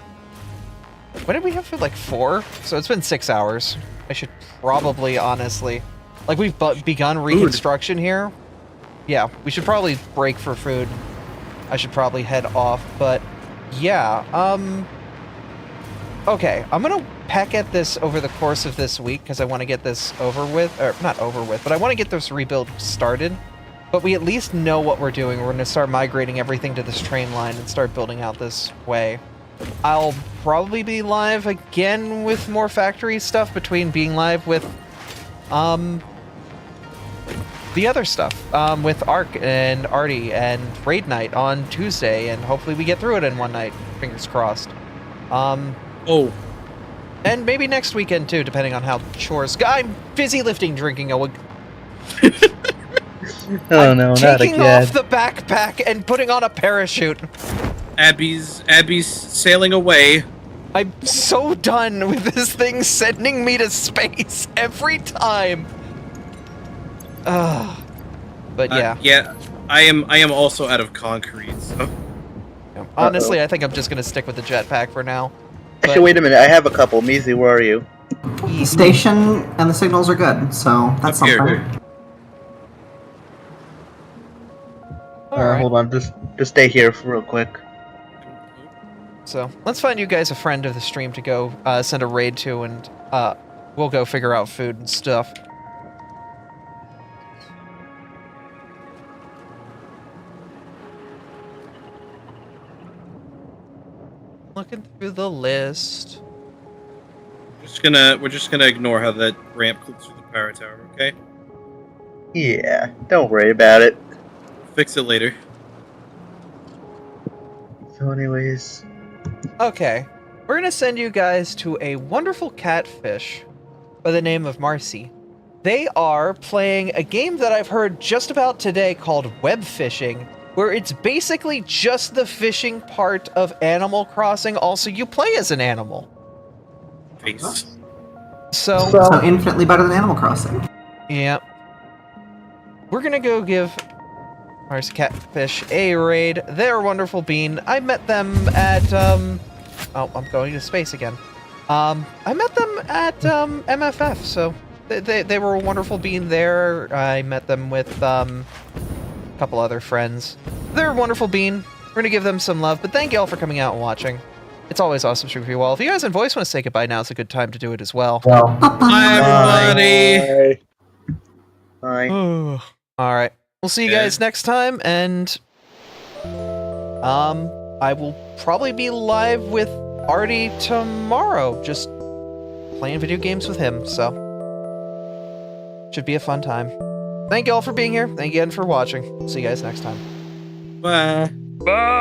When did we have food? Like 4? So it's been 6 hours. I should probably, honestly... Like, we've begun reconstruction here. Yeah, we should probably break for food. I should probably head off, but... Yeah, Okay, I'm gonna peck at this over the course of this week, because I want to get this over with. Or, not over with, but I want to get this rebuild started. But we at least know what we're doing. We're going to start migrating everything to this train line and start building out this way. I'll probably be live again with more factory stuff between being live with, the other stuff, with Ark and Artie and Raid Night on Tuesday, and hopefully we get through it in one night. Fingers crossed. Oh. And maybe next weekend too, depending on how chores go. I'm busy lifting, drinking. Oh no, not again. Taking off the backpack and putting on a parachute. Abby's sailing away. I'm so done with this thing sending me to space every time. But yeah. Yeah, I am also out of concrete, so... Honestly, I think I'm just gonna stick with the jetpack for now. Actually, wait a minute. I have a couple. Measly, where are you? The station and the signals are good, so that's something. Hold on. Just stay here for real quick. So let's find you guys a friend of the stream to go send a raid to, and we'll go figure out food and stuff. Looking through the list. We're just gonna ignore how that ramp clips through the power tower, okay? Yeah, don't worry about it. Fix it later. So anyways... Okay. We're gonna send you guys to a wonderful catfish by the name of Marcy. They are playing a game that I've heard just about today called web fishing, where it's basically just the fishing part of Animal Crossing. Also, you play as an animal. Face. So infinitely better than Animal Crossing. Yeah. We're gonna go give Marcy Catfish a raid. They're a wonderful bean. I met them at, oh, I'm going to space again. I met them at, MFF, so they were a wonderful bean there. I met them with, a couple other friends. They're a wonderful bean. We're gonna give them some love, but thank you all for coming out and watching. It's always awesome streaming for you all. If you guys in voice want to say goodbye, now's a good time to do it as well. Bye, everybody. Bye. All right. We'll see you guys next time, and I will probably be live with Artie tomorrow, just playing video games with him, so should be a fun time. Thank you all for being here. Thank you again for watching. See you guys next time. Bye. Bye.